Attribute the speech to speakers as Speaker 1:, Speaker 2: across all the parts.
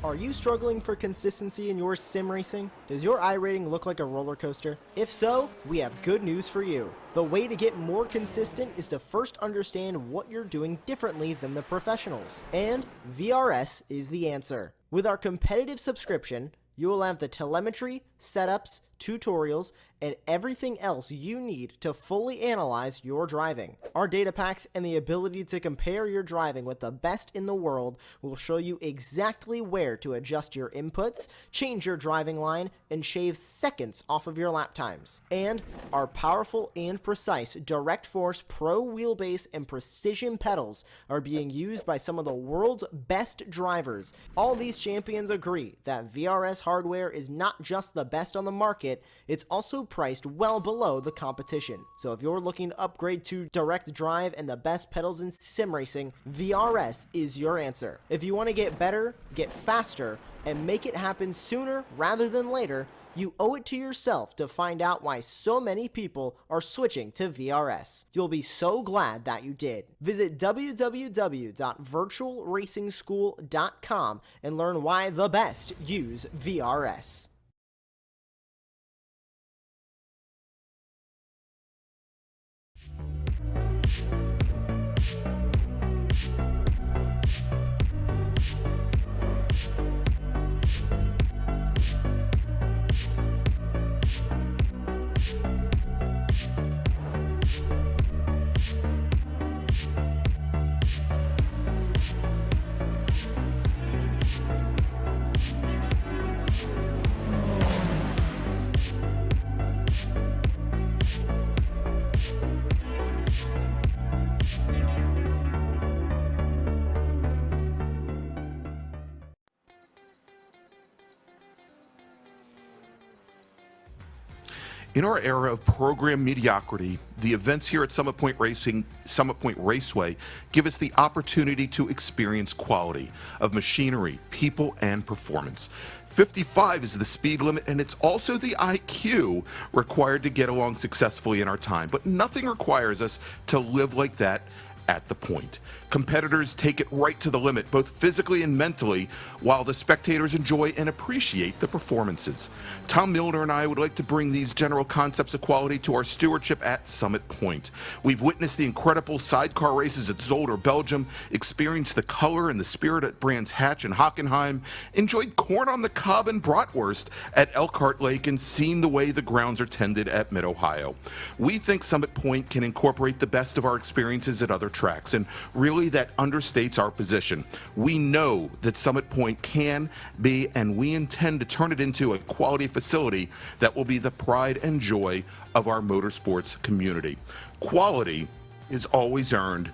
Speaker 1: Are you struggling for consistency in your sim racing? Does your iRating look like a roller coaster? If so, we have good news for you. The way to get more consistent is to first understand what you're doing differently than the professionals. And VRS is the answer. With our competitive subscription, you will have the telemetry, setups, tutorials, and everything else you need to fully analyze your driving. Our data packs and the ability to compare your driving with the best in the world will show you exactly where to adjust your inputs, change your driving line, and shave seconds off of your lap times. And our powerful and precise Direct Force Pro wheelbase and precision pedals are being used by some of the world's best drivers. All these champions agree that VRS hardware is not just the best on the market, it's also priced well below the competition. So if you're looking to upgrade to direct drive and the best pedals in sim racing, VRS is your answer. If you want to get better, get faster, and make it happen sooner rather than later, you owe it to yourself to find out why so many people are switching to VRS. You'll be so glad that you did. Visit www.virtualracingschool.com and learn why the best use VRS.
Speaker 2: In our era of program mediocrity, the events here at Summit Point Raceway give us the opportunity to experience quality of machinery, people, and performance. 55 is the speed limit, and it's also the IQ required to get along successfully in our time. But nothing requires us to live like that at the point. Competitors take it right to the limit, both physically and mentally, while the spectators enjoy and appreciate the performances. Tom Milner and I would like to bring these general concepts of quality to our stewardship at Summit Point. We've witnessed the incredible sidecar races at Zolder, Belgium, experienced the color and the spirit at Brands Hatch and Hockenheim, enjoyed corn on the cob and bratwurst at Elkhart Lake, and seen the way the grounds are tended at Mid-Ohio. We think Summit Point can incorporate the best of our experiences at other tracks, and really that understates our position. We know that Summit Point can be, and we intend to turn it into a quality facility that will be the pride and joy of our motorsports community. Quality is always earned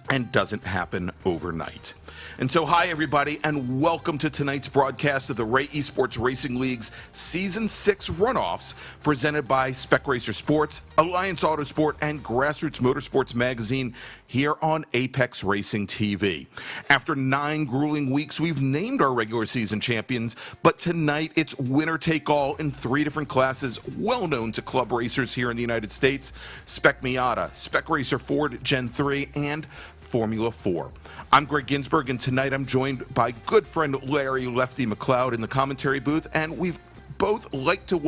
Speaker 2: and doesn't happen overnight. And so, hi everybody, and welcome to tonight's broadcast of the Ray Esports Racing League's Season 6 Runoffs, presented by Spec Racer Sports, Alliance Autosport, and Grassroots Motorsports Magazine here on Apex Racing TV. After 9 grueling weeks, we've named our regular season champions, but tonight it's winner take all in 3 different classes, well known to club racers here in the United States: Spec Miata, Spec Racer Ford Gen 3, and Formula 4. I'm Greg Ginsburg, and tonight I'm joined by good friend Larry Lefty McLeod in the commentary booth, and we've both like to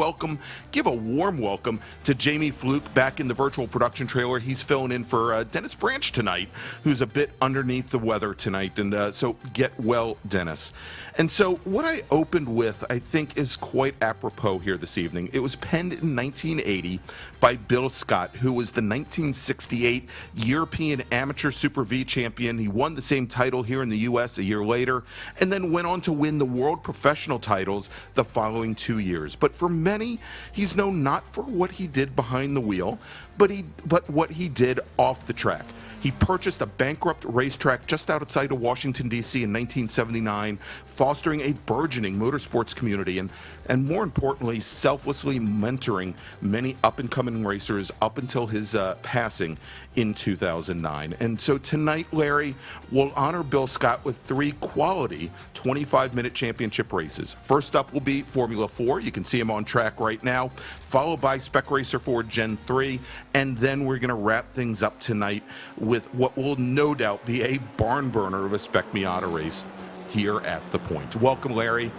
Speaker 2: give a warm welcome to Jamie Fluke back in the virtual production trailer. He's filling in for Dennis Branch tonight, who's a bit underneath the weather tonight, and so get well, Dennis. And so what I opened with, I think, is quite apropos here this evening. It was penned in 1980 by Bill Scott, who was the 1968 European Amateur Super V champion. He won the same title here in the U.S. a year later, and then went on to win the World Professional titles the following 2 years. But for many, he's known not for what he did behind the wheel, but what he did off the track. He purchased a bankrupt racetrack just outside of Washington, D.C. in 1979, fostering a burgeoning motorsports community and more importantly, selflessly mentoring many up-and-coming racers up until his passing in 2009. And so tonight, Larry, we'll honor Bill Scott with 3 quality 25-minute championship races. First up will be Formula 4. You can see him on track right now, followed by Spec Racer Ford Gen 3, and then we're going to wrap things up tonight with what will no doubt be a barn burner of a Spec Miata race here at the Point. Welcome, Larry,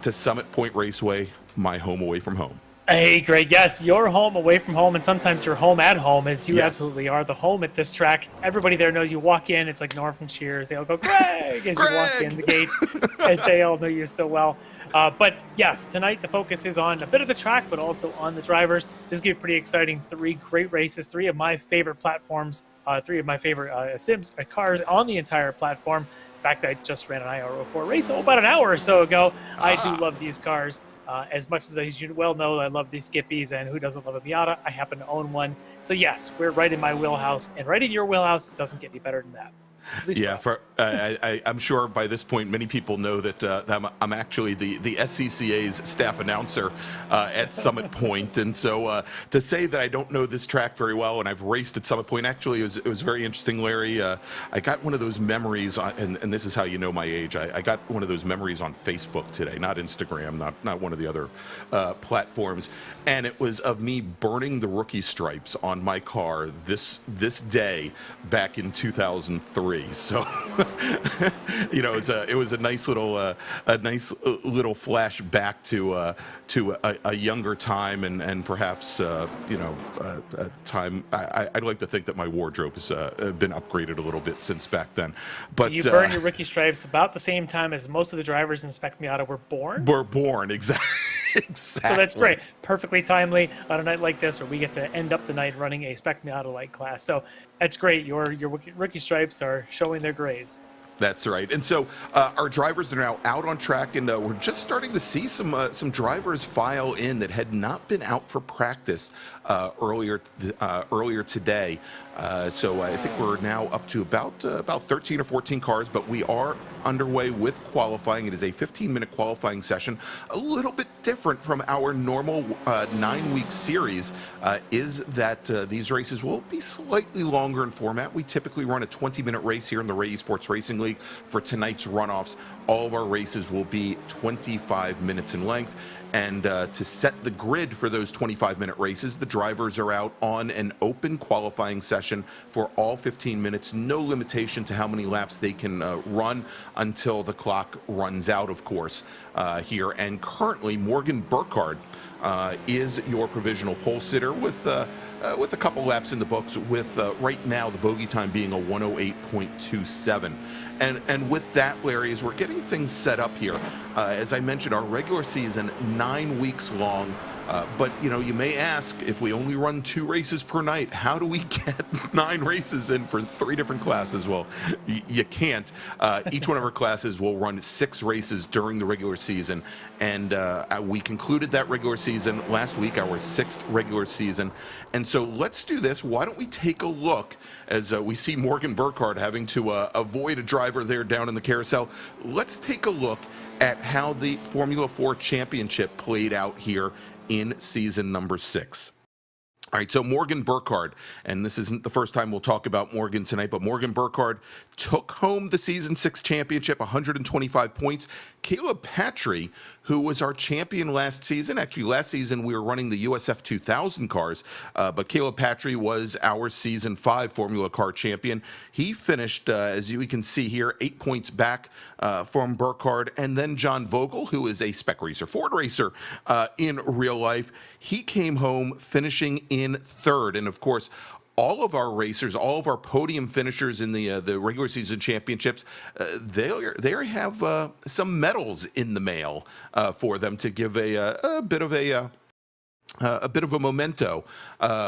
Speaker 2: to Summit Point Raceway, my home away from home.
Speaker 3: Hey, Greg, yes, your home away from home, and sometimes your home at home, as you absolutely are the home at this track. Everybody there knows you walk in, it's like Norm from Cheers. They all go, Greg, as you walk in the gate, as they all know you so well. But yes, tonight the focus is on a bit of the track, but also on the drivers. This is going to be pretty exciting. 3 great races, 3 of my favorite platforms, 3 of my favorite cars on the entire platform. In fact, I just ran an IR04 race about an hour or so ago. I do love these cars. As much as you well know, I love these Skippies, and who doesn't love a Miata? I happen to own one. So yes, we're right in my wheelhouse, and right in your wheelhouse. It doesn't get any better than that.
Speaker 2: Yeah, I'm sure by this point many people know that I'm actually the SCCA's staff announcer at Summit Point, and so to say that I don't know this track very well and I've raced at Summit Point, actually it was very interesting, Larry. I got one of those memories, and this is how you know my age. I got one of those memories on Facebook today, not Instagram, not one of the other platforms, and it was of me burning the rookie stripes on my car this day back in 2003. So, you know, it was a nice little flash back to a younger time and perhaps you know, a time. I'd like to think that my wardrobe has been upgraded a little bit since back then. But
Speaker 3: you burned your rookie stripes about the same time as most of the drivers in Spec Miata were born.
Speaker 2: Exactly.
Speaker 3: So that's great. Perfectly timely on a night like this, where we get to end up the night running a Spec Miata light class. So that's great. Your rookie stripes are showing their grays.
Speaker 2: That's right. And so our drivers are now out on track, and we're just starting to see some drivers file in that had not been out for practice earlier today. So I think we're now up to about 13 or 14 cars, but we are underway with qualifying. It is a 15-minute qualifying session, a little bit different from our normal 9-week series, is that these races will be slightly longer in format. We typically run a 20-minute race here in the Ray Esports Racing League. League. For tonight's runoffs, all of our races will be 25 minutes in length. And to set the grid for those 25-minute races, the drivers are out on an open qualifying session for all 15 minutes. No limitation to how many laps they can run until the clock runs out, of course, here. And currently, Morgan Burkhardt is your provisional pole sitter with a couple laps in the books, with right now the bogey time being a 108.27. And with that, Larry, as we're getting things set up here, as I mentioned, our regular season, 9 weeks long. But, you know, you may ask, if we only run 2 races per night, how do we get 9 races in for 3 different classes? Well, you can't. Each one of our classes will run 6 races during the regular season. And we concluded that regular season last week, our 6th regular season. And so let's do this. Why don't we take a look, as we see Morgan Burkhardt having to avoid a driver there down in the carousel. Let's take a look at how the Formula 4 Championship played out here in season number 6. All right, so Morgan Burkhardt, and this isn't the first time we'll talk about Morgan tonight, but Morgan Burkhardt took home the season 6 championship, 125 points. Caleb Patry, who was our champion last season, actually last season we were running the USF 2000 cars, but Caleb Patry was our season 5 Formula Car champion. He finished, as you can see here, 8 points back from Burkhardt. And then John Vogel, who is a Spec Racer Ford racer in real life, he came home finishing in 3rd. And of course, all of our racers, all of our podium finishers in the regular season championships, they have some medals in the mail for them to give a bit of a memento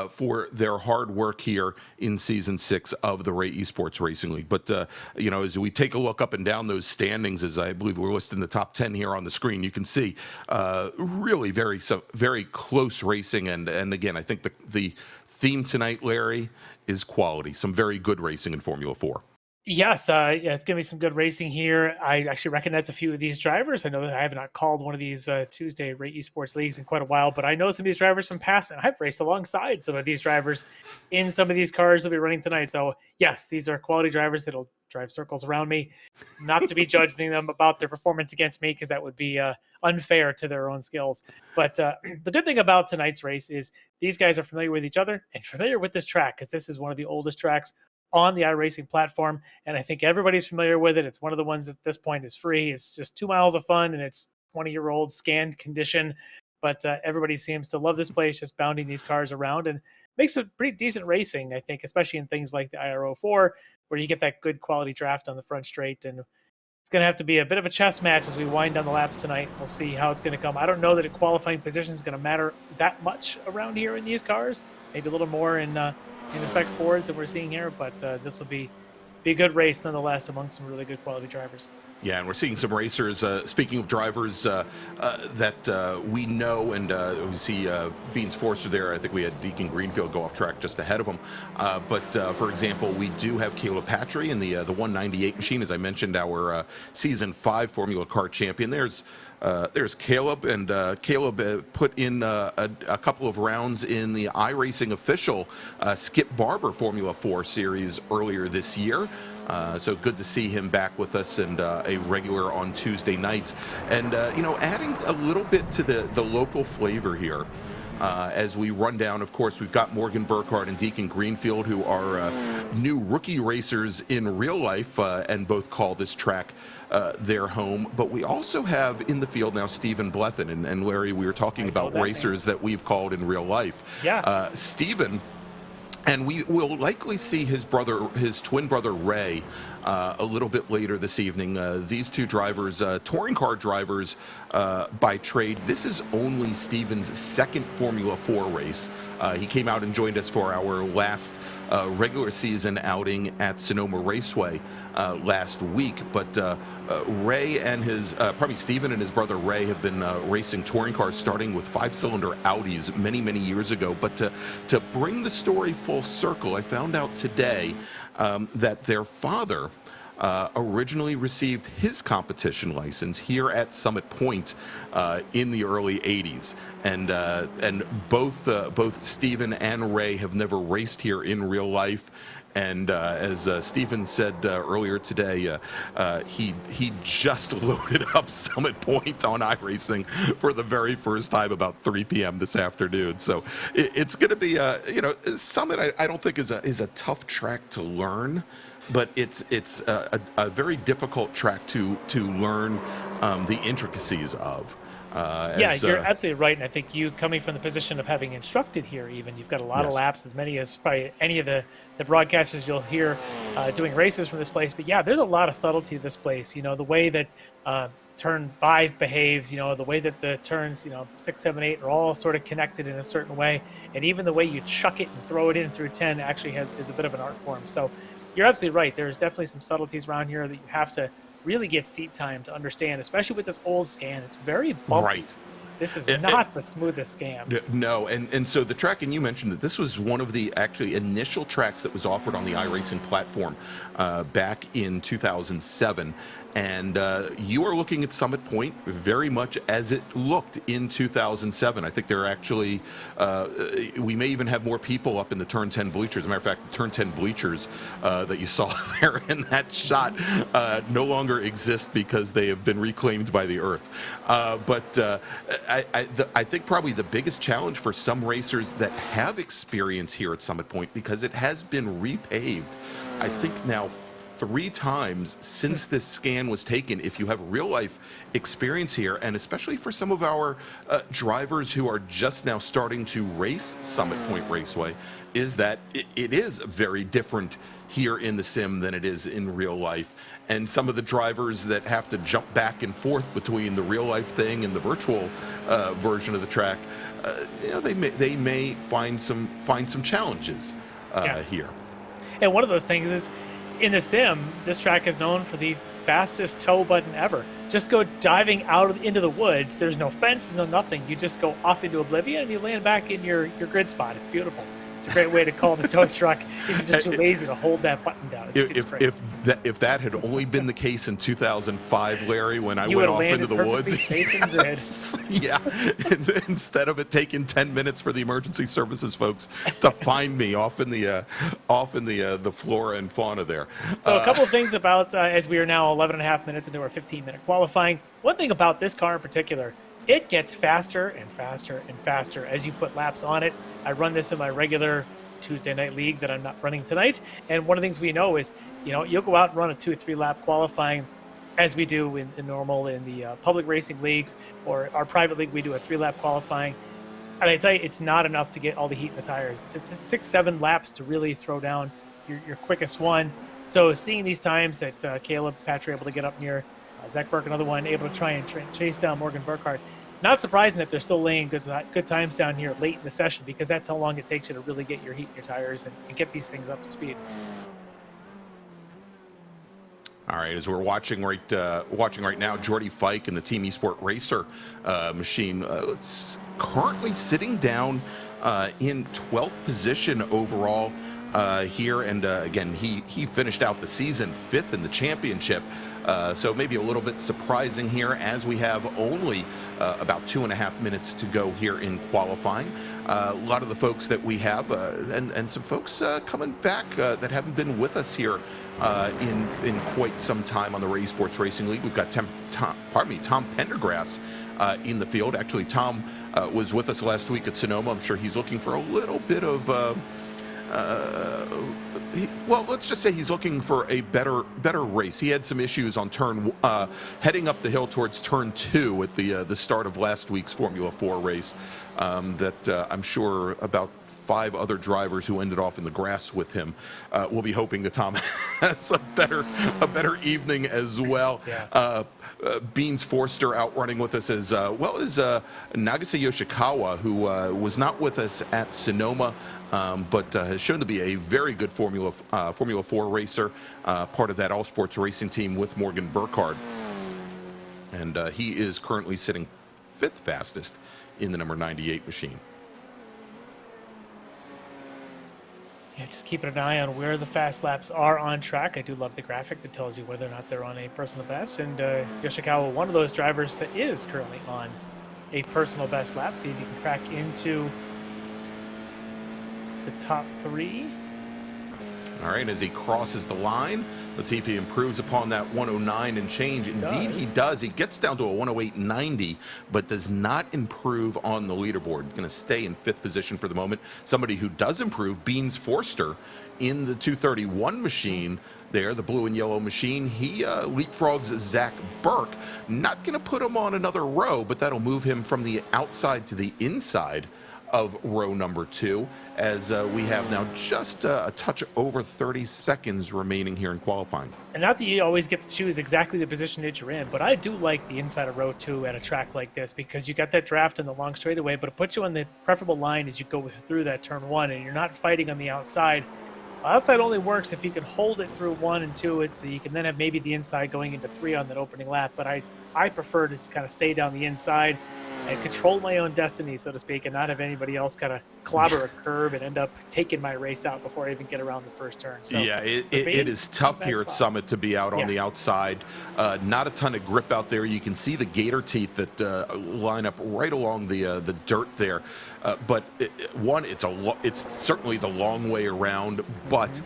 Speaker 2: for their hard work here in season 6 of the Ray Esports Racing League. But you know, as we take a look up and down those standings, as I believe we're listing the top 10 here on the screen, you can see really very close racing. And again, I think the theme tonight, Larry, is quality. Some very good racing in Formula 4.
Speaker 3: Yes, yeah, it's going to be some good racing here. I actually recognize a few of these drivers. I know that I have not called one of these Tuesday Ray Esports Leagues in quite a while, but I know some of these drivers from past, and I've raced alongside some of these drivers in some of these cars that we'll be running tonight. So, yes, these are quality drivers that'll drive circles around me. Not to be judging them about their performance against me, because that would be unfair to their own skills. But the good thing about tonight's race is these guys are familiar with each other and familiar with this track, because this is one of the oldest tracks on the iRacing platform, and I think everybody's familiar with it. It's one of the ones at this point is free. It's just 2 miles of fun, and it's 20-year-old scanned condition. But everybody seems to love this place, just bounding these cars around, and makes it pretty decent racing, I think, especially in things like the IRO4, where you get that good quality draft on the front straight. And it's going to have to be a bit of a chess match as we wind down the laps tonight. We'll see how it's going to come. I don't know that a qualifying position is going to matter that much around here in these cars. Maybe a little more in the Spec Fords that we're seeing here, but this will be a good race nonetheless among some really good quality drivers.
Speaker 2: Yeah, and we're seeing some racers, speaking of drivers that we know, and we see Beans Forster there. I think we had Deacon Greenfield go off track just ahead of him. But for example, we do have Caleb Patry in the 198 machine, as I mentioned, our season 5 Formula Car champion. There's Caleb, and Caleb put in a couple of rounds in the iRacing official Skip Barber Formula 4 series earlier this year. So good to see him back with us, and a regular on Tuesday nights. And, you know, adding a little bit to the local flavor here. As we run down, of course, we've got Morgan Burkhardt and Deacon Greenfield, who are new rookie racers in real life, and both call this track their home. But we also have in the field now Stephen Blethen. And Larry, we were talking about racers that we've called in real life.
Speaker 3: Yeah.
Speaker 2: Stephen, and we will likely see his twin brother Ray a little bit later this evening. These two drivers, touring car drivers by trade. This is only Stephen's 2nd Formula 4 race. He came out and joined us for our last regular season outing at Sonoma Raceway last week. But Stephen and his brother Ray have been racing touring cars, starting with 5-cylinder Audis many years ago. But to bring the story full circle, I found out today that their father originally received his competition license here at Summit Point in the early 80s. And both Stephen and Ray have never raced here in real life. And as Stephen said earlier today, he just loaded up Summit Point on iRacing for the very first time about 3 p.m. this afternoon. So it's going to be, Summit I don't think is a tough track to learn, but it's a very difficult track to learn the intricacies of.
Speaker 3: Yeah, you're absolutely right. And I think you, coming from the position of having instructed here, even, you've got a lot of laps, as many as probably any of the broadcasters you'll hear doing races from this place. But yeah, there's a lot of subtlety to this place. You know, the way that turn 5 behaves, you know, the way that the turns, 6, 7, 8 are all sort of connected in a certain way. And even the way you chuck it and throw it in through 10 actually is a bit of an art form. So you're absolutely right. There's definitely some subtleties around here that you have to really get seat time to understand, especially with this old scan. It's very bumpy.
Speaker 2: Right.
Speaker 3: This is not the smoothest scan.
Speaker 2: No, and so the track, and you mentioned that this was one of the actually initial tracks that was offered on the iRacing platform back in 2007. And you are looking at Summit Point very much as it looked in 2007. I think there are actually, we may even have more people up in the Turn 10 bleachers. As a matter of fact, the Turn 10 bleachers that you saw there in that shot no longer exist because they have been reclaimed by the earth. But I think probably the biggest challenge for some racers that have experience here at Summit Point, because it has been repaved, I think now 3 times since this scan was taken. If you have real life experience here, and especially for some of our drivers who are just now starting to race Summit Point Raceway, is that it is very different here in the sim than it is in real life. And some of the drivers that have to jump back and forth between the real life thing and the virtual version of the track, they may find some challenges here.
Speaker 3: And one of those things is, in the sim, this track is known for the fastest tow button ever. Just go diving out into the woods. There's no fences, no nothing. You just go off into oblivion and you land back in your grid spot. It's beautiful. It's a great way to call the tow truck if you're just too lazy to hold that button down. It's great.
Speaker 2: If that had only been the case in 2005, Larry, when I went off into the woods,
Speaker 3: safe and good.
Speaker 2: Yeah, instead of it taking 10 minutes for the emergency services folks to find me off in the flora and fauna there.
Speaker 3: So a couple of things about as we are now 11.5 minutes into our 15-minute qualifying. One thing about this car in particular, it gets faster and faster and faster as you put laps on it. I run this in my regular Tuesday night league that I'm not running tonight. And one of the things we know is, you'll go out and run a 2 or 3 lap qualifying, as we do in the public racing leagues, or our private league, we do a 3 lap qualifying. And I tell you, it's not enough to get all the heat in the tires. It's 6, 7 laps to really throw down your quickest one. So seeing these times that Caleb, Patrick able to get up near, Zach Burke, another one, able to try and chase down Morgan Burkhardt. Not surprising that they're still laying good times down here late in the session, because that's how long it takes you to really get your heat in your tires and get these things up to speed.
Speaker 2: All right, as we're watching right now, Jordy Fike and the Team Esports Racer machine, it's currently sitting down in 12th position overall here, and again, he finished out the season 5th in the championship. So maybe a little bit surprising here, as we have only about 2.5 minutes to go here in qualifying. A lot of the folks that we have, and some folks coming back that haven't been with us here in quite some time on the Esports Racing League. We've got Tom Pendergrass in the field. Actually, Tom was with us last week at Sonoma. I'm sure he's looking for a little bit of well, let's just say he's looking for a better race. He had some issues on heading up the hill towards turn 2 at the start of last week's Formula 4 race. That I'm sure about 5 other drivers who ended off in the grass with him will be hoping that Tom has a better evening as well. Yeah. Beans Forster out running with us, as well as Nagase Yoshikawa, who was not with us at Sonoma, but has shown to be a very good Formula 4 racer, part of that all sports racing team with Morgan Burkhardt. And he is currently sitting 5th fastest in the number 98 machine.
Speaker 3: Yeah, just keeping an eye on where the fast laps are on track. I do love the graphic that tells you whether or not they're on a personal best. And Yoshikawa, one of those drivers that is currently on a personal best lap. See if you can crack into the top 3.
Speaker 2: All right, as he crosses the line, let's see if he improves upon that 109 and change. Indeed, he does. He gets down to a 108.90, but does not improve on the leaderboard. Going to stay in 5th position for the moment. Somebody who does improve, Beans Forster, in the 231 machine there, the blue and yellow machine. He leapfrogs Zach Burke. Not going to put him on another row, but that'll move him from the outside to the inside of row number 2, as we have now just a touch over 30 seconds remaining here in qualifying.
Speaker 3: And not that you always get to choose exactly the position that you're in, but I do like the inside of row 2 at a track like this, because you got that draft in the long straightaway, but it puts you on the preferable line as you go through that turn 1, and you're not fighting on the outside. Outside only works if you can hold it through 1 and 2, so you can then have maybe the inside going into 3 on that opening lap, but I prefer to kind of stay down the inside and control my own destiny, so to speak, and not have anybody else kind of clobber a curve and end up taking my race out before I even get around the first turn. So
Speaker 2: yeah, it is tough here at Summit to be out on the outside. Not a ton of grip out there. You can see the gator teeth that line up right along the dirt there. But it's certainly the long way around, but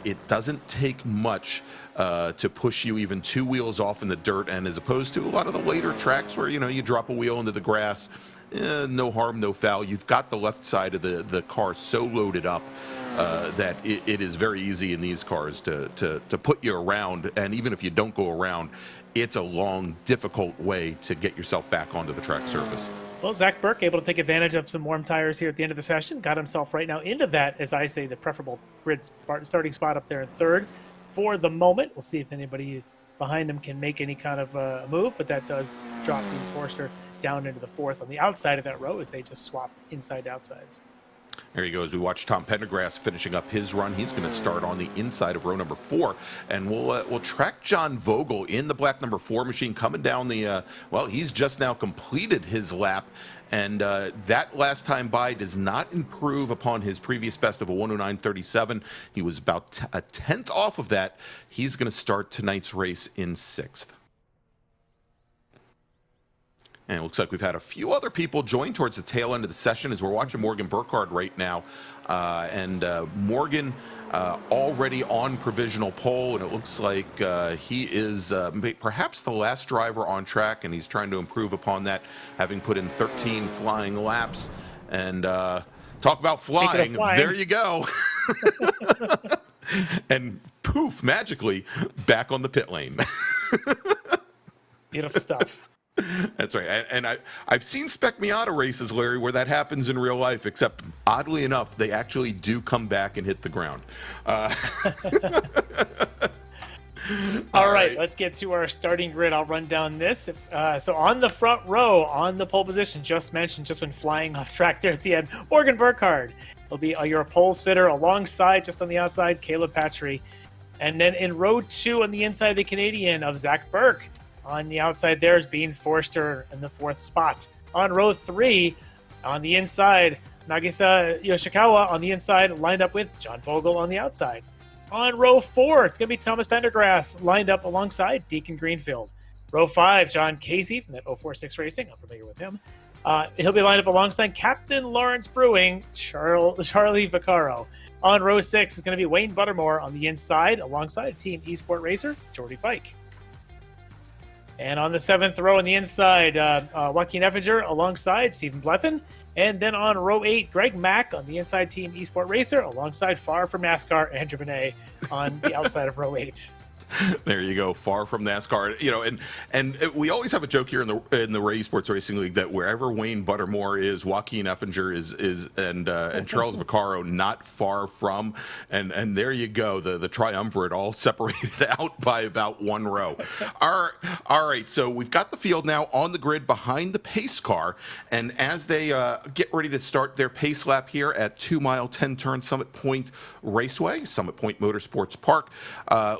Speaker 2: it doesn't take much to push you even 2 wheels off in the dirt, and as opposed to a lot of the later tracks where you drop a wheel into the grass, no harm, no foul. You've got the left side of the car so loaded up that it is very easy in these cars to put you around, and even if you don't go around, it's a long, difficult way to get yourself back onto the track surface.
Speaker 3: Well, Zach Burke able to take advantage of some warm tires here at the end of the session. Got himself right now into that, as I say, the preferable grid starting spot up there in 3rd for the moment. We'll see if anybody behind him can make any kind of move, but that does drop Beans Forster down into the 4th on the outside of that row as they just swap inside outsides.
Speaker 2: There he goes. We watch Tom Pendergrass finishing up his run. He's going to start on the inside of row number 4, and we'll track John Vogel in the black number 4 machine coming down the. Well, he's just now completed his lap, and that last time by does not improve upon his previous best of a 109.37. He was about a 10th off of that. He's going to start tonight's race in 6th. And it looks like we've had a few other people join towards the tail end of the session as we're watching Morgan Burkhardt right now. Morgan already on provisional pole, and it looks like he is perhaps the last driver on track, and he's trying to improve upon that, having put in 13 flying laps. And talk about flying. There you go. And poof, magically back on the pit lane.
Speaker 3: Beautiful stuff.
Speaker 2: That's right. And I've seen Spec Miata races, Larry, where that happens in real life, except oddly enough, they actually do come back and hit the ground.
Speaker 3: All right, let's get to our starting grid. I'll run down this. So on the front row, on the pole position, just mentioned, just when flying off track there at the end, Morgan Burkhardt will be your pole sitter alongside, just on the outside, Caleb Patry. And then in row 2 on the inside, the Canadian of Zach Burke. On the outside there is Beans Forster in the 4th spot. On row 3, on the inside, Nagisa Yoshikawa on the inside, lined up with John Vogel on the outside. On row 4, it's going to be Thomas Pendergrass, lined up alongside Deacon Greenfield. Row 5, John Casey from that 046 Racing. I'm familiar with him. He'll be lined up alongside Captain Lawrence Brewing, Charlie Vaccaro. On row 6, it's going to be Wayne Buttermore on the inside, alongside Team Esports Racer, Jordy Fike. And on the 7th row on the inside, Joaquin Effinger alongside Stephen Bleffen. And then on row 8, Greg Mack on the inside, Team Esports Racer, alongside Far From NASCAR, Andrew Benet on the outside of row 8.
Speaker 2: There you go, Far From NASCAR. And we always have a joke here in the Ray Sports Racing League that wherever Wayne Buttermore is, Joaquin Effinger is and Charles Vaccaro not far from. And there you go, the triumvirate all separated out by about 1 row. All right, so we've got the field now on the grid behind the pace car, and as they get ready to start their pace lap here at 2 mile 10 turn Summit Point Raceway, Summit Point Motorsports Park,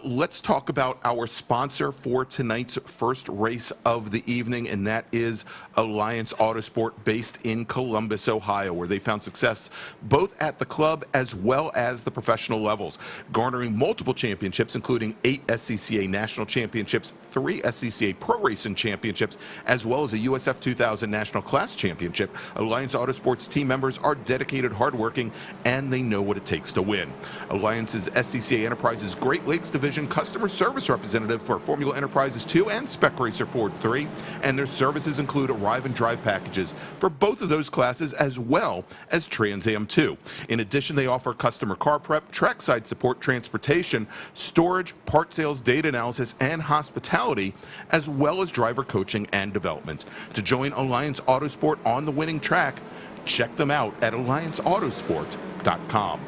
Speaker 2: let's talk talk about our sponsor for tonight's first race of the evening, and that is Alliance Autosport, based in Columbus, Ohio, where they found success both at the club as well as the professional levels, garnering multiple championships, including 8 SCCA National Championships, 3 SCCA Pro Racing Championships, as well as a USF 2000 National Class Championship. Alliance Autosport's team members are dedicated, hardworking, and they know what it takes to win. Alliance's SCCA Enterprises Great Lakes Division customer service representative for Formula Enterprises 2 and Spec Racer Ford 3, and their services include arrive and drive packages for both of those classes as well as Trans Am 2. In addition, they offer customer car prep, trackside support, transportation, storage, part sales, data analysis, and hospitality, as well as driver coaching and development. To join Alliance Autosport on the winning track, check them out at allianceautosport.com.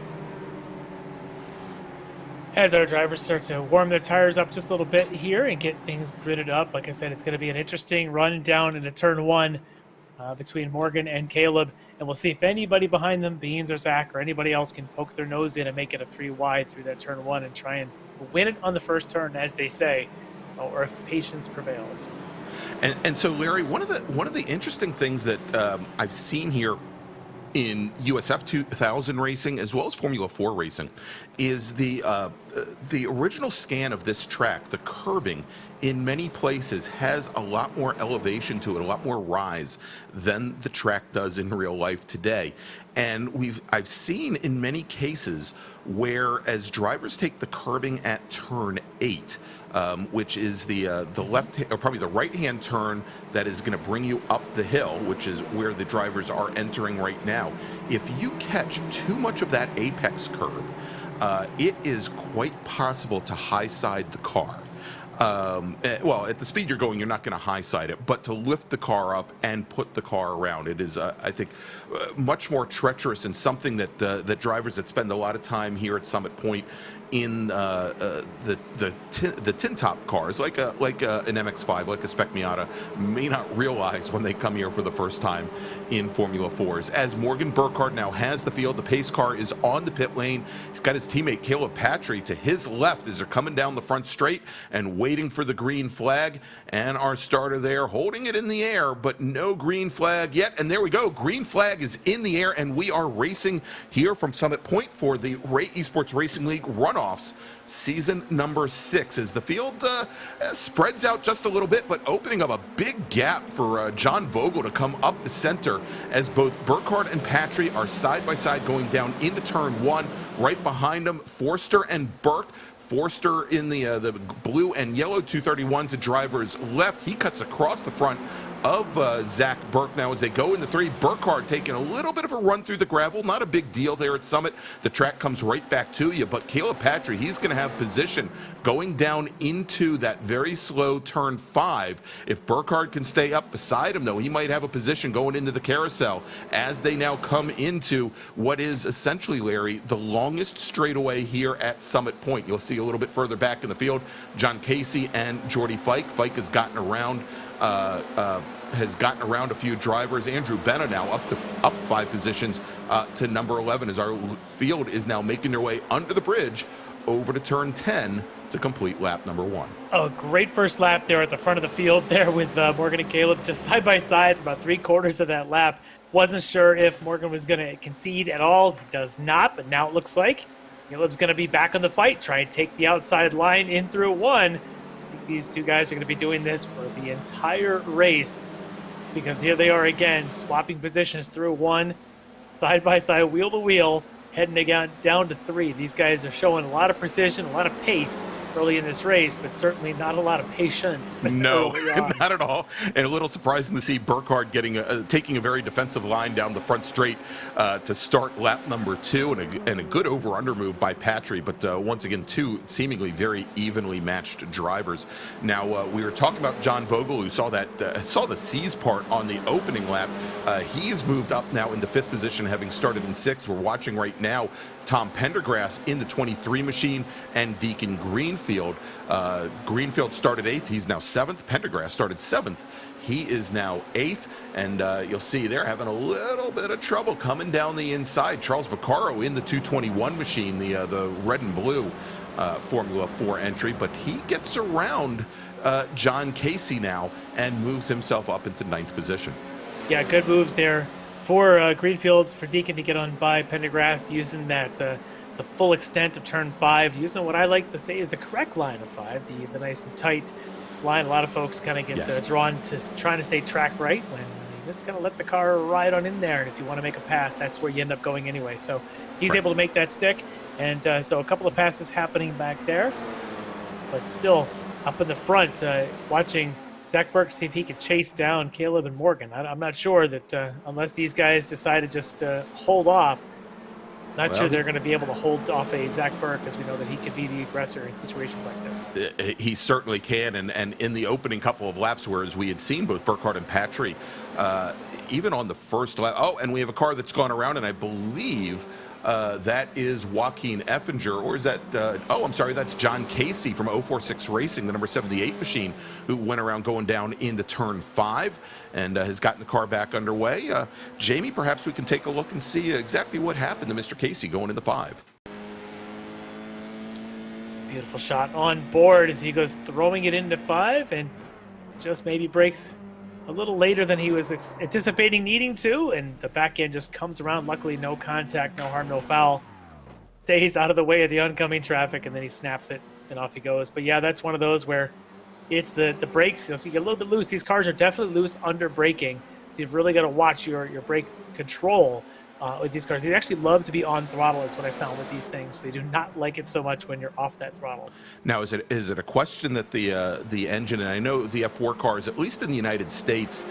Speaker 3: As our drivers start to warm their tires up just a little bit here and get things gridded up, like I said, it's going to be an interesting run down into turn 1 between Morgan and Caleb, and we'll see if anybody behind them, Beans or Zach or anybody else, can poke their nose in and make it a 3 wide through that turn 1 and try and win it on the first turn, as they say, or if patience prevails.
Speaker 2: And so, Larry, one of the interesting things that I've seen here in USF 2000 racing as well as Formula 4 racing is the original scan of this track. The curbing in many places has a lot more elevation to it, a lot more rise than the track does in real life today. And I've seen in many cases where, as drivers take the curbing at turn 8, which is the left, or probably the right-hand turn that is going to bring you up the hill, which is where the drivers are entering right now. If you catch too much of that apex curb, it is quite possible to high side the car. Well, at the speed you're going, you're not going to high side it, but to lift the car up and put the car around, it is, I think, much more treacherous, and something that that drivers that spend a lot of time here at Summit Point in the tin top cars, like an MX-5, like a Spec Miata, may not realize when they come here for the first time in Formula 4s. As Morgan Burkhardt now has the field, the pace car is on the pit lane. He's got his teammate Caleb Patry to his left as they're coming down the front straight and waiting for the green flag. And our starter there holding it in the air, but no green flag yet. And there we go. Green flag is in the air, and we are racing here from Summit Point for the Esports Racing League Runoffs season number 6, as the field spreads out just a little bit, but opening up a big gap for John Vogel to come up the center, as both Burkhardt and Patry are side by side going down into turn 1. Right behind them, Forster and Burke. Forster in the blue and yellow 231 to driver's left. He cuts across the front of Zach Burke now as they go into 3. Burkhardt taking a little bit of a run through the gravel. Not a big deal there at Summit. The track comes right back to you, but Caleb Patry, he's going to have position going down into that very slow turn 5. If Burkhardt can stay up beside him, though, he might have a position going into the carousel as they now come into what is essentially, Larry, the longest straightaway here at Summit Point. You'll see a little bit further back in the field, John Casey and Jordy Fike. Fike has gotten around a few drivers. Andrew Benna now up 5 positions to number 11, as our field is now making their way under the bridge over to turn 10 to complete lap number 1.
Speaker 3: Oh, great first lap there at the front of the field there with Morgan and Caleb just side by side for about 3/4 of that lap. Wasn't sure if Morgan was going to concede at all. He does not, but now it looks like Caleb's going to be back on the fight, try and take the outside line in through 1. These two guys are going to be doing this for the entire race, because here they are again, swapping positions through 1, side by side, wheel to wheel, heading down to 3. These guys are showing a lot of precision, a lot of pace early in this race, but certainly not a lot of patience.
Speaker 2: No, not at all. And a little surprising to see Burkhardt taking a very defensive line down the front straight to start lap number 2, and a good over-under move by Patry. But once again, 2 seemingly very evenly matched drivers. Now, we were talking about John Vogel, who saw the C's part on the opening lap. He's moved up now into 5th position, having started in 6th. We're watching right now Tom Pendergrass in the 23 machine, and Deacon Greenfield. Greenfield started 8th. He's now 7th. Pendergrass started 7th. He is now 8th, and you'll see they're having a little bit of trouble coming down the inside. Charles Vaccaro in the 221 machine, the red and blue. Formula 4 entry, but he gets around John Casey now and moves himself up into 9th position.
Speaker 3: Yeah, good moves there for Greenfield, for Deacon to get on by Pendergrass, using that the full extent of turn 5, using what I like to say is the correct line of 5, the nice and tight line. A lot of folks kind of get drawn to trying to stay track right when you just kind of let the car ride on in there, and if you want to make a pass, that's where you end up going anyway. So he's able to make that stick, and so a couple of passes happening back there, but still up in the front, watching Zach Burke see if he could chase down Caleb and Morgan. I'm not sure that unless these guys decide to just hold off, not sure they're going to be able to hold off a Zach Burke, as we know that he could be the aggressor in situations like this.
Speaker 2: He certainly can, and in the opening couple of laps, whereas we had seen both Burkhardt and Patry, even on the first lap. Oh, and we have a car that's gone around, and I believe that is Joaquin Effinger, or is that, oh, I'm sorry, that's John Casey from 046 Racing, the number 78 machine, who went around going down into turn 5 and has gotten the car back underway. Jamie, perhaps we can take a look and see exactly what happened to Mr. Casey going into 5.
Speaker 3: Beautiful shot on board as he goes throwing it into 5 and just maybe breaks a little later than he was anticipating needing to, and the back end just comes around. Luckily, no contact, no harm, no foul. Stays out of the way of the oncoming traffic, and then he snaps it, and off he goes. But yeah, that's one of those where it's the brakes. So you get a little bit loose. These cars are definitely loose under braking, so you've really got to watch your brake control with these cars. They actually love to be on throttle, is what I found with these things. They do not like it so much when you're off that throttle.
Speaker 2: Now, is it a question that the engine, and I know the F4 cars, at least in the United States,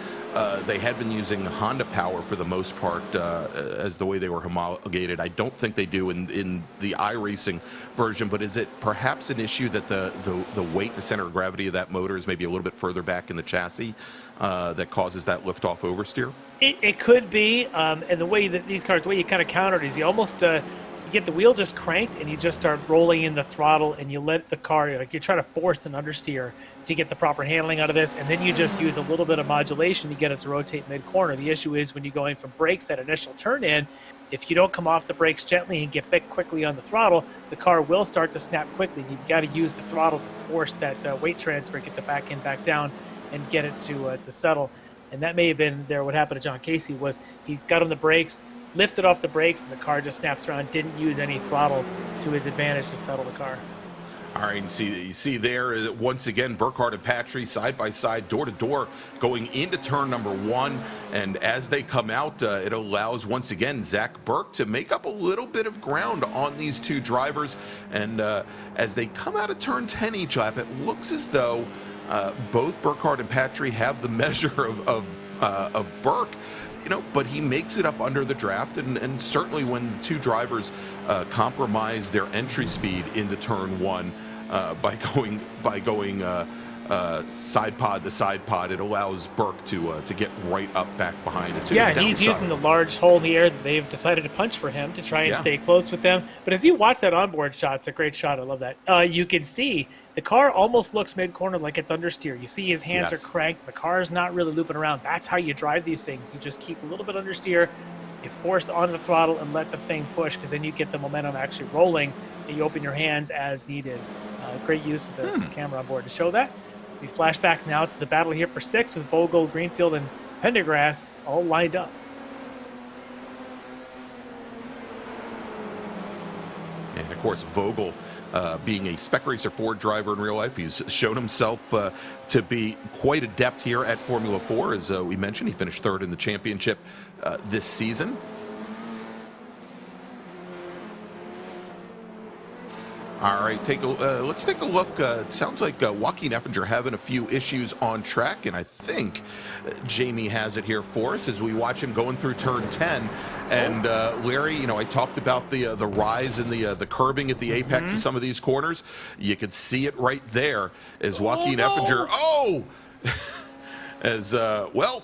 Speaker 2: they had been using Honda power for the most part as the way they were homologated. I don't think they do in the iRacing version, but is it perhaps an issue that the weight, the center of gravity of that motor is maybe a little bit further back in the chassis that causes that lift-off oversteer?
Speaker 3: It could be, and the way that these cars, the way you kind of counter it is you almost you get the wheel just cranked and you just start rolling in the throttle and you let the car, like you try to force an understeer to get the proper handling out of this, and then you just use a little bit of modulation to get it to rotate mid-corner. The issue is when you're going from brakes, that initial turn in, if you don't come off the brakes gently and get back quickly on the throttle, the car will start to snap quickly. You've got to use the throttle to force that weight transfer, get the back end back down and get it to settle. And that may have been there. What happened to John Casey was he got on the brakes, lifted off the brakes, and the car just snaps around, didn't use any throttle to his advantage to settle the car.
Speaker 2: All right, you see there, once again, Burkhardt and Patry side by side, door to door, going into turn number 1. And as they come out, it allows, once again, Zach Burke to make up a little bit of ground on these two drivers. And as they come out of turn 10 each lap, it looks as though both Burkhardt and Patry have the measure of Burke, you know, but he makes it up under the draft, and certainly when the two drivers compromise their entry speed into turn 1 by going side pod to side pod, it allows Burke to get right up back behind it.
Speaker 3: Yeah, and he's using the large hole in the air that they've decided to punch for him to try and stay close with them. But as you watch that onboard shot, it's a great shot. I love that. You can see the car almost looks mid-corner like it's understeer. You see his hands are cranked. The car is not really looping around. That's how you drive these things. You just keep a little bit understeer. You force on the throttle and let the thing push, because then you get the momentum actually rolling, and you open your hands as needed. Great use of the camera on board to show that. We flash back now to the battle here for 6 with Vogel, Greenfield, and Pendergrass all lined up.
Speaker 2: And of course, Vogel, being a Spec Racer Ford driver in real life, he's shown himself to be quite adept here at Formula 4. As we mentioned, he finished 3rd in the championship this season. All right, let's take a look. It sounds like Joaquin Effinger having a few issues on track, and I think Jamie has it here for us as we watch him going through turn 10. And Larry, you know, I talked about the rise and the curbing at the apex of some of these corners. You could see it right there as Joaquin Effinger. Oh, as well.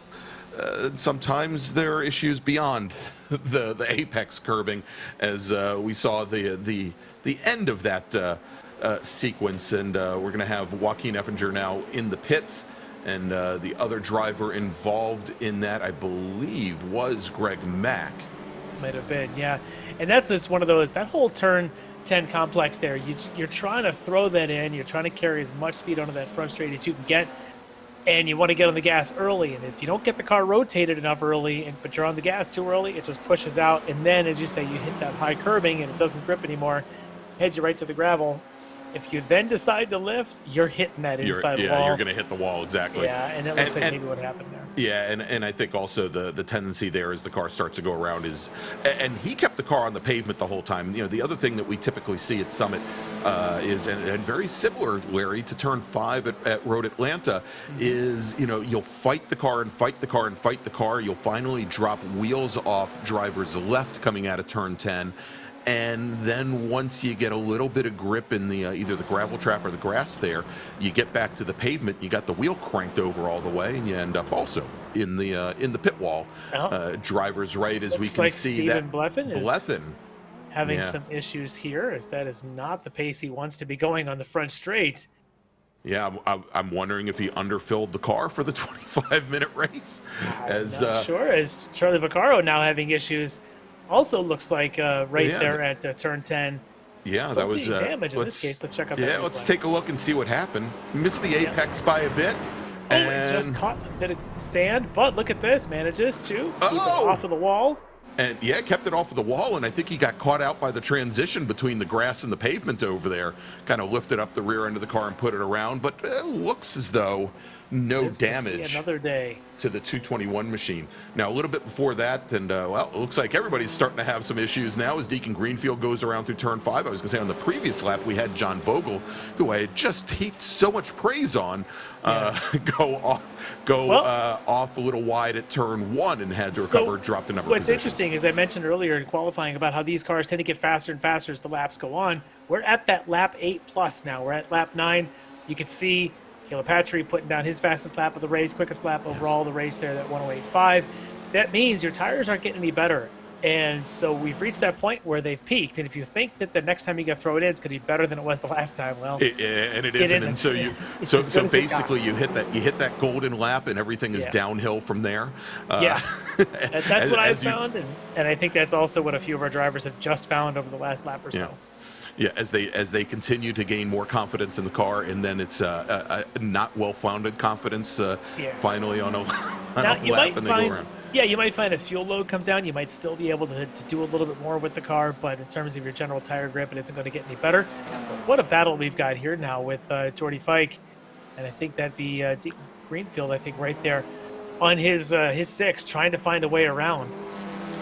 Speaker 2: Sometimes there are issues beyond the apex curbing, as we saw the end of that sequence, and we're going to have Joaquin Effinger now in the pits, and the other driver involved in that, I believe, was Greg Mack.
Speaker 3: Might have been, yeah. And that's just one of those, that whole turn 10 complex there. You're trying to throw that in. You're trying to carry as much speed onto that front straight as you can get. And you want to get on the gas early. And if you don't get the car rotated enough early, but you're on the gas too early, it just pushes out. And then, as you say, you hit that high curbing and it doesn't grip anymore. Heads you right to the gravel. If you then decide to lift, you're hitting that inside wall.
Speaker 2: Yeah, you're going to hit the wall, exactly.
Speaker 3: Yeah, and it looks like maybe what happened there.
Speaker 2: Yeah, and I think also the tendency there as the car starts to go around is, and he kept the car on the pavement the whole time. You know, the other thing that we typically see at Summit is, and very similar, Larry, to turn 5 at Road Atlanta, is, you know, you'll fight the car and fight the car and fight the car. You'll finally drop wheels off driver's left coming out of turn 10. And then once you get a little bit of grip in the either the gravel trap or the grass there, you get back to the pavement, you got the wheel cranked over all the way, and you end up also in the pit wall. Driver's right, as we can
Speaker 3: like
Speaker 2: see
Speaker 3: Stephen
Speaker 2: that
Speaker 3: Bleffin having some issues here, as that is not the pace he wants to be going on the front straight.
Speaker 2: Yeah, I'm wondering if he underfilled the car for the 25-minute race.
Speaker 3: I'm not sure, as Charlie Vaccaro now having issues. Also looks like there at turn 10.
Speaker 2: Yeah, that was
Speaker 3: damage in this case. Let's check out.
Speaker 2: Yeah, let's take a look and see what happened. Missed the apex by a bit.
Speaker 3: And just caught a bit of sand, but look at this, manages to keep it off of the wall.
Speaker 2: And yeah, kept it off of the wall, and I think he got caught out by the transition between the grass and the pavement over there. Kind of lifted up the rear end of the car and put it around, but it looks as though no damage
Speaker 3: another day
Speaker 2: to the 221 machine. Now, a little bit before that, and well, it looks like everybody's starting to have some issues now as Deacon Greenfield goes around through turn 5. I was going to say on the previous lap, we had John Vogel, who I had just heaped so much praise on, go off a little wide at turn 1 and had to recover, dropped a number of positions.
Speaker 3: What's interesting is I mentioned earlier in qualifying about how these cars tend to get faster and faster as the laps go on. We're at that lap 8+ now. We're at lap 9. You can see Caleb Patry putting down his fastest lap of the race, quickest lap overall of the race there, that 1:08.5. That means your tires aren't getting any better. And so we've reached that point where they've peaked. And if you think that the next time you got to throw it in, it's going to be better than it was the last time, well,
Speaker 2: it isn't. And so so basically you hit that golden lap and everything is downhill from there.
Speaker 3: That's what I've found, and I think that's also what a few of our drivers have just found over the last lap or so.
Speaker 2: Yeah, as they continue to gain more confidence in the car, and then it's a not well-founded confidence finally on a lap, and they go around.
Speaker 3: Yeah, you might find as fuel load comes down, you might still be able to do a little bit more with the car, but in terms of your general tire grip, it isn't going to get any better. But what a battle we've got here now with Jordy Fike, and I think that'd be Deacon Greenfield, I think, right there on his 6, trying to find a way around.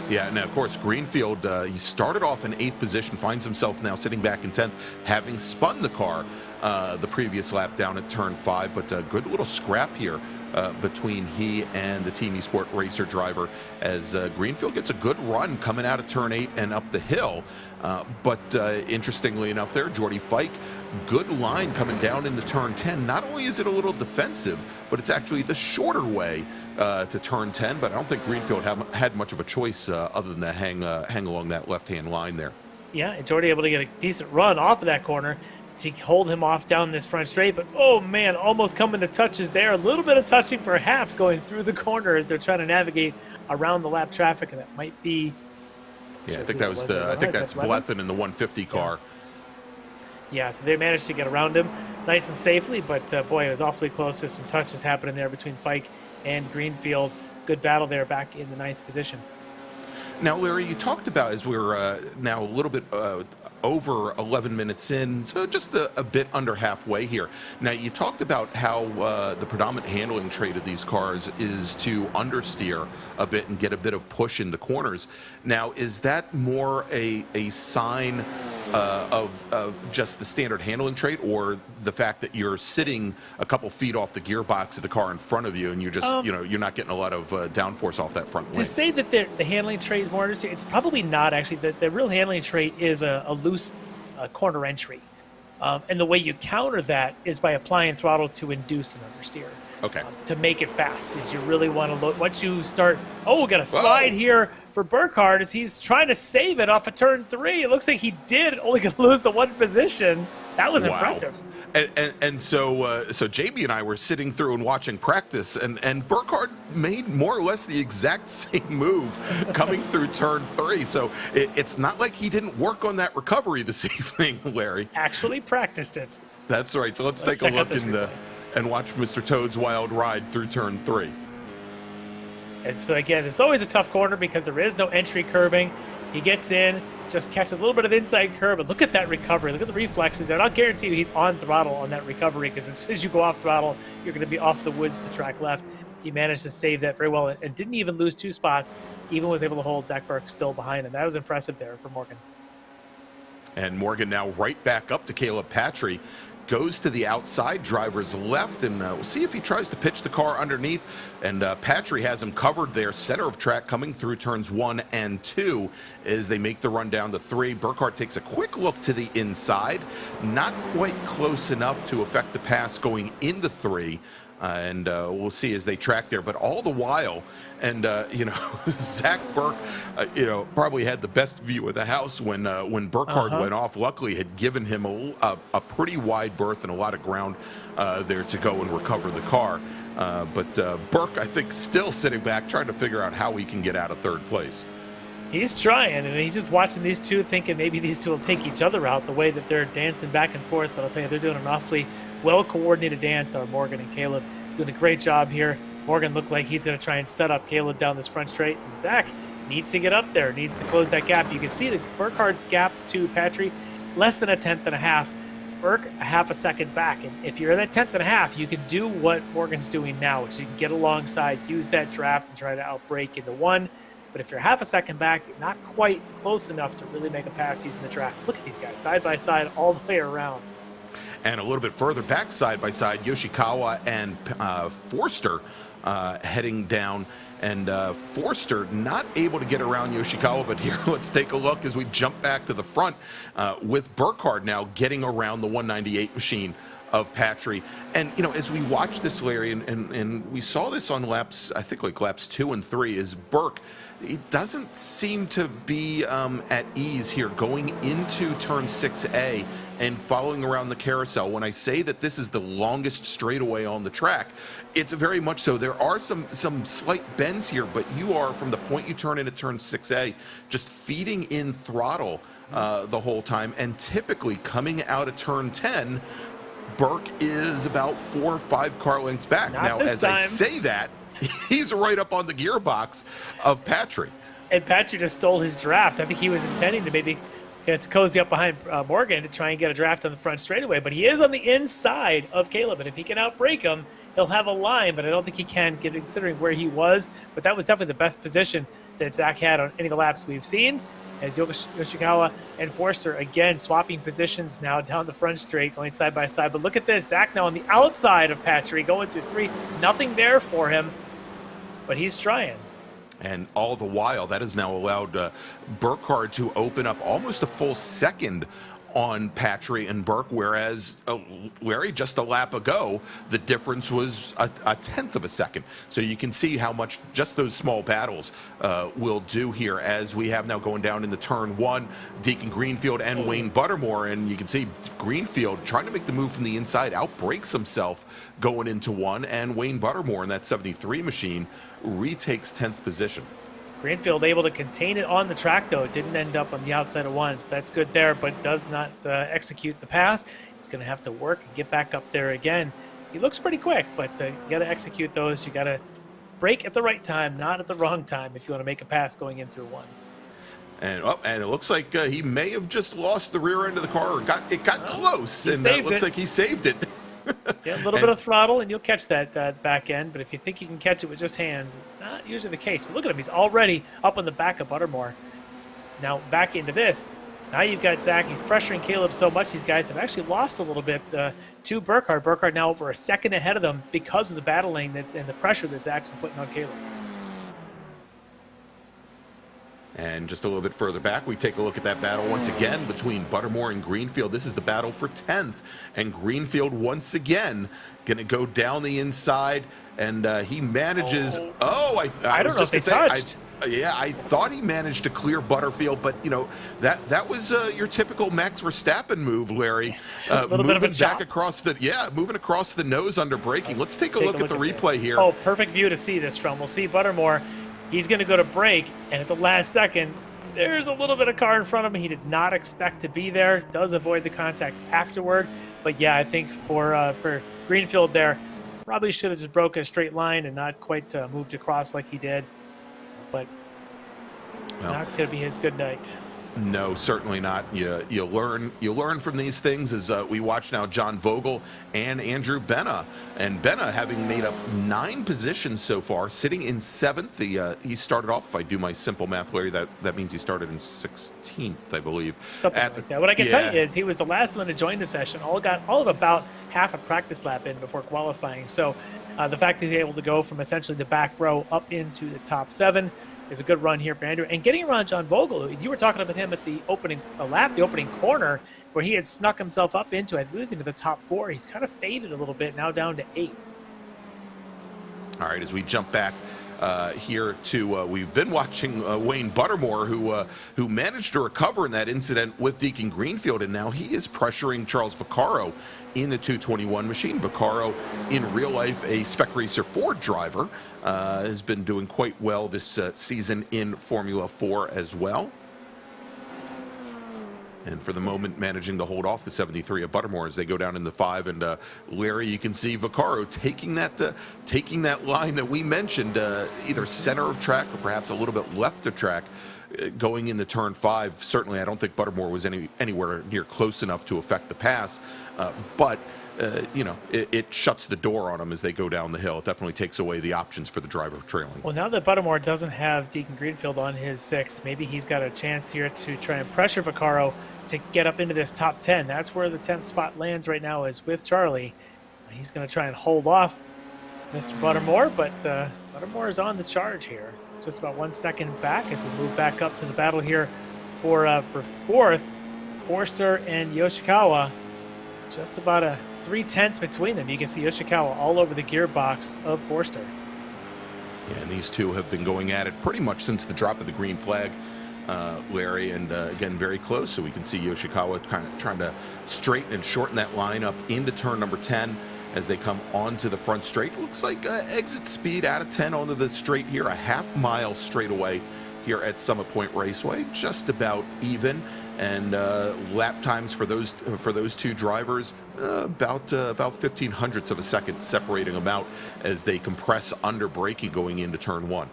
Speaker 2: Yeah, and of course, Greenfield, he started off in 8th position, finds himself now sitting back in 10th, having spun the car the previous lap down at turn 5, but a good little scrap here between he and the Team Esport Racer driver as Greenfield gets a good run coming out of turn 8 and up the hill. But interestingly enough there, Jordy Fike, good line coming down into turn 10. Not only is it a little defensive, but it's actually the shorter way to turn 10, but I don't think Greenfield had much of a choice other than to hang along that left-hand line there.
Speaker 3: Yeah, and Jordy able to get a decent run off of that corner to hold him off down this front straight, but oh man, almost coming to touches there. A little bit of touching perhaps going through the corner as they're trying to navigate around the lap traffic, and that might be...
Speaker 2: Yeah, I think that was I think that's Bleffin in the 150 car.
Speaker 3: Yeah, so they managed to get around him nice and safely, but boy, it was awfully close to some touches happening there between Fike and Greenfield. Good battle there back in the 9th position.
Speaker 2: Now, Larry, you talked about, as we're now a little bit over 11 minutes in, so just a bit under halfway here. Now, you talked about how the predominant handling trait of these cars is to understeer a bit and get a bit of push in the corners. Now, is that more a sign of just the standard handling trait, or the fact that you're sitting a couple feet off the gearbox of the car in front of you and you're just, you're not getting a lot of downforce off that front wing?
Speaker 3: To say that the handling trait is more understeer, it's probably not actually. The real handling trait is a loose corner entry. And the way you counter that is by applying throttle to induce an understeer.
Speaker 2: Okay.
Speaker 3: To make it fast is you really want to load. Once you start, we got a slide here for Burkhardt as he's trying to save it off of turn 3. It looks like he did, only going to lose the 1 position. That was
Speaker 2: Wow.
Speaker 3: impressive.
Speaker 2: And so Jamie and I were sitting through and watching practice, and Burkhardt made more or less the exact same move coming through turn 3. So it's not like he didn't work on that recovery this evening, Larry.
Speaker 3: Actually practiced it.
Speaker 2: That's right. So let's take a look and watch Mr. Toad's wild ride through turn 3.
Speaker 3: And so again, it's always a tough corner because there is no entry curbing. He gets in, just catches a little bit of inside curb, but look at that recovery. Look at the reflexes there. And I'll guarantee you he's on throttle on that recovery, because as soon as you go off throttle, you're going to be off the woods to track left. He managed to save that very well and didn't even lose 2 spots, even was able to hold Zach Burke still behind him. That was impressive there for Morgan.
Speaker 2: And Morgan now right back up to Caleb Patry. Goes to the outside driver's left, and we'll see if he tries to pitch the car underneath. And Patry has him covered there, center of track, coming through turns 1 and 2 as they make the run down to 3. Burkhardt takes a quick look to the inside, not quite close enough to affect the pass going into 3. And we'll see as they track there. But all the while, and Zach Burke, probably had the best view of the house when Burkhardt went off. Luckily, had given him a pretty wide berth and a lot of ground there to go and recover the car. But Burke, I think, still sitting back trying to figure out how he can get out of 3rd place.
Speaker 3: He's trying, and he's just watching these two, thinking maybe these two will take each other out the way that they're dancing back and forth. But I'll tell you, they're doing an awfully well-coordinated dance, Morgan and Caleb. Doing a great job here. Morgan looked like he's going to try and set up Caleb down this front straight. And Zach needs to get up there, needs to close that gap. You can see that Burkhardt's gap to Patry, less than a 1/10 and a half. Burke, a 1/2 a second back. And if you're in that 1/10 and a half, you can do what Morgan's doing now, which is you can get alongside, use that draft, and try to outbrake into 1. But if you're 1/2 a second back, you're not quite close enough to really make a pass using the draft. Look at these guys, side by side, all the way around.
Speaker 2: And a little bit further back, side by side, Yoshikawa and Forster heading down. And Forster not able to get around Yoshikawa, but here let's take a look as we jump back to the front with Burkhardt now getting around the 198 machine of Patry. And, as we watch this, Larry, and we saw this on laps, I think like laps 2 and 3, is Burke, he doesn't seem to be at ease here going into turn 6A and following around the carousel. When I say that this is the longest straightaway on the track, it's very much so. There are some slight bends here, but you are, from the point you turn into turn 6A, just feeding in throttle the whole time. And typically coming out of turn 10, Burke is about 4 or 5 car lengths back. Now, as I say that, he's right up on the gearbox of Patry.
Speaker 3: And Patry just stole his draft. I think he was intending to maybe to cozy up behind Morgan to try and get a draft on the front straightaway. But he is on the inside of Caleb, and if he can outbrake him, he'll have a line. But I don't think he can, considering where he was. But that was definitely the best position that Zach had on any of the laps we've seen, as Yoshikawa and Forster again swapping positions now down the front straight, going side by side. But look at this, Zach now on the outside of Patry, going through 3. Nothing there for him, but he's trying.
Speaker 2: And all the while, that has now allowed Burkhardt to open up almost a full second on Patry and Burke, whereas Larry, just a lap ago, the difference was a 1/10 of a second. So you can see how much just those small battles will do here, as we have now going down into turn 1, Deacon Greenfield and Wayne Buttermore. And you can see Greenfield trying to make the move from the inside, outbreaks himself going into 1, and Wayne Buttermore in that 73 machine retakes 10th position.
Speaker 3: Greenfield able to contain it on the track, though. It didn't end up on the outside of 1, so that's good there, but does not execute the pass. He's going to have to work and get back up there again. He looks pretty quick, but you got to execute those. You got to brake at the right time, not at the wrong time, if you want to make a pass going in through 1.
Speaker 2: And it looks like he may have just lost the rear end of the car, or got close, and it looks like he saved it.
Speaker 3: Yeah, a little bit of throttle, and you'll catch that back end. But if you think you can catch it with just hands, not usually the case. But look at him. He's already up on the back of Buttermore. Now back into this. Now you've got Zach. He's pressuring Caleb so much. These guys have actually lost a little bit to Burkhardt. Burkhardt now over a second ahead of them because of the battling and the pressure that Zach's been putting on Caleb.
Speaker 2: And just a little bit further back, we take a look at that battle once again between Buttermore and Greenfield. This is the battle for 10th. And Greenfield once again going to go down the inside, and he manages. I
Speaker 3: don't
Speaker 2: was
Speaker 3: know
Speaker 2: just
Speaker 3: if they
Speaker 2: gonna
Speaker 3: touched.
Speaker 2: yeah, I thought he managed to clear Butterfield, but you know that was your typical Max Verstappen move, Larry.
Speaker 3: A little bit of a
Speaker 2: back
Speaker 3: chop.
Speaker 2: across the moving across the nose under braking. Let's take a look at the replay here.
Speaker 3: Oh, perfect view to see this from. We'll see Buttermore. He's going to go to brake, and at the last second, there's a little bit of car in front of him. He did not expect to be there. Does avoid the contact afterward, but yeah, I think for Greenfield there, probably should have just broken a straight line and not quite moved across like he did. But not going to be his good night.
Speaker 2: No, certainly not. You learn from these things as we watch now John Vogel and Andrew Benna. And Benna, having made up 9 positions so far, sitting in 7th. He started off, if I do my simple math, Larry, that means he started in 16th, I believe.
Speaker 3: Something like that. What I can tell you is he was the last one to join the session. All of about half a practice lap in before qualifying. So the fact that he's able to go from essentially the back row up into the top 7 is a good run here for Andrew. And getting around John Vogel, you were talking about him at the opening lap, the opening corner, where he had snuck himself up into, I believe, into the top 4. He's kind of faded a little bit, now down to 8th.
Speaker 2: All right, as we jump back here to we've been watching Wayne Buttermore, who managed to recover in that incident with Deacon Greenfield, and now he is pressuring Charles Vaccaro in the 221 machine. Vaccaro, in real life, a Spec Racer Ford driver, has been doing quite well this season in Formula 4 as well. And for the moment, managing to hold off the 73 of Buttermore as they go down in the 5. And Larry, you can see Vaccaro taking that line that we mentioned, either center of track or perhaps a little bit left of track, going into turn 5. Certainly, I don't think Buttermore was anywhere near close enough to affect the pass, but it shuts the door on them as they go down the hill. It definitely takes away the options for the driver trailing. Well,
Speaker 3: now that Buttermore doesn't have Deacon Greenfield on his 6th, maybe he's got a chance here to try and pressure Vaccaro to get up into this top 10. That's where the 10th spot lands right now, is with Charlie. He's going to try and hold off Mr. Buttermore, but Buttermore is on the charge here. Just about 1 second back as we move back up to the battle here for 4th. Forster and Yoshikawa, just about a 3/10 between them. You can see Yoshikawa all over the gearbox of Forster.
Speaker 2: Yeah, and these two have been going at it pretty much since the drop of the green flag, Larry, and again, very close. So we can see Yoshikawa kind of trying to straighten and shorten that line up into turn number 10 as they come onto the front straight. Looks like exit speed out of 10 onto the straight here, a half-mile straightaway here at Summit Point Raceway, just about even. And lap times for those two drivers, about 0.15 of a second separating them out as they compress under braking going into turn 1.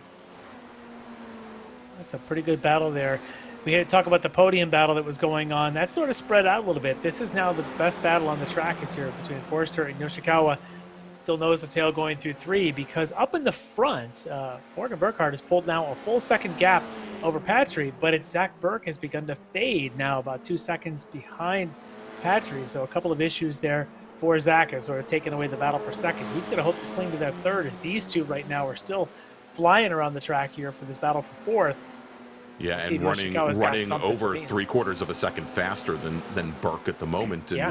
Speaker 3: That's a pretty good battle there. We had to talk about the podium battle that was going on. That sort of spread out a little bit. This is now the best battle on the track is here between Forster and Yoshikawa. Still nose to tail going through 3, because up in the front, Morgan Burkhardt has pulled now a full second gap over Patry, but it's Zach Burke has begun to fade now, about 2 seconds behind Patry. So a couple of issues there for Zach has sort of taken away the battle for second. He's going to hope to cling to that 3rd, as these two right now are still flying around the track here for this battle for 4th.
Speaker 2: Yeah, and running over 3/4 of a second faster than Burke at the moment, and yeah,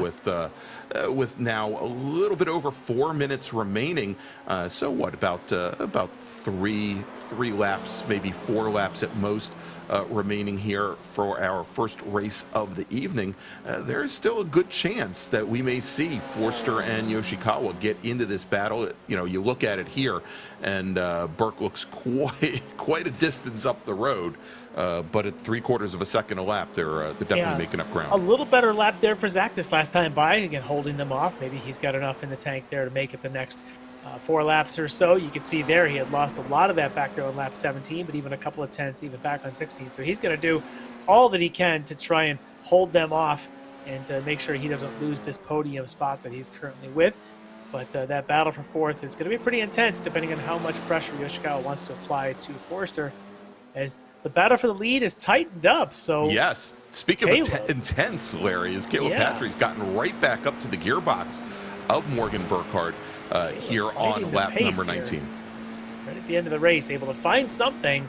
Speaker 2: with now a little bit over 4 minutes remaining. So what, about three laps, maybe 4 laps at most, remaining here for our first race of the evening. There is still a good chance that we may see Forster and Yoshikawa get into this battle. You look at it here, and Burke looks quite a distance up the road. But at 3/4 of a second a lap, they're definitely making up ground.
Speaker 3: A little better lap there for Zach this last time by, again holding them off. Maybe he's got enough in the tank there to make it the next 4 laps or so. You can see there he had lost a lot of that back there on lap 17, but even a couple of tenths even back on 16. So he's going to do all that he can to try and hold them off and to make sure he doesn't lose this podium spot that he's currently with. But that battle for 4th is going to be pretty intense, depending on how much pressure Yoshikawa wants to apply to Forster, as the battle for the lead is tightened up. So
Speaker 2: yes, speaking of intense, Larry, as Caleb Patry's gotten right back up to the gearbox of Morgan Burkhardt here on lap number 19.
Speaker 3: Right at the end of the race, able to find something,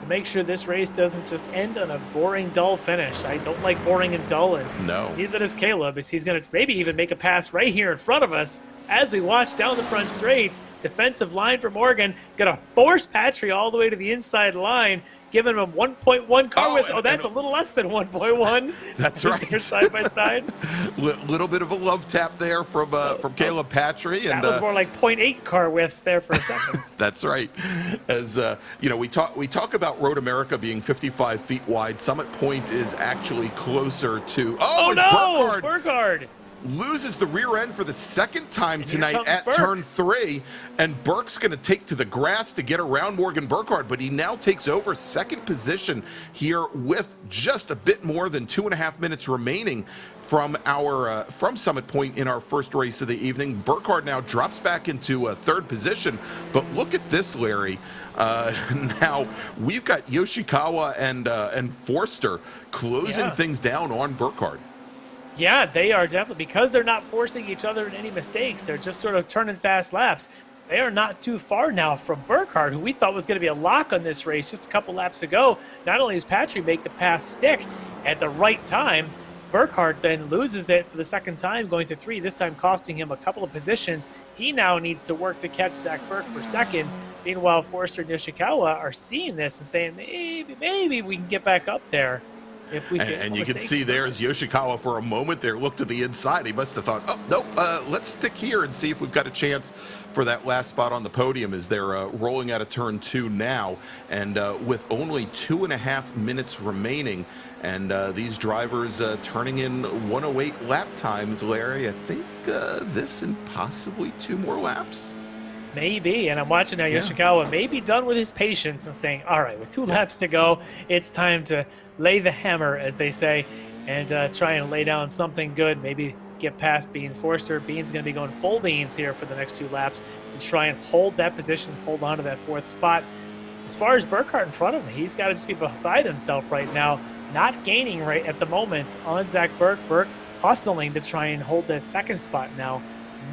Speaker 3: to make sure this race doesn't just end on a boring, dull finish. I don't like boring and dull, and
Speaker 2: No.
Speaker 3: neither does Caleb, as he's going to maybe even make a pass right here in front of us as we watch down the front straight. Defensive line for Morgan, going to force Patry all the way to the inside line, giving him 1.1 car widths. Oh, that's a little less than 1.1.
Speaker 2: That's right.
Speaker 3: They're side by side.
Speaker 2: Little bit of a love tap there from Caleb Patry, and
Speaker 3: that was more like 0.8 car widths there for a second.
Speaker 2: That's right. As we talk about Road America being 55 feet wide. Summit Point is actually closer to.
Speaker 3: Oh no, Burkhardt
Speaker 2: loses the rear end for the second time tonight at
Speaker 3: Burke.
Speaker 2: turn 3, and Burke's going to take to the grass to get around Morgan Burkhardt, but he now takes over second position here with just a bit more than 2.5 minutes remaining from Summit Point in our first race of the evening. Burkhardt now drops back into third position, but look at this, Larry. Now we've got Yoshikawa and Forster closing things down on Burkhardt.
Speaker 3: Yeah, they are definitely, because they're not forcing each other in any mistakes. They're just sort of turning fast laps. They are not too far now from Burkhardt, who we thought was going to be a lock on this race just a couple laps ago. Not only does Patry make the pass stick at the right time, Burkhardt then loses it for the second time, going to 3, this time costing him a couple of positions. He now needs to work to catch Zach Burke for second. Meanwhile, Forster and Yoshikawa are seeing this and saying, maybe we can get back up there. If we see
Speaker 2: and you can see there's Yoshikawa for a moment there, looked to the inside. He must have thought, oh, no, let's stick here and see if we've got a chance for that last spot on the podium, as they're rolling out of turn 2 now. And with only 2.5 minutes remaining, and these drivers turning in 108 lap times, Larry, I think this and possibly 2 more laps.
Speaker 3: Maybe, and I'm watching now Yoshikawa may be done with his patience and saying, all right, with 2 laps to go, it's time to lay the hammer, as they say, and try and lay down something good, maybe get past Beans. Forster, Beans going to be going full beans here for the next 2 laps to try and hold that position, hold on to that 4th spot. As far as Burkhardt in front of him, he's got to just be beside himself right now, not gaining right at the moment on Zach Burke. Burke hustling to try and hold that 2nd spot now.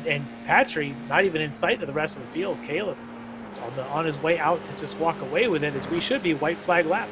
Speaker 3: And Patry not even in sight of the rest of the field. Caleb on his way out to just walk away with it, as we should be white flag lap.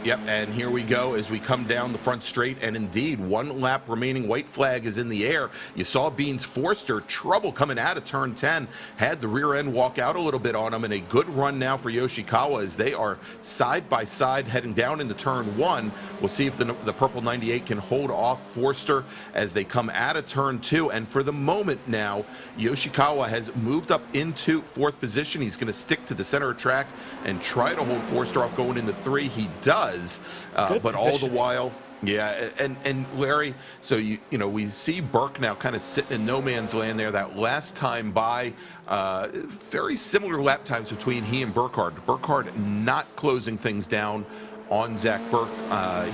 Speaker 2: Yep, and here we go as we come down the front straight, and indeed 1 lap remaining. White flag is in the air. You saw Beans Forster trouble coming out of turn 10, had the rear end walk out a little bit on him, and a good run now for Yoshikawa as they are side by side heading down into turn 1. We'll see if the purple 98 can hold off Forster as they come out of turn 2, and for the moment now Yoshikawa has moved up into 4th position. He's going to stick to the center of track and try to hold Forster off going into 3. He does, but all the while, and Larry, so you know we see Burke now kind of sitting in no man's land there. That last time by, very similar lap times between he and Burkhardt. Burkhardt not closing things down on Zach Burke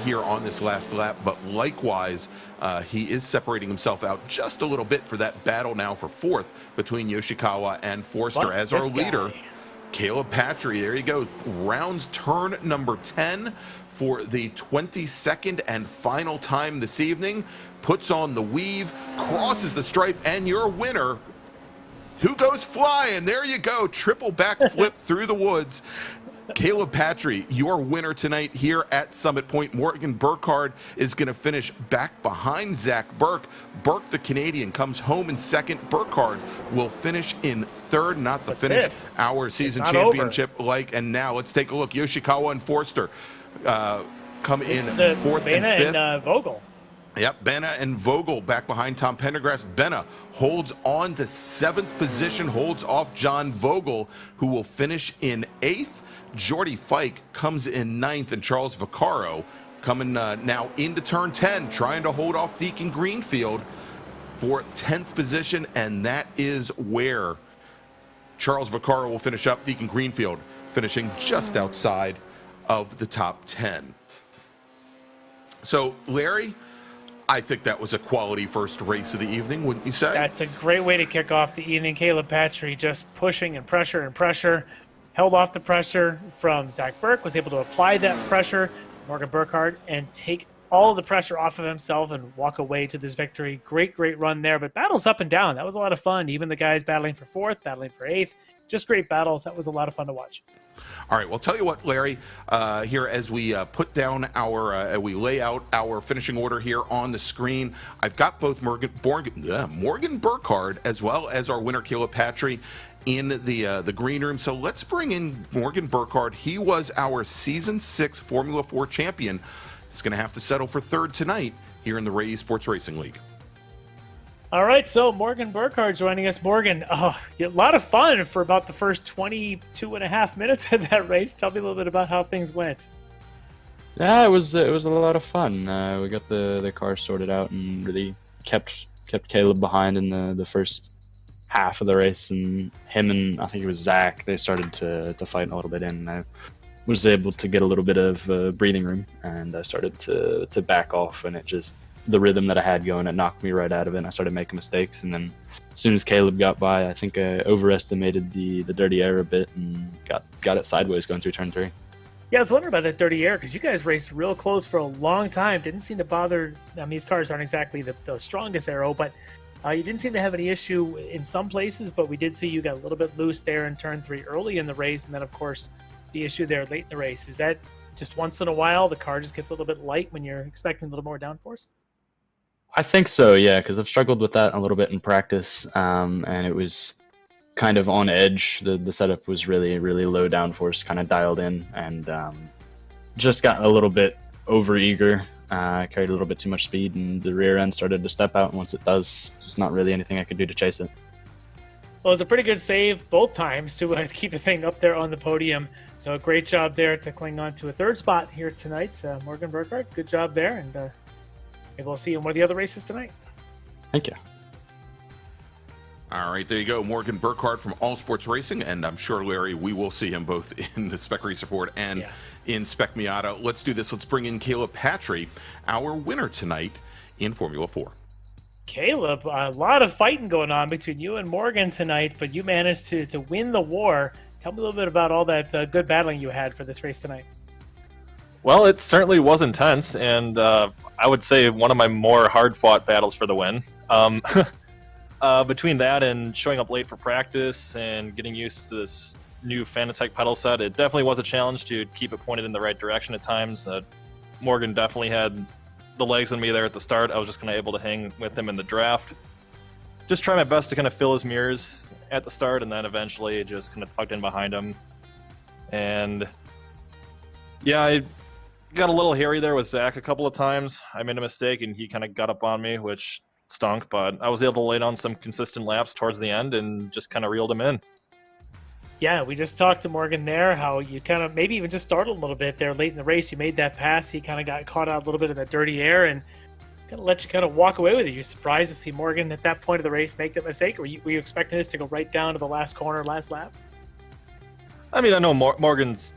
Speaker 2: here on this last lap, but likewise he is separating himself out just a little bit for that battle now for 4th between Yoshikawa and Forster, as our leader Caleb Patry. There you go, rounds turn number 10 for the 22nd and final time this evening. Puts on the weave, crosses the stripe, and your winner, who goes flying? There you go, triple backflip through the woods. Caleb Patry, your winner tonight here at Summit Point. Morgan Burkhardt is going to finish back behind Zach Burke. Burke, the Canadian, comes home in 2nd. Burkhardt will finish in 3rd, not the finish our season championship like. And now let's take a look. Yoshikawa and Forster come in 4th
Speaker 3: Benna
Speaker 2: and 5th.
Speaker 3: And Vogel.
Speaker 2: Yep, Benna and Vogel back behind Tom Pendergrass. Benna holds on to 7th position, holds off John Vogel, who will finish in 8th. Jordy Fike comes in 9th, and Charles Vaccaro coming now into turn 10, trying to hold off Deacon Greenfield for 10th position, and that is where Charles Vaccaro will finish up. Deacon Greenfield finishing just outside of the top 10. So, Larry, I think that was a quality first race of the evening, wouldn't you say?
Speaker 3: That's a great way to kick off the evening. Caleb Patry just pushing and pressure. Held off the pressure from Zach Burke, was able to apply that pressure, Morgan Burkhardt, and take all of the pressure off of himself and walk away to this victory. Great run there, but battles up and down. That was a lot of fun. Even the guys battling for 4th, battling for 8th. Just great battles. That was a lot of fun to watch.
Speaker 2: All right, well, tell you what, Larry, here as we put down our, we lay out our finishing order here on the screen, I've got both Morgan Burkhardt as well as our winner, Caleb Patry, in the green room. So let's bring in Morgan Burkhardt. He was our Season 6 Formula 4 champion. He's going to have to settle for third tonight here in the Ray Esports Racing League.
Speaker 3: All right, so Morgan Burkhardt joining us. Morgan, a lot of fun for about the first 22 and a half minutes of that race. Tell me a little bit about how things went.
Speaker 4: Yeah, it was a lot of fun. We got the car sorted out and really kept Caleb behind in the first half of the race, and him and I think it was Zach, they started to fight a little bit, and I was able to get a little bit of breathing room, and I started to back off, and it just, the rhythm that I had going, it knocked me right out of it, and I started making mistakes. And then as soon as Caleb got by, I think I overestimated the dirty air a bit and got it sideways going through turn 3.
Speaker 3: Yeah, I was wondering about that dirty air because you guys raced real close for a long time. Didn't seem to bother. I mean, these cars aren't exactly the strongest aero, but you didn't seem to have any issue in some places. But we did see you got a little bit loose there in turn 3 early in the race, and then of course the issue there late in the race. Is that just once in a while the car just gets a little bit light when you're expecting a little more downforce?
Speaker 4: I think so, yeah, because I've struggled with that a little bit in practice, and it was kind of on edge. The setup was really, really low downforce, kind of dialed in, and just got a little bit over-eager, carried a little bit too much speed, and the rear end started to step out, and once it does, there's not really anything I could do to chase it.
Speaker 3: Well, it was a pretty good save both times to keep the thing up there on the podium, so a great job there to cling on to a third spot here tonight. Morgan Burkhardt, good job there, and maybe we'll see you in one of the other races tonight.
Speaker 4: Thank you.
Speaker 2: All right, there you go. Morgan Burkhardt from All Sports Racing, and I'm sure, Larry, we will see him both in the Spec Racer Ford and in Spec Miata. Let's do this. Let's bring in Caleb Patry, our winner tonight in Formula 4.
Speaker 3: Caleb, a lot of fighting going on between you and Morgan tonight, but you managed to win the war. Tell me a little bit about all that good battling you had for this race tonight.
Speaker 5: Well, it certainly was intense, and I would say one of my more hard-fought battles for the win. Between that and showing up late for practice and getting used to this new Fanatec pedal set, it definitely was a challenge to keep it pointed in the right direction at times. Morgan definitely had the legs on me there at the start. I was just kind of able to hang with him in the draft. Just try my best to kind of fill his mirrors at the start, and then eventually just kind of tugged in behind him. And yeah, I got a little hairy there with Zach a couple of times. I made a mistake, and he kind of got up on me, which stunk, but I was able to lay down some consistent laps towards the end and just kind of reeled him in.
Speaker 3: Yeah, we just talked to Morgan there, how you kind of maybe even just startled a little bit there late in the race. You made that pass. He kind of got caught out a little bit in the dirty air and kind of let you kind of walk away with it. You're surprised to see Morgan at that point of the race make that mistake, or were you expecting this to go right down to the last corner, last lap?
Speaker 5: I mean, I know Morgan's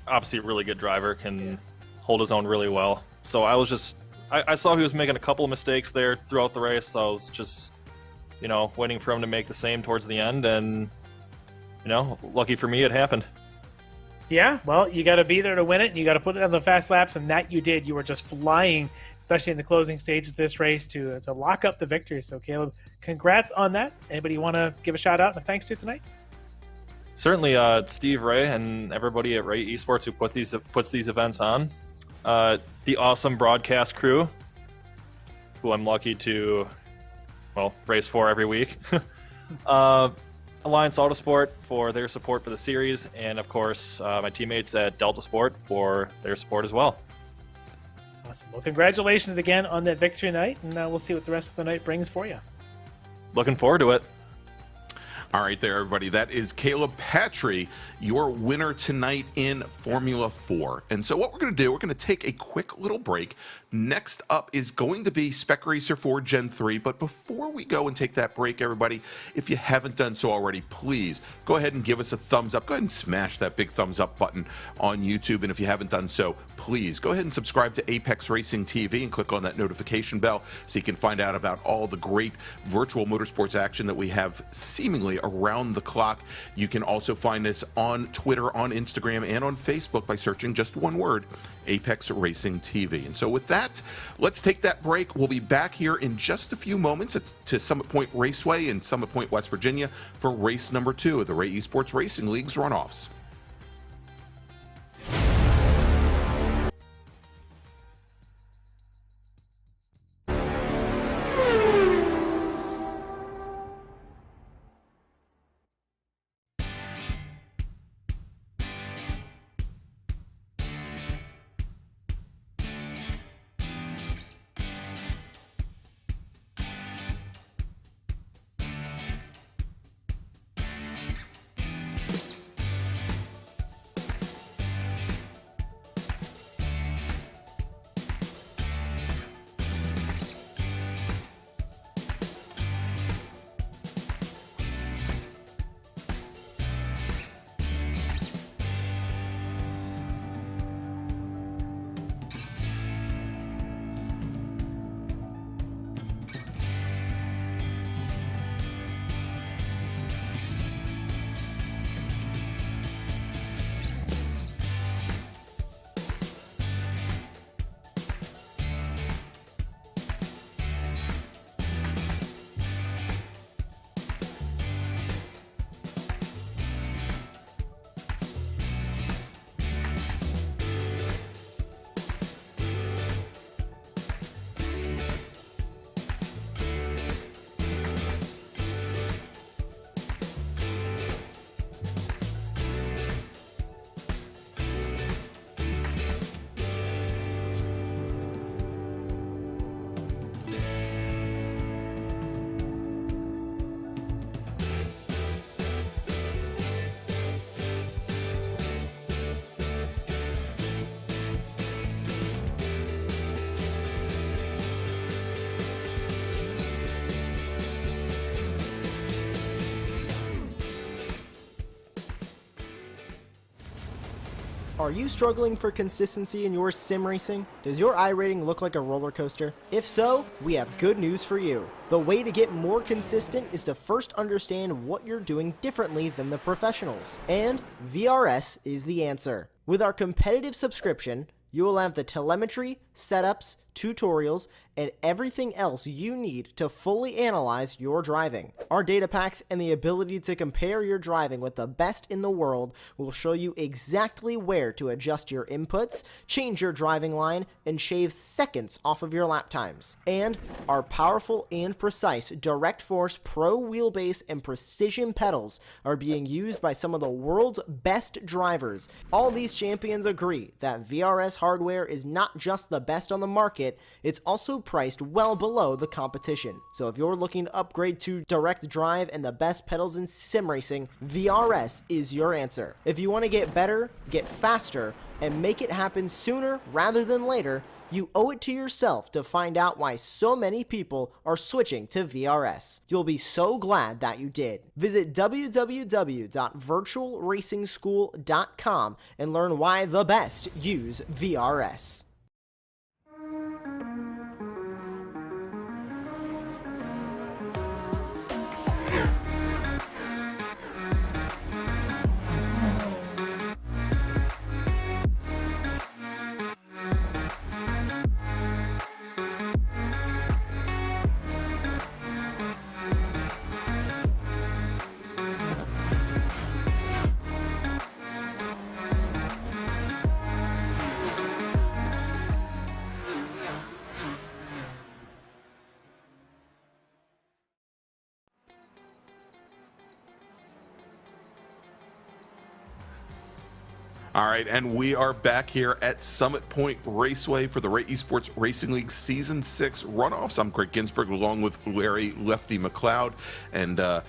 Speaker 5: obviously a really good driver, can hold his own really well. So I was just, I saw he was making a couple of mistakes there throughout the race. So I was just, waiting for him to make the same towards the end, and lucky for me, it happened.
Speaker 3: Yeah, well, you got to be there to win it, and you got to put it on the fast laps, and that you did. You were just flying, especially in the closing stages of this race, to lock up the victory. So, Caleb, congrats on that. Anybody you want to give a shout out and a thanks to tonight?
Speaker 5: Certainly, Steve Ray and everybody at Ray Esports who puts these events on. The awesome broadcast crew, who I'm lucky to, race for every week. Alliance Autosport for their support for the series, and of course my teammates at Delta Sport for their support as well.
Speaker 3: Awesome. Well, congratulations again on that victory night, and we'll see what the rest of the night brings for you.
Speaker 5: Looking forward to it.
Speaker 2: All right there, everybody. That is Caleb Patry, your winner tonight in Formula 4. And so what we're going to do, we're going to take a quick little break. Next up is going to be Spec Racer 4 Gen 3. But before we go and take that break, everybody, if you haven't done so already, please go ahead and give us a thumbs up. Go ahead and smash that big thumbs up button on YouTube. And if you haven't done so, please go ahead and subscribe to Apex Racing TV and click on that notification bell so you can find out about all the great virtual motorsports action that we have seemingly around the clock. You can also find us on Twitter, on Instagram, and on Facebook by searching just one word, Apex Racing TV. And so with that, let's take that break. We'll be back here in just a few moments. It's to Summit Point Raceway in Summit Point, West Virginia for race number 2 of the Ray Esports Racing League's Runoffs.
Speaker 1: Are you struggling for consistency in your sim racing? Does your iRating look like a roller coaster? If so, we have good news for you. The way to get more consistent is to first understand what you're doing differently than the professionals. And VRS is the answer. With our competitive subscription, you will have the telemetry, setups, tutorials, and everything else you need to fully analyze your driving. Our data packs and the ability to compare your driving with the best in the world will show you exactly where to adjust your inputs, change your driving line, and shave seconds off of your lap times. And our powerful and precise Direct Force Pro wheelbase and precision pedals are being used by some of the world's best drivers. All these champions agree that VRS hardware is not just the best on the market, it's also priced well below the competition. So if you're looking to upgrade to direct drive and the best pedals in sim racing, VRS is your answer. If you want to get better, get faster, and make it happen sooner rather than later, you owe it to yourself to find out why so many people are switching to VRS. You'll be so glad that you did. Visit www.virtualracingschool.com and learn why the best use VRS.
Speaker 2: All right, and we are back here at Summit Point Raceway for the Esports Racing League Season 6 Runoffs. I'm Greg Ginsburg along with Larry Lefty McLeod, and a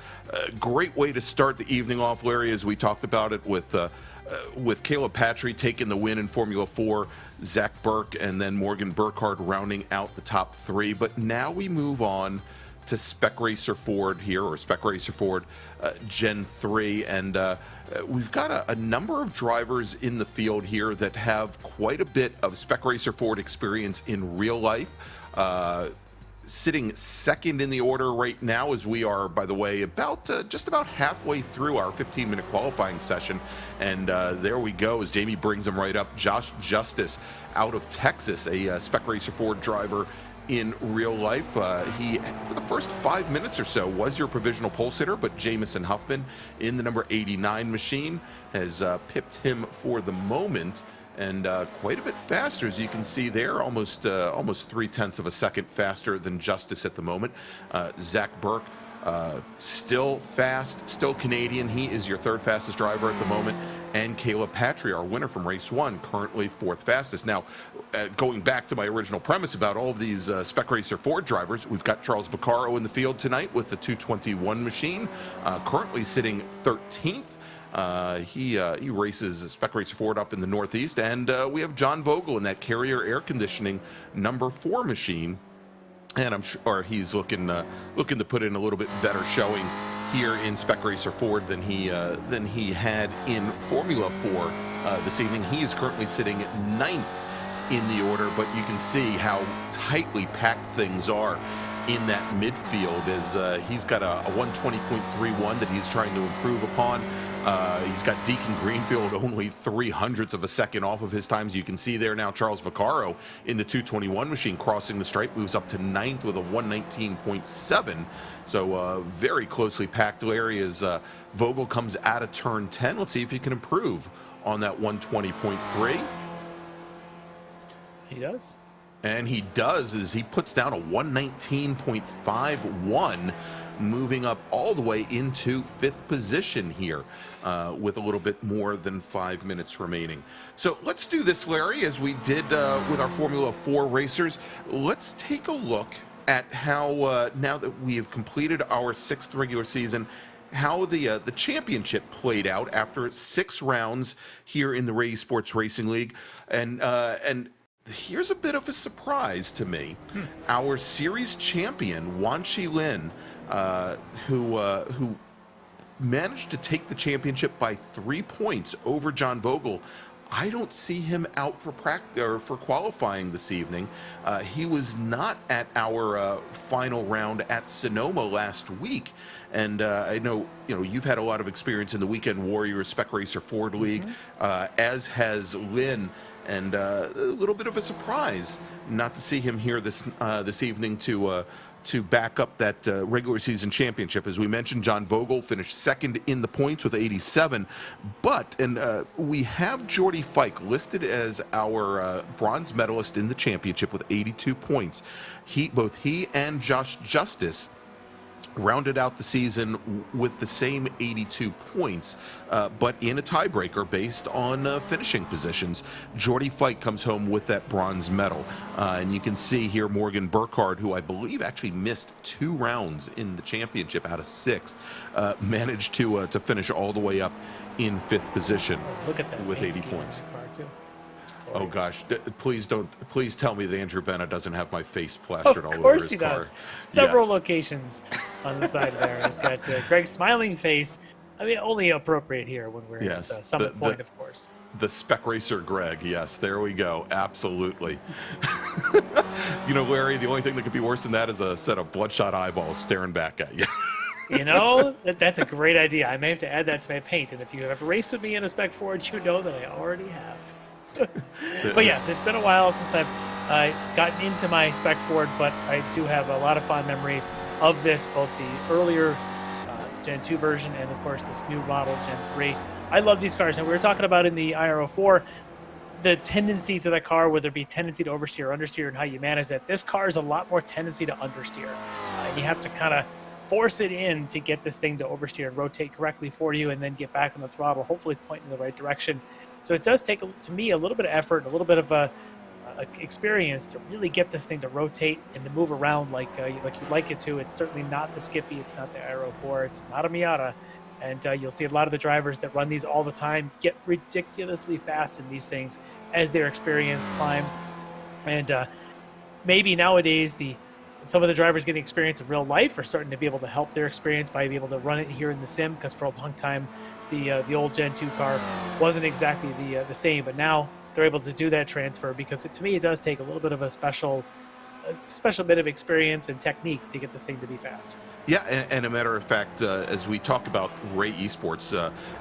Speaker 2: great way to start the evening off, Larry, as we talked about it with Caleb Patry taking the win in Formula 4, Zach Burke, and then Morgan Burkhardt rounding out the top three. But now we move on to Spec Racer Ford here, or Spec Racer Ford Gen 3, and we've got a number of drivers in the field here that have quite a bit of Spec Racer Ford experience in real life. Sitting second in the order right now, as we are, by the way, just about halfway through our 15-minute qualifying session, and there we go as Jamie brings them right up. Josh Justice out of Texas, a Spec Racer Ford driver in real life. He, for the first 5 minutes or so, was your provisional pole sitter, but Jamison Huffman in the number 89 machine has pipped him for the moment, and quite a bit faster, as you can see there, almost 0.3 of a second faster than Justice at the moment. Zach Burke, still fast, still Canadian. He is your third fastest driver at the moment. And Caleb Patry, our winner from race 1, currently fourth fastest. Now, going back to my original premise about all of these Spec Racer Ford drivers, we've got Charles Vaccaro in the field tonight with the 221 machine, currently sitting 13th. He races Spec Racer Ford up in the Northeast, and we have John Vogel in that Carrier Air Conditioning number 4 machine, and I'm sure he's looking to put in a little bit better showing here in Spec Racer Ford than he had in Formula 4 this evening. He is currently sitting at 9th in the order, but you can see how tightly packed things are in that midfield, as he's got a 120.31 that he's trying to improve upon. He's got Deacon Greenfield only 0.03 of a second off of his times. You can see there now Charles Vaccaro in the 221 machine crossing the stripe, moves up to 9th with a 119.7. So very closely packed areas. Vogel comes out of turn 10. Let's see if he can improve on that 120.3.
Speaker 3: He does.
Speaker 2: And he does, as he puts down a 119.51, moving up all the way into 5th position here with a little bit more than 5 minutes remaining. So let's do this, Larry, as we did with our Formula 4 racers. Let's take a look at how, now that we have completed our 6th regular season, how the championship played out after 6 rounds here in the Esports Racing League. And here's a bit of a surprise to me. Our series champion, Wan Chi Lin, who managed to take the championship by 3 points over John Vogel, I don't see him out for practice or for qualifying this evening. He was not at our final round at Sonoma last week, and I know you've had a lot of experience in the Weekend Warriors Spec Racer Ford League, as has Lynn, and a little bit of a surprise not to see him here this evening to back up that regular season championship. As we mentioned, John Vogel finished second in the points with 87, and we have Jordy Fike listed as our bronze medalist in the championship with 82 points. Both he and Josh Justice rounded out the season with the same 82 points, but in a tiebreaker based on finishing positions. Jordy Fike comes home with that bronze medal. And you can see here Morgan Burkhardt, who I believe actually missed 2 rounds in the championship out of 6, managed to finish all the way up in 5th position.
Speaker 3: Look at that
Speaker 2: with 80 points. Oh gosh! Please tell me that Andrew Benna doesn't have my face plastered all over his car.
Speaker 3: Of course he does. Several locations on the side there. He's got Greg's smiling face. I mean, only appropriate here when we're at Summit Point, of course.
Speaker 2: The Spec Racer Greg. Yes, there we go. Absolutely. Larry, the only thing that could be worse than that is a set of bloodshot eyeballs staring back at you.
Speaker 3: That's a great idea. I may have to add that to my paint. And if you have ever raced with me in a Spec Ford, you know that I already have. But yes, it's been a while since I've gotten into my Spec Ford, but I do have a lot of fond memories of this, both the earlier Gen 2 version and, of course, this new model, Gen 3. I love these cars, and we were talking about in the IRO4 the tendencies of the car, whether it be tendency to oversteer or understeer, and how you manage that. This car is a lot more tendency to understeer, and you have to kind of force it in to get this thing to oversteer and rotate correctly for you, and then get back on the throttle, hopefully pointing in the right direction. So it does take, to me, a little bit of effort, a little bit of a experience to really get this thing to rotate and to move around like you'd like it to. It's certainly not the Skippy, it's not the Aero 4, it's not a Miata, and you'll see a lot of the drivers that run these all the time get ridiculously fast in these things as their experience climbs. And maybe nowadays some of the drivers getting experience in real life are starting to be able to help their experience by being able to run it here in the sim, because for a long time the old Gen 2 car wasn't exactly the same, but now they're able to do that transfer, because to me it does take a little bit of a special bit of experience and technique to get this thing to be fast.
Speaker 2: Yeah, and a matter of fact, as we talk about Ray Esports,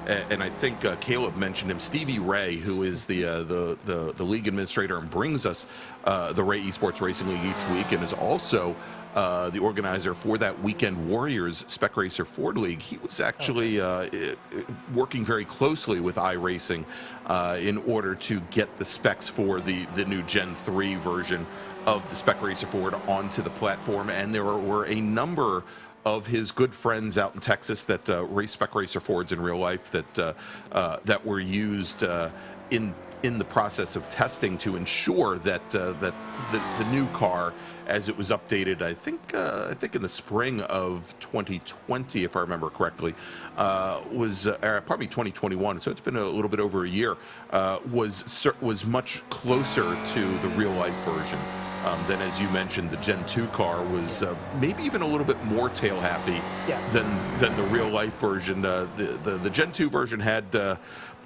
Speaker 2: and I think Caleb mentioned him, Stevie Ray, who is the league administrator and brings us the Ray Esports Racing League each week, and is also the organizer for that Weekend Warriors Spec Racer Ford League. He was actually working very closely with iRacing in order to get the specs for the new Gen 3 version of the Spec Racer Ford onto the platform, and there were a number of his good friends out in Texas that race Spec Racer Fords in real life that were used in the process of testing to ensure that the new car, as it was updated, I think in the spring of 2020, if I remember correctly, was probably 2021. So it's been a little bit over a year. Was much closer to the real life version. Then, as you mentioned, the Gen 2 car was maybe even a little bit more tail happy than the real life version. The Gen 2 version had,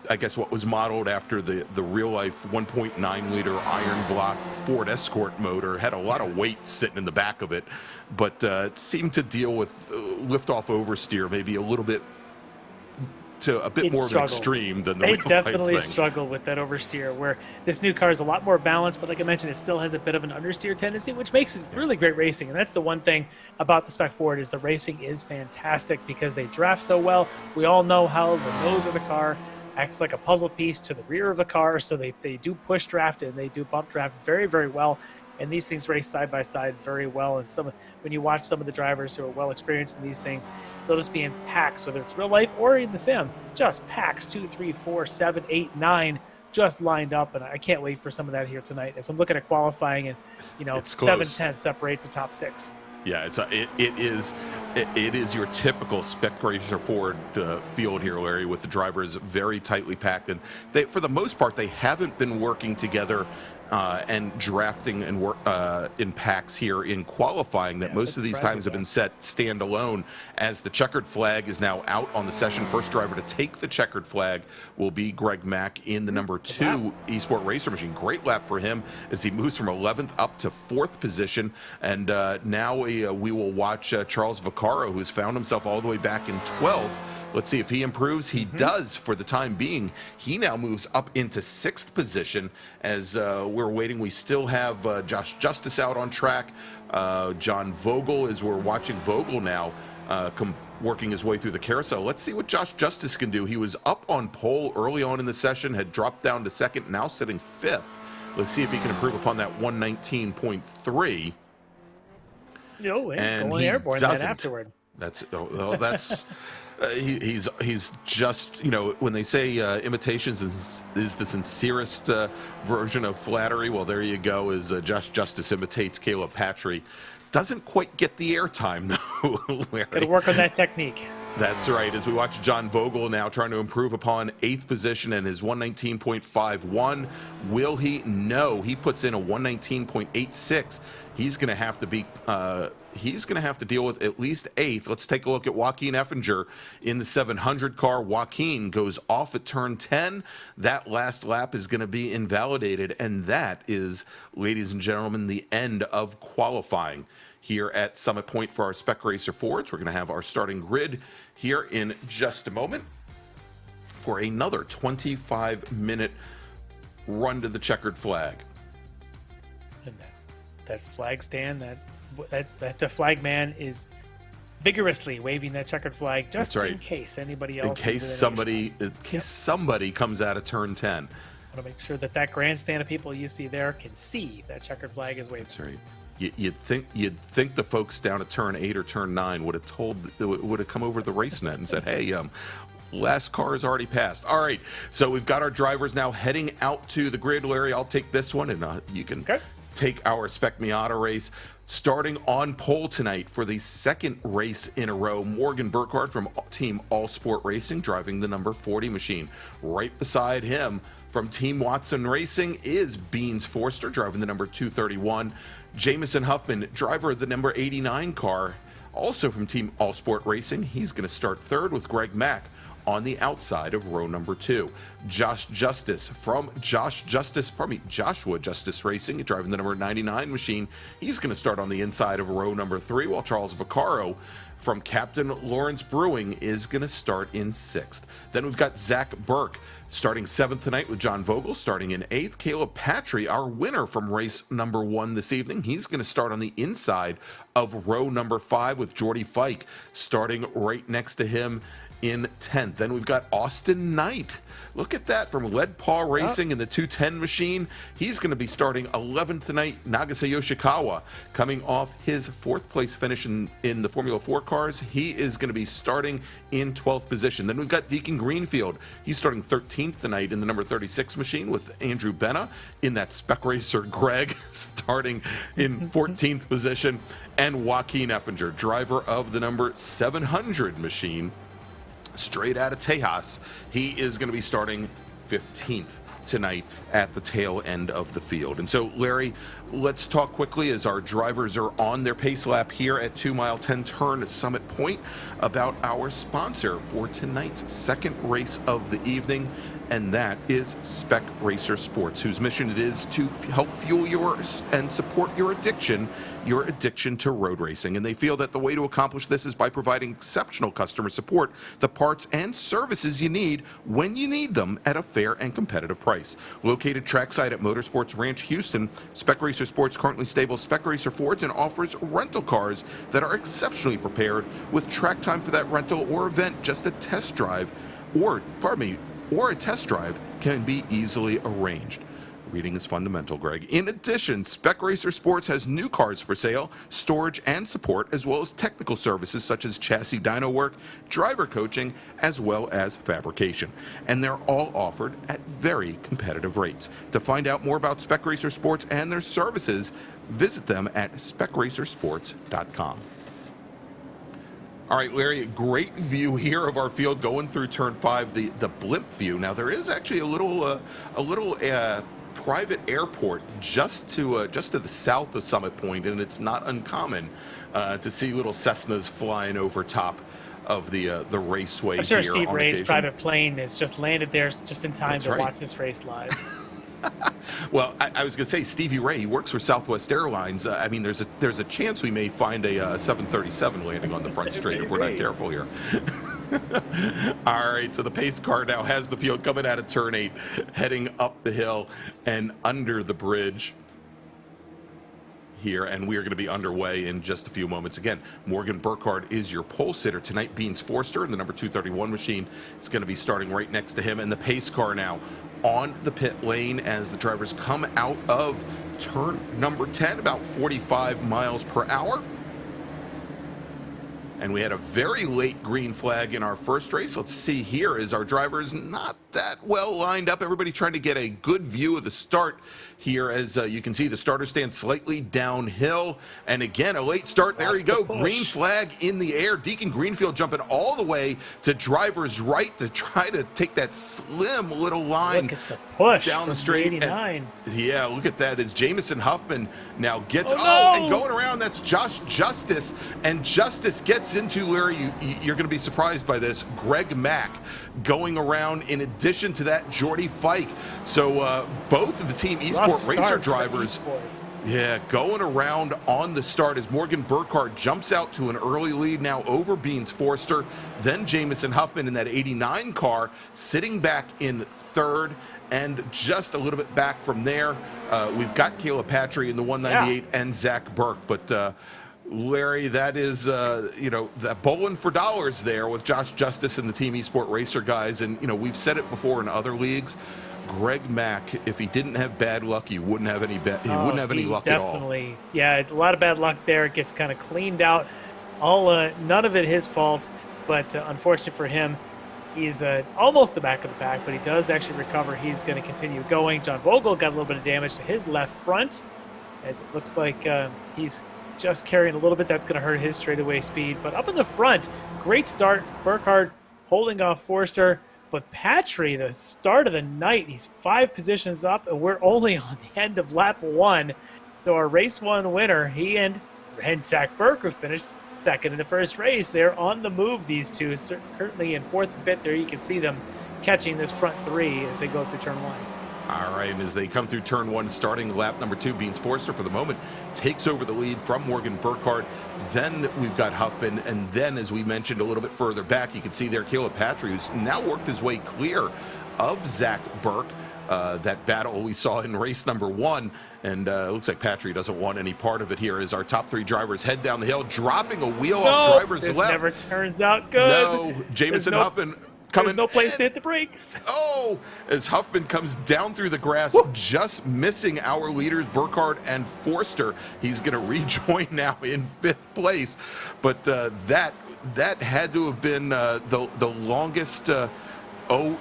Speaker 2: I guess, what was modeled after the real life 1.9 liter iron block Ford Escort motor. Had a lot of weight sitting in the back of it, but it seemed to deal with liftoff oversteer maybe a little bit to a bit more of an extreme than the real life thing.
Speaker 3: They definitely struggle with that oversteer, where this new car is a lot more balanced, but like I mentioned, it still has a bit of an understeer tendency, which makes it really great racing. And that's the one thing about the Spec Ford, is the racing is fantastic because they draft so well. We all know how the nose of the car acts like a puzzle piece to the rear of the car, so they do push draft and they do bump draft very, very well. And these things race side by side very well. And when you watch some of the drivers who are well experienced in these things, they'll just be in packs, whether it's real life or in the sim, just packs 2, 3, 4, 7, 8, 9, just lined up. And I can't wait for some of that here tonight. As I'm looking at qualifying, and 7-10 separates the top 6.
Speaker 2: Yeah, it is your typical Spec Racer Ford field here, Larry, with the drivers very tightly packed, and for the most part they haven't been working together and drafting and work in packs here in qualifying that most of these times have been set standalone, as the checkered flag is now out on the session. First driver to take the checkered flag will be Greg Mack in the number 2 Esports Racer machine. Great lap for him as he moves from 11th up to 4th position. And now we will watch Charles Vaccaro, who's found himself all the way back in 12th. Let's see if he improves. He does for the time being. He now moves up into 6th position as we're waiting. We still have Josh Justice out on track. John Vogel, as we're watching Vogel now working his way through the carousel. Let's see what Josh Justice can do. He was up on pole early on in the session, had dropped down to 2nd, now sitting 5th. Let's see if he can improve upon that 119.3.
Speaker 3: No, and going airborne then afterward.
Speaker 2: That's he's just, you know, when they say imitations is the sincerest version of flattery, well, there you go, as Josh Justice imitates Caleb Patry. Doesn't quite get the airtime, though, Larry.
Speaker 3: Got to work on that technique.
Speaker 2: That's right. As we watch John Vogel now trying to improve upon 8th position and his 119.51. Will he? No. He puts in a 119.86. He's going to have to be. He's going to have to deal with at least 8th. Let's take a look at Joaquin Effinger in the 700 car. Joaquin goes off at turn 10. That last lap is going to be invalidated, and that is, ladies and gentlemen, the end of qualifying here at Summit Point for our Spec Racer Fords. We're going to have our starting grid here in just a moment for another 25-minute run to the checkered flag.
Speaker 3: And that flag stand, that flag man is vigorously waving that checkered flag just in case anybody else.
Speaker 2: In case somebody comes out of turn 10.
Speaker 3: I want to make sure that grandstand of people you see there can see that checkered flag is waving.
Speaker 2: That's right. You'd think the folks down at turn 8 or turn 9 would have come over to the race net and said, "Hey, last car is already passed." All right, so we've got our drivers now heading out to the grid. Larry, I'll take this one, and you can take our Spec Miata race. Starting on pole tonight for the 2nd race in a row, Morgan Burkhardt from Team All Sport Racing, driving the number 40 machine. Right beside him from Team Watson Racing is Beans Forster, driving the number 231. Jamison Huffman, driver of the number 89 car, also from Team All Sport Racing. He's going to start 3rd with Greg Mack on the outside of row number 2. Joshua Justice Racing, driving the number 99 machine. He's going to start on the inside of row number 3, while Charles Vaccaro from Captain Lawrence Brewing is going to start in 6th. Then we've got Zach Burke starting 7th tonight with John Vogel starting in 8th. Caleb Patry, our winner from race number 1 this evening, he's going to start on the inside of row number 5 with Jordy Fike starting right next to him in 10th. Then we've got Austin Knight. Look at that, from Lead Paw Racing in the 210 machine. He's going to be starting 11th tonight. Nagase Yoshikawa, coming off his 4th place finish in the Formula 4 cars. He is going to be starting in 12th position. Then we've got Deacon Greenfield. He's starting 13th tonight in the number 36 machine with Andrew Benna in that Spec Racer. Greg starting in 14th position. And Joaquin Effinger, driver of the number 700 machine, straight out of Tejas. He is going to be starting 15th tonight at the tail end of the field. And so, Larry, let's talk quickly as our drivers are on their pace lap here at 2 mile 10 turn at Summit Point about our sponsor for tonight's 2nd race of the evening, and that is Spec Racer Sports, whose mission it is to help fuel yours and support your addiction to road racing. And they feel that the way to accomplish this is by providing exceptional customer support, the parts and services you need when you need them at a fair and competitive price. Located trackside at Motorsports Ranch Houston, Spec Racer Sports currently stables Spec Racer Fords and offers rental cars that are exceptionally prepared with track time for that rental or event. Just a test drive or a test drive can be easily arranged. Reading is fundamental, Greg. In addition, Spec Racer Sports has new cars for sale, storage and support, as well as technical services such as chassis dyno work, driver coaching, as well as fabrication. And they're all offered at very competitive rates. To find out more about Spec Racer Sports and their services, visit them at specracersports.com. All right, Larry, great view here of our field going through turn 5, the blimp view. Now there is actually a little private airport just to the south of Summit Point, and it's not uncommon to see little Cessnas flying over top of the raceway.
Speaker 3: I'm sure
Speaker 2: here
Speaker 3: Steve
Speaker 2: on
Speaker 3: Ray's
Speaker 2: occasion.
Speaker 3: private plane has just landed there just in time
Speaker 2: That's
Speaker 3: to
Speaker 2: right.
Speaker 3: watch this race live.
Speaker 2: Well, I was going to say Stevie Ray, he works for Southwest Airlines. I mean, there's a chance we may find a 737 landing on the front straight if we're not careful here. All right, so the pace car now has the field coming out of turn 8, heading up the hill and under the bridge here, and we are going to be underway in just a few moments. Again, Morgan Burkhardt is your pole sitter tonight. Beans Forster in the number 231 machine is going to be starting right next to him, and the pace car now on the pit lane as the drivers come out of turn number 10, about 45 miles per hour. And we had a very late green flag in our first race. Let's see here, is our drivers not that well lined up. Everybody trying to get a good view of the start here. As you can see, the starter stand slightly downhill. And again, a late start. There you go. Green flag in the air. Deacon Greenfield jumping all the way to driver's right to try to take that slim little line
Speaker 3: Look at the push
Speaker 2: down the
Speaker 3: from
Speaker 2: straight.
Speaker 3: 89.
Speaker 2: And, yeah, look at that as Jamison Huffman now gets,
Speaker 3: no!
Speaker 2: and going around, that's Josh Justice. And Justice gets into, Larry, you're going to be surprised by this, Greg Mack going around in addition to that, Jordy Fike. So both of the Team Esports Racer drivers, yeah, going around on the start as Morgan Burkhardt jumps out to an early lead now over Beans Forster, then Jamison Huffman in that 89 car sitting back in third, and just a little bit back from there, we've got Caleb Patry in the 198 and Zach Burke. But Larry, that is, you know, that bowling for dollars there with Josh Justice and the Team Esports Racer guys. And, you know, we've said it before in other leagues, Greg Mack, if he didn't have bad luck, he wouldn't have any wouldn't have any luck at all.
Speaker 3: Definitely. Yeah, a lot of bad luck there. It gets kind of cleaned out. None of it his fault, but unfortunate for him, he's almost the back of the pack, but he does actually recover. He's going to continue going. John Vogel got a little bit of damage to his left front, as it looks like he's just carrying a little bit. That's going to hurt his straightaway speed. But up in the front, great start. Burkhardt holding off Forster. But Patry, the start of the night, he's 5 positions up, and we're only on the end of lap 1. So our race 1 winner, he and Zach Burke, who finished second in the first race. They're on the move, these two, currently in 4th and 5th. There you can see them catching this front 3 as they go through turn 1.
Speaker 2: All right, and as they come through turn 1, starting lap number 2, Beans Forster for the moment takes over the lead from Morgan Burkhardt. Then we've got Huffman, and then, as we mentioned a little bit further back, you can see there Caleb Patry, who's now worked his way clear of Zach Burke. That battle we saw in race number 1, and looks like Patry doesn't want any part of it here as our top 3 drivers head down the hill, dropping a wheel off driver's
Speaker 3: this
Speaker 2: left.
Speaker 3: Never turns out good.
Speaker 2: No, Jamison Huffman coming.
Speaker 3: There's no place to hit the brakes.
Speaker 2: Oh, as Huffman comes down through the grass, just missing our leaders, Burkhardt and Forster. He's going to rejoin now in 5th place. But that had to have been the longest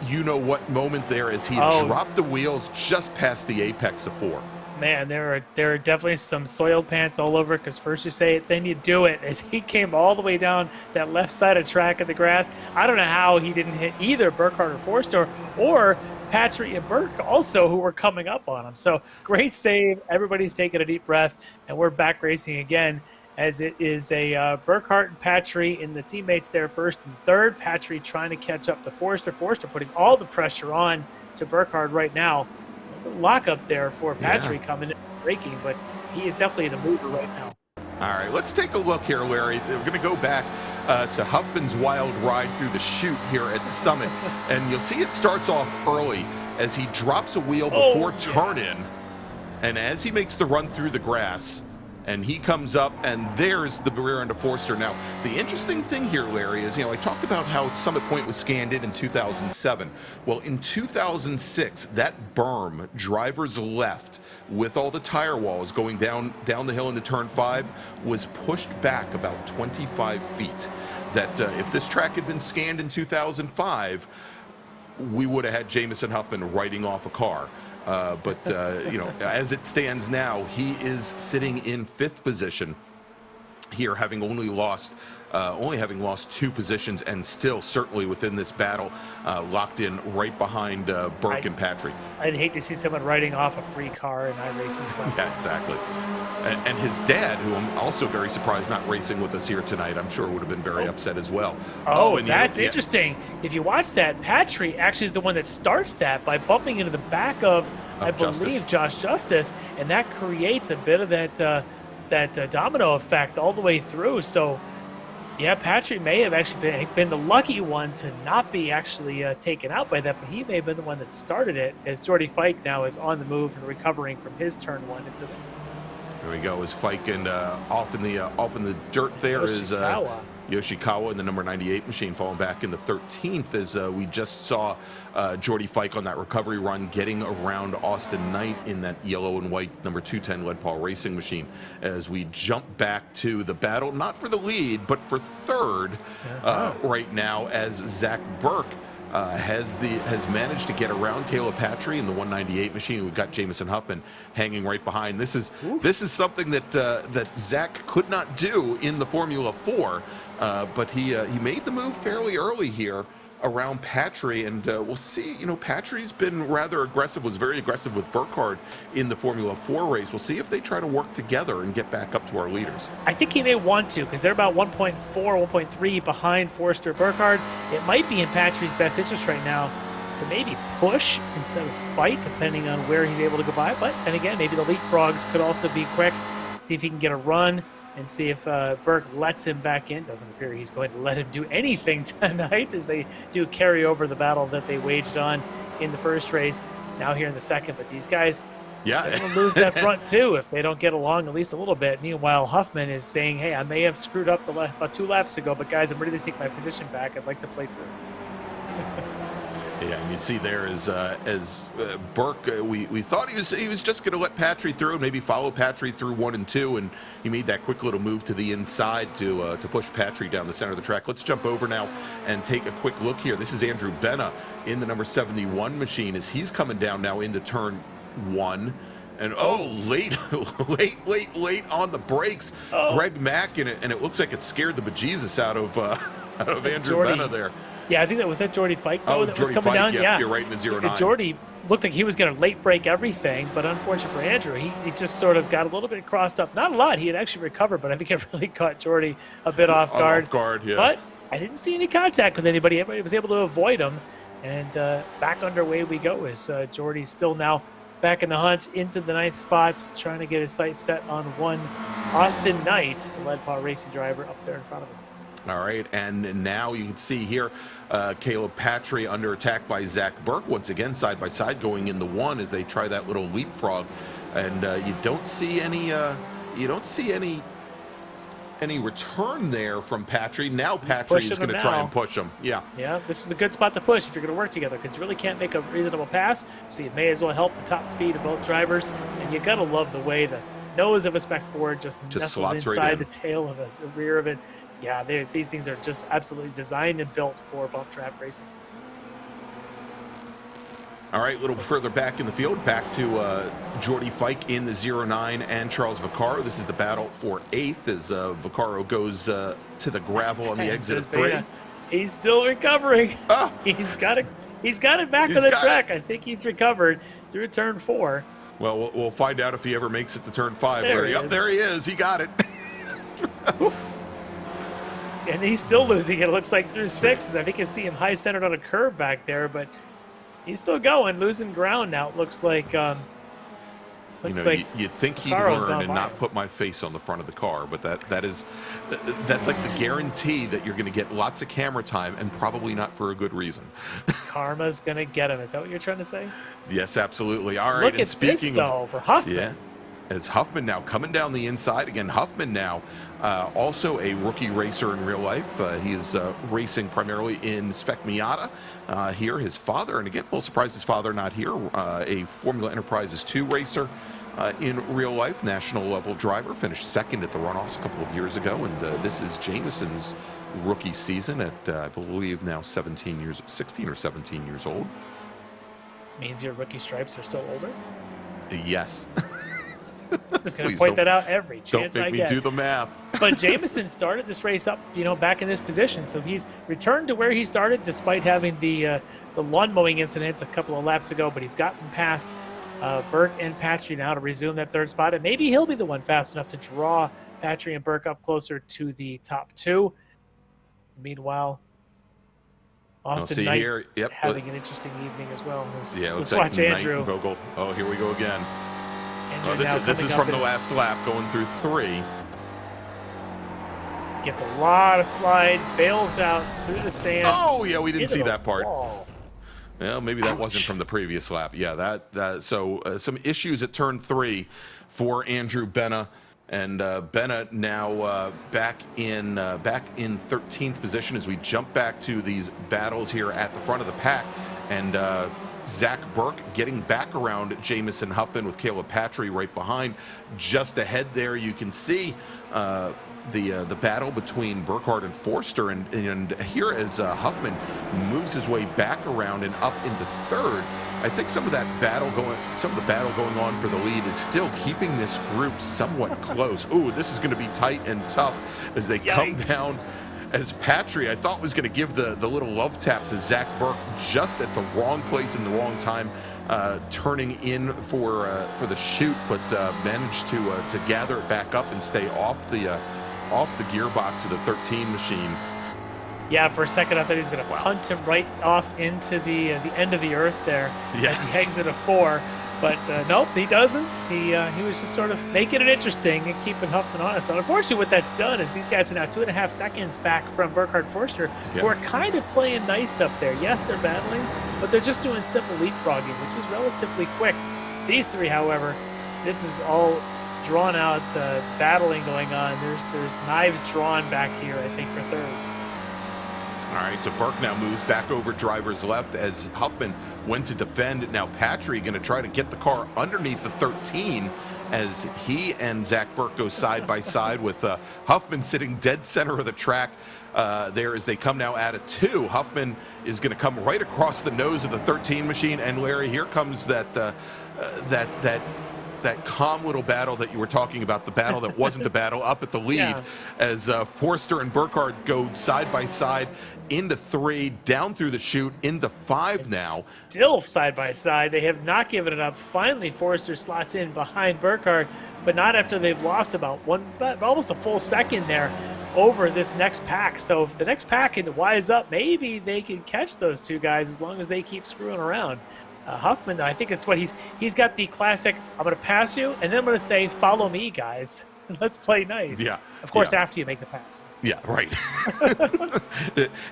Speaker 2: you-know-what moment there as he dropped the wheels just past the apex of 4.
Speaker 3: Man, there are definitely some soiled pants all over, because first you say it, then you do it. As he came all the way down that left side of track of the grass, I don't know how he didn't hit either Burkhardt or Forster, or Patry and Burke also, who were coming up on him. So great save. Everybody's taking a deep breath, and we're back racing again, as it is a Burkhardt and Patry in the teammates there first and third. Patry trying to catch up to Forster. Forster putting all the pressure on to Burkhardt right now. Lock up there for Patry coming in braking, but he is definitely the mover right now.
Speaker 2: All right, let's take a look here, Larry. We're going to go back to Huffman's wild ride through the chute here at Summit, and you'll see it starts off early as he drops a wheel before turn-in, and as he makes the run through the grass, and he comes up, and there's the rear end of Forster. Now, the interesting thing here, Larry, is, you know, I talked about how Summit Point was scanned in 2007. Well, in 2006, that berm, driver's left, with all the tire walls going down the hill into turn 5, was pushed back about 25 feet. That if this track had been scanned in 2005, we would have had Jamison Huffman riding off a car. But you know, as it stands now, he is sitting in 5th position here, having only lost only having lost 2 positions and still certainly within this battle, locked in right behind Burke and Patry.
Speaker 3: I'd hate to see someone writing off a free car in iRacing.
Speaker 2: Yeah, exactly. And his dad, who I'm also very surprised not racing with us here tonight, I'm sure would have been very upset as well.
Speaker 3: And that's interesting. If you watch that, Patry actually is the one that starts that by bumping into the back of I believe, Josh Justice, and that creates a bit of that domino effect all the way through. So, yeah, Patry may have actually been the lucky one to not be actually taken out by that, but he may have been the one that started it, as Jordy Fike now is on the move and recovering from his turn 1 incident.
Speaker 2: There we go. Is Fike and off in the dirt there is Yoshikawa in the number 98 machine, falling back in the 13th, as we just saw Jordy Fike on that recovery run getting around Austin Knight in that yellow and white number 210 Lead Paul Racing machine. As we jump back to the battle, not for the lead, but for third right now, as Zach Burke has managed to get around Caleb Patry in the 198 machine. We've got Jamison Huffman hanging right behind. This is something that Zach could not do in the Formula 4, but he made the move fairly early here around Patry, and we'll see. You know, Patry's been rather aggressive, was very aggressive with Burkhardt in the Formula 4 race. We'll see if they try to work together and get back up to our leaders.
Speaker 3: I think he may want to, because they're about 1.4, 1.3 behind Forster Burkhardt. It might be in Patry's best interest right now to maybe push instead of fight, depending on where he's able to go by. But then again, maybe the leapfrogs could also be quick. See if he can get a run and see if Burke lets him back in. Doesn't appear he's going to let him do anything tonight, as they do carry over the battle that they waged on in the first race, now here in the second. But these guys, they're going to lose that front too if they don't get along at least a little bit. Meanwhile, Huffman is saying, hey, I may have screwed up about 2 laps ago, but guys, I'm ready to take my position back. I'd like to play through.
Speaker 2: Yeah, and you see there as Burke, we thought he was just going to let Patry through and maybe follow Patry through 1 and 2, and he made that quick little move to the inside to push Patry down the center of the track. Let's jump over now and take a quick look here. This is Andrew Benna in the number 71 machine, as he's coming down now into turn 1. And late on the brakes, Greg Mack, and it looks like it scared the bejesus out of Andrew Benna there.
Speaker 3: Yeah, I think was that Jordy Fike that was coming down.
Speaker 2: Yeah, you're right in the 09.
Speaker 3: Jordy looked like he was going to late break everything, but unfortunately for Andrew, he just sort of got a little bit crossed up. Not a lot. He had actually recovered, but I think it really caught Jordy a bit off guard.
Speaker 2: Yeah.
Speaker 3: But I didn't see any contact with anybody. Everybody was able to avoid him, and back underway we go. As Jordy's still now back in the hunt into the 9th spot, trying to get his sights set on one Austin Knight, the Lead Paul Racing driver, up there in front of him.
Speaker 2: All right, and now you can see here Caleb Patry under attack by Zach Burke once again, side by side, going in the 1 as they try that little leapfrog, and you don't see any return there from Patry. Now Patry is going to try and push him. Yeah,
Speaker 3: this is the good spot to push if you're going to work together, because you really can't make a reasonable pass. So you may as well help the top speed of both drivers, and you got to love the way the nose of a Spec Ford just nestles inside right the tail of the rear of it. Yeah, these things are just absolutely designed and built for bump trap racing.
Speaker 2: All right, a little further back in the field, back to Jordy Fike in the 09 and Charles Vaccaro. This is the battle for 8th as Vaccaro goes to the gravel on the exit of 3.
Speaker 3: He's still recovering. He's got it back on the track. I think he's recovered through turn 4.
Speaker 2: Well, we'll find out if he ever makes it to turn 5. There he is. He got it.
Speaker 3: And he's still losing it looks like through 6. I think you see him high centered on a curve back there, but he's still going, losing ground now. It looks like
Speaker 2: you'd think he'd learn and not put my face on the front of the car, but that's like the guarantee that you're going to get lots of camera time, and probably not for a good reason.
Speaker 3: Karma's going to get him. Is that what you're trying to say?
Speaker 2: Yes, absolutely. All right.
Speaker 3: Look at this, though, for Huffman.
Speaker 2: Yeah. As Huffman now coming down the inside. Again, Huffman now also a rookie racer in real life. He is racing primarily in Spec Miata here. His father, and again, a little surprised his father not here, a Formula Enterprises 2 racer in real life, national level driver, finished 2nd at the Runoffs a couple of years ago. And this is Jamison's rookie season at, I believe, now 16 or 17 years old.
Speaker 3: Means your rookie stripes are still older?
Speaker 2: Yes.
Speaker 3: I'm just going to point that out every chance I get.
Speaker 2: Don't make me do the math.
Speaker 3: But Jameson started this race up, back in this position. So he's returned to where he started despite having the lawn mowing incident a couple of laps ago. But he's gotten past Burke and Patry now to resume that third spot. And maybe he'll be the one fast enough to draw Patry and Burke up closer to the top two. Meanwhile, Austin Knight
Speaker 2: here. Yep.
Speaker 3: having an interesting evening as well.
Speaker 2: Let's
Speaker 3: watch Andrew.
Speaker 2: Vogel. Oh, here we go again. This is from the last lap, going through 3.
Speaker 3: Gets a lot of slide, bails out through the sand.
Speaker 2: Oh, yeah, we didn't see that part.
Speaker 3: Wall.
Speaker 2: Well, maybe that wasn't from the previous lap. Yeah, so some issues at turn 3 for Andrew Benna. And Benna now back in 13th position as we jump back to these battles here at the front of the pack. And Zach Burke getting back around Jamison Huffman with Caleb Patry right behind. Just ahead there, you can see the battle between Burkhardt and Forster. And here as Huffman moves his way back around and up into 3rd, I think some of the battle going on for the lead is still keeping this group somewhat close. Ooh, this is going to be tight and tough as they come down. As Patry, I thought, was going to give the little love tap to Zach Burke just at the wrong place in the wrong time, turning in for the chute, but managed to gather it back up and stay off the gearbox of the 13 machine.
Speaker 3: Yeah, for a second I thought he was going to punt him right off into the end of the earth there.
Speaker 2: Yes.
Speaker 3: He exit a 4, but nope, he doesn't. He was just sort of making it interesting and keeping Huffman honest. So unfortunately, what that's done is these guys are now 2.5 seconds back from Burkhardt Forster, who are kind of playing nice up there. Yes, they're battling, but they're just doing simple leapfrogging, which is relatively quick. These 3, however, this is all drawn out battling going on. There's knives drawn back here, I think, for 3rd.
Speaker 2: All right, so Burke now moves back over driver's left as Huffman went to defend. Now Patry going to try to get the car underneath the 13 as he and Zach Burke go side by side with Huffman sitting dead center of the track there as they come now at a 2. Huffman is going to come right across the nose of the 13 machine. And Larry, here comes that calm little battle that you were talking about, the battle that wasn't the battle up at the lead, as Forster and Burkhardt go side by side into 3, down through the chute, into 5 now.
Speaker 3: Still side by side. They have not given it up. Finally, Forster slots in behind Burkhardt, but not after they've lost about almost a full second there over this next pack. So if the next pack can wise up, maybe they can catch those 2 guys as long as they keep screwing around. Huffman, though, I think it's what he's got the classic, I'm going to pass you, and then I'm going to say, follow me, guys. Let's play nice.
Speaker 2: Yeah.
Speaker 3: Of course, after you make the pass.
Speaker 2: Yeah, right.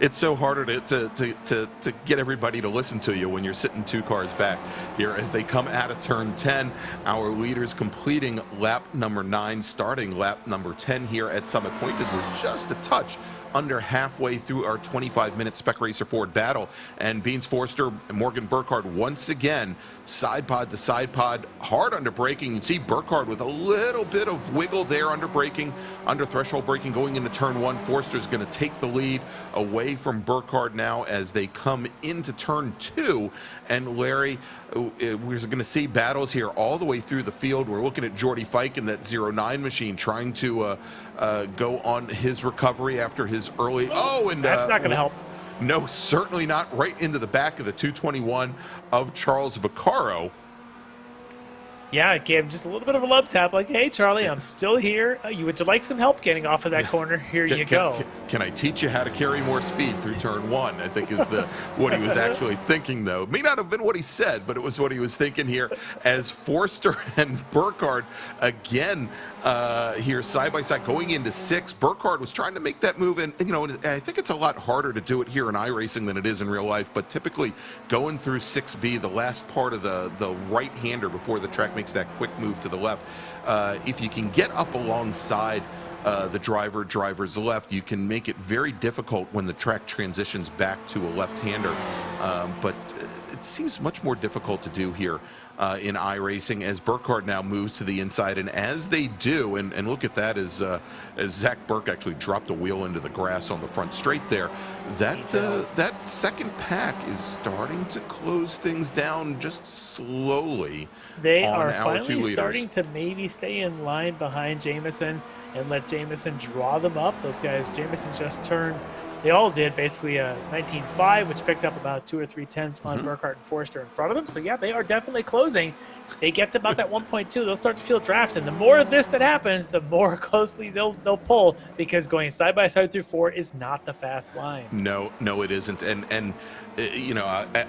Speaker 2: It's so harder to get everybody to listen to you when you're sitting 2 cars back here as they come out of turn 10. Our leaders completing lap number 9, starting lap number 10 here at Summit Point as we're just a touch under halfway through our 25-minute Spec Racer Ford battle. And Beans Forster and Morgan Burkhardt once again, side pod to side pod, hard under braking. You see Burkhardt with a little bit of wiggle there under braking, under threshold braking going into turn 1. Forster's going to take the lead away from Burkhardt now as they come into turn 2. And Larry, we're going to see battles here all the way through the field. We're looking at Jordy Fike in that 09 machine trying to go on his recovery after his early. That's
Speaker 3: not going to help.
Speaker 2: No, certainly not. Right into the back of the 221 of Charles Vaccaro.
Speaker 3: Yeah, it gave him just a little bit of a love tap, like, hey, Charlie, I'm still here. Would you like some help getting off of that corner? Here you go.
Speaker 2: Can I teach you how to carry more speed through turn 1? I think is what he was actually thinking, though. It may not have been what he said, but it was what he was thinking here as Forster and Burkhardt again here side by side going into 6. Burkhardt was trying to make that move, and I think it's a lot harder to do it here in iRacing than it is in real life, but typically going through 6B, the last part of the right-hander before the track makes that quick move to the left, if you can get up alongside the driver's left, you can make it very difficult when the track transitions back to a left-hander. But it seems much more difficult to do here in iRacing as Burkhardt now moves to the inside, and as they do, and look at that as Zach Burke actually dropped a wheel into the grass on the front straight there, that second pack is starting to close things down just slowly.
Speaker 3: They are finally starting to maybe stay in line behind Jamison and let Jamison draw them up. Those guys, Jamison just turned, they all did basically a 19.5, which picked up about 2 or 3 tenths on Burkhardt and Forster in front of them. So yeah, they are definitely closing. They get to about that 1.2, they'll start to feel draft, and the more of this that happens, the more closely they'll pull, because going side by side through 4 is not the fast line.
Speaker 2: No, it isn't. And you know,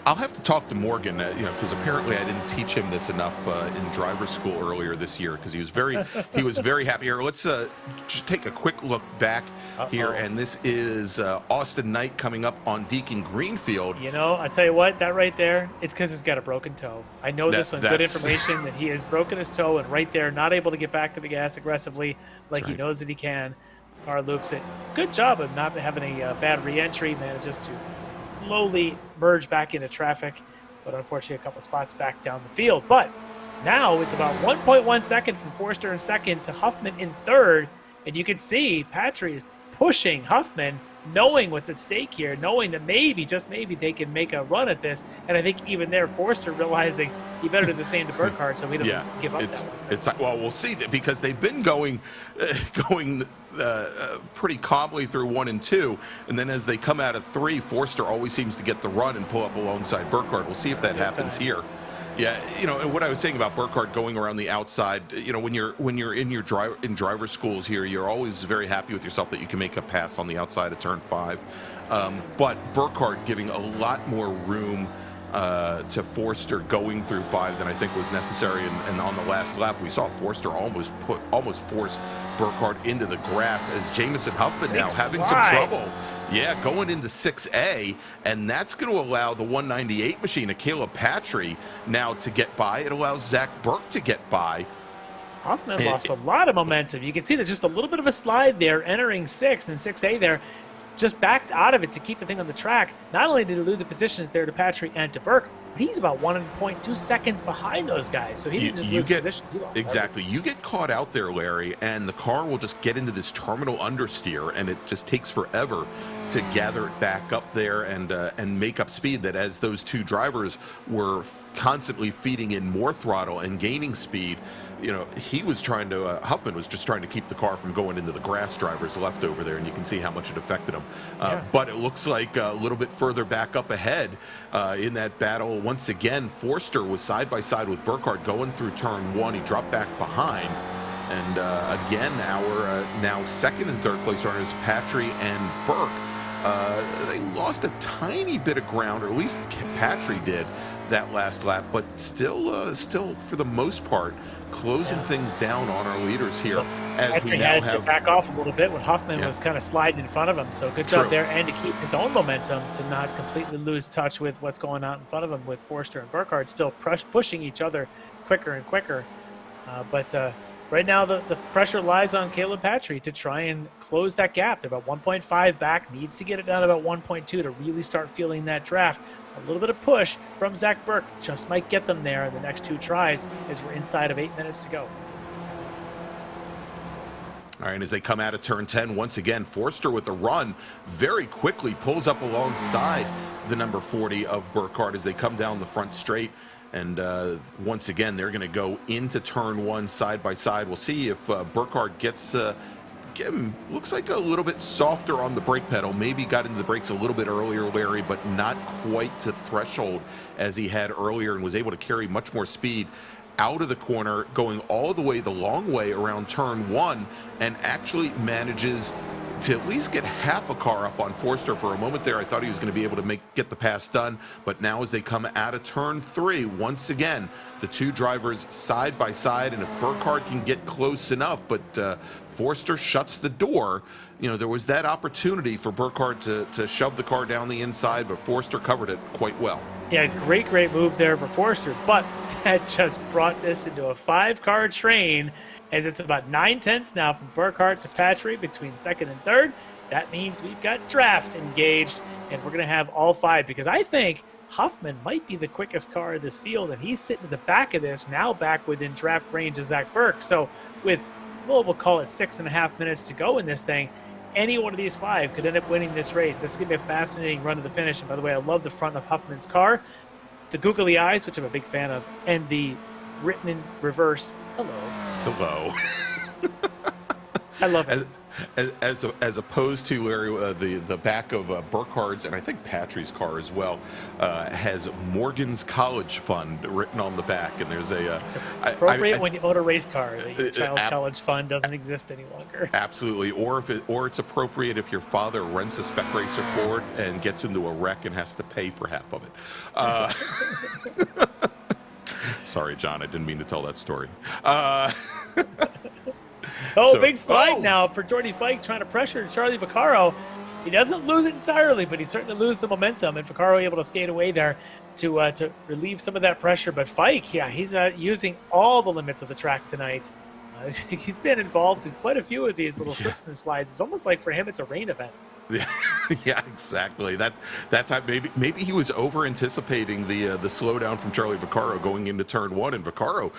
Speaker 2: I'll have to talk to Morgan, you know, because apparently I didn't teach him this enough in driver school earlier this year, because he was very happy. Here, let's just take a quick look back here, and this is Austin Knight coming up on Deacon Greenfield.
Speaker 3: You know, I tell you what, that right there, it's because he's got a broken toe. I know this on good information that he has broken his toe, and right there, not able to get back to the gas aggressively like he knows that he can. Car loops it. Good job of not having a bad re-entry, manages to slowly merge back into traffic, but unfortunately a couple spots back down the field. But now it's about 1.1 second from Forster in second to Huffman in third, and you can see Patry is pushing Huffman, knowing what's at stake here, knowing that maybe, just maybe, they can make a run at this. And I think even there, Forster realizing he better do the same to Burkhardt so he doesn't give up that one.
Speaker 2: It's well, we'll see, because they've been going pretty calmly through 1 and 2, and then as they come out of 3, Forster always seems to get the run and pull up alongside Burkhardt. We'll see if that happens here. Yeah, you know, and what I was saying about Burkhardt going around the outside, you know, when you're in driver schools here, you're always very happy with yourself that you can make a pass on the outside of turn 5. But Burkhardt giving a lot more room to Forster going through 5 than I think was necessary. And on the last lap, we saw Forster almost force Burkhardt into the grass, as Jamison Huffman now having some trouble. Yeah, going into 6A, and that's going to allow the 198 machine of Caleb Patry now to get by. It allows Zach Burke to get by.
Speaker 3: Hoffman lost a lot of momentum. You can see that just a little bit of a slide there entering 6 and 6A there. Just backed out of it to keep the thing on the track. Not only did he lose the positions there to Patry and to Burke, but he's about 1.2 seconds behind those guys. So he didn't just lose position. He lost
Speaker 2: exactly. You get caught out there, Larry, and the car will just get into this terminal understeer, and it just takes forever to gather it back up there and make up speed. That as those two drivers were constantly feeding in more throttle and gaining speed, you know, he was trying to, Huffman was just trying to keep the car from going into the grass drivers left over there, and you can see how much it affected him. But it looks like a little bit further back up ahead in that battle, once again, Forster was side by side with Burkhardt going through turn 1. He dropped back behind. And again, our now second and third place runners, Patry and Burke, they lost a tiny bit of ground, or at least Patry did that last lap, but still for the most part, closing things down on our leaders here. As we now
Speaker 3: had to back off a little bit when Huffman was kind of sliding in front of him. So good job there, and to keep his own momentum, to not completely lose touch with what's going on in front of him, with Forster and Burkhardt still pushing each other quicker and quicker. But right now, the pressure lies on Caleb Patry to try and close that gap. They're about 1.5 back, needs to get it down to about 1.2 to really start feeling that draft. A little bit of push from Zach Burke just might get them there in the next 2 tries, as we're inside of 8 minutes to go.
Speaker 2: All right, and as they come out of turn 10, once again, Forster with a run very quickly pulls up alongside the number 40 of Burkhardt as they come down the front straight. And once again, they're going to go into turn 1 side by side. We'll see if Burkhardt gets, looks like a little bit softer on the brake pedal. Maybe got into the brakes a little bit earlier, Larry, but not quite to threshold as he had earlier, and was able to carry much more speed out of the corner, going all the way the long way around turn 1, and actually manages to at least get half a car up on Forster. For a moment there, I thought he was going to be able to get the pass done, but now as they come out of turn 3, once again, the two drivers side by side, and if Burkhardt can get close enough, but Forster shuts the door. You know, there was that opportunity for Burkhardt to shove the car down the inside, but Forster covered it quite well.
Speaker 3: Yeah, great move there for Forster, but that just brought this into a 5-car train, as it's about 9/10 now from Burkhardt to Patry between second and third. That means we've got draft engaged, and we're going to have all 5, because I think Huffman might be the quickest car in this field, and he's sitting at the back of this, now back within draft range of Zach Burke. So with, well, we'll call it 6.5 minutes to go in this thing, any one of these 5 could end up winning this race. This is going to be a fascinating run to the finish. And by the way, I love the front of Huffman's car, the googly eyes, which I'm a big fan of, and the written in reverse, hello.
Speaker 2: Hello.
Speaker 3: I love it.
Speaker 2: As opposed to Larry, the back of Burkhardt's, and I think Patry's car as well, has Morgan's College Fund written on the back, and there's a.
Speaker 3: It's appropriate when you own a race car that your child's college fund doesn't exist any longer.
Speaker 2: Absolutely, or it's appropriate if your father rents a Spec Racer Ford and gets into a wreck and has to pay for half of it. Sorry, John, I didn't mean to tell that story.
Speaker 3: Big slide now for Jordy Fike, trying to pressure Charlie Vaccaro. He doesn't lose it entirely, but he certainly loses the momentum, and Vaccaro able to skate away there to relieve some of that pressure. But Fike, yeah, he's using all the limits of the track tonight. He's been involved in quite a few of these little slips and slides. It's almost like for him it's a rain event.
Speaker 2: Yeah, exactly. That time maybe he was over anticipating the slowdown from Charlie Vaccaro going into turn 1, and Vaccaro,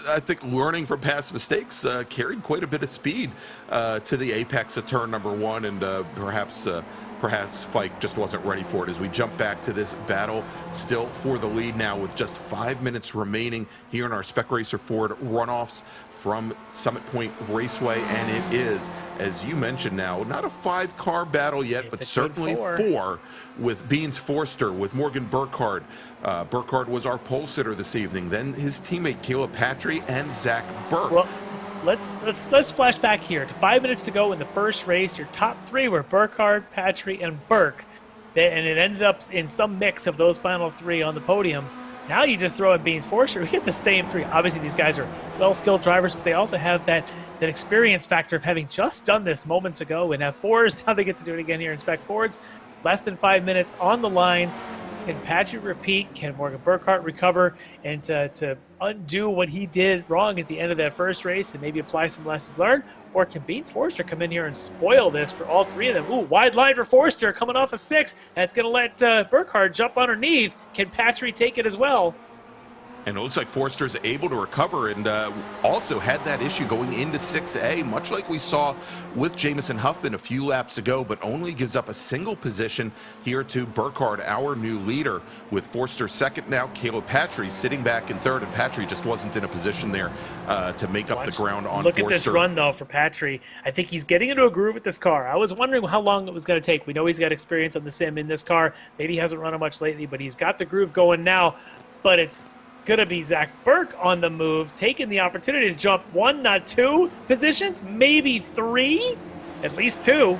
Speaker 2: I think, learning from past mistakes, carried quite a bit of speed to the apex of turn number 1, and perhaps Fike just wasn't ready for it. As we jump back to this battle, still for the lead now with just 5 minutes remaining here in our Spec Racer Ford runoffs from Summit Point Raceway, and it is, as you mentioned now, not a 5-car battle yet, but certainly 4 with Beans Forster, with Morgan Burkhardt. Burkhardt was our pole sitter this evening. Then his teammate Caleb Patry and Zach Burke.
Speaker 3: Well, let's flash back here to 5 minutes to go in the first race. Your top 3 were Burkhardt, Patry, and Burke, and it ended up in some mix of those final 3 on the podium. Now you just throw in Beans Forster. We get the same 3. Obviously, these guys are well-skilled drivers, but they also have that experience factor of having just done this moments ago in F4s. Now they get to do it again here in Spec Fords. Less than 5 minutes on the line. Can Patry repeat? Can Morgan Burkhardt recover and to undo what he did wrong at the end of that first race and maybe apply some lessons learned? Or can Beans Forster come in here and spoil this for all 3 of them? Ooh, wide line for Forster coming off a 6. That's going to let Burkhardt jump underneath. Can Patry take it as well?
Speaker 2: And it looks like Forster's able to recover, and also had that issue going into 6A, much like we saw with Jamison Huffman a few laps ago, but only gives up a single position here to Burkhardt, our new leader, with Forster second now, Caleb Patry sitting back in third, and Patry just wasn't in a position there to make up the ground on Forster.
Speaker 3: Look at this run, though, for Patry. I think he's getting into a groove with this car. I was wondering how long it was going to take. We know he's got experience on the sim in this car. Maybe he hasn't run it much lately, but he's got the groove going now. But it's going to be Zach Burke on the move, taking the opportunity to jump 1, not 2 positions, maybe 3, at least 2.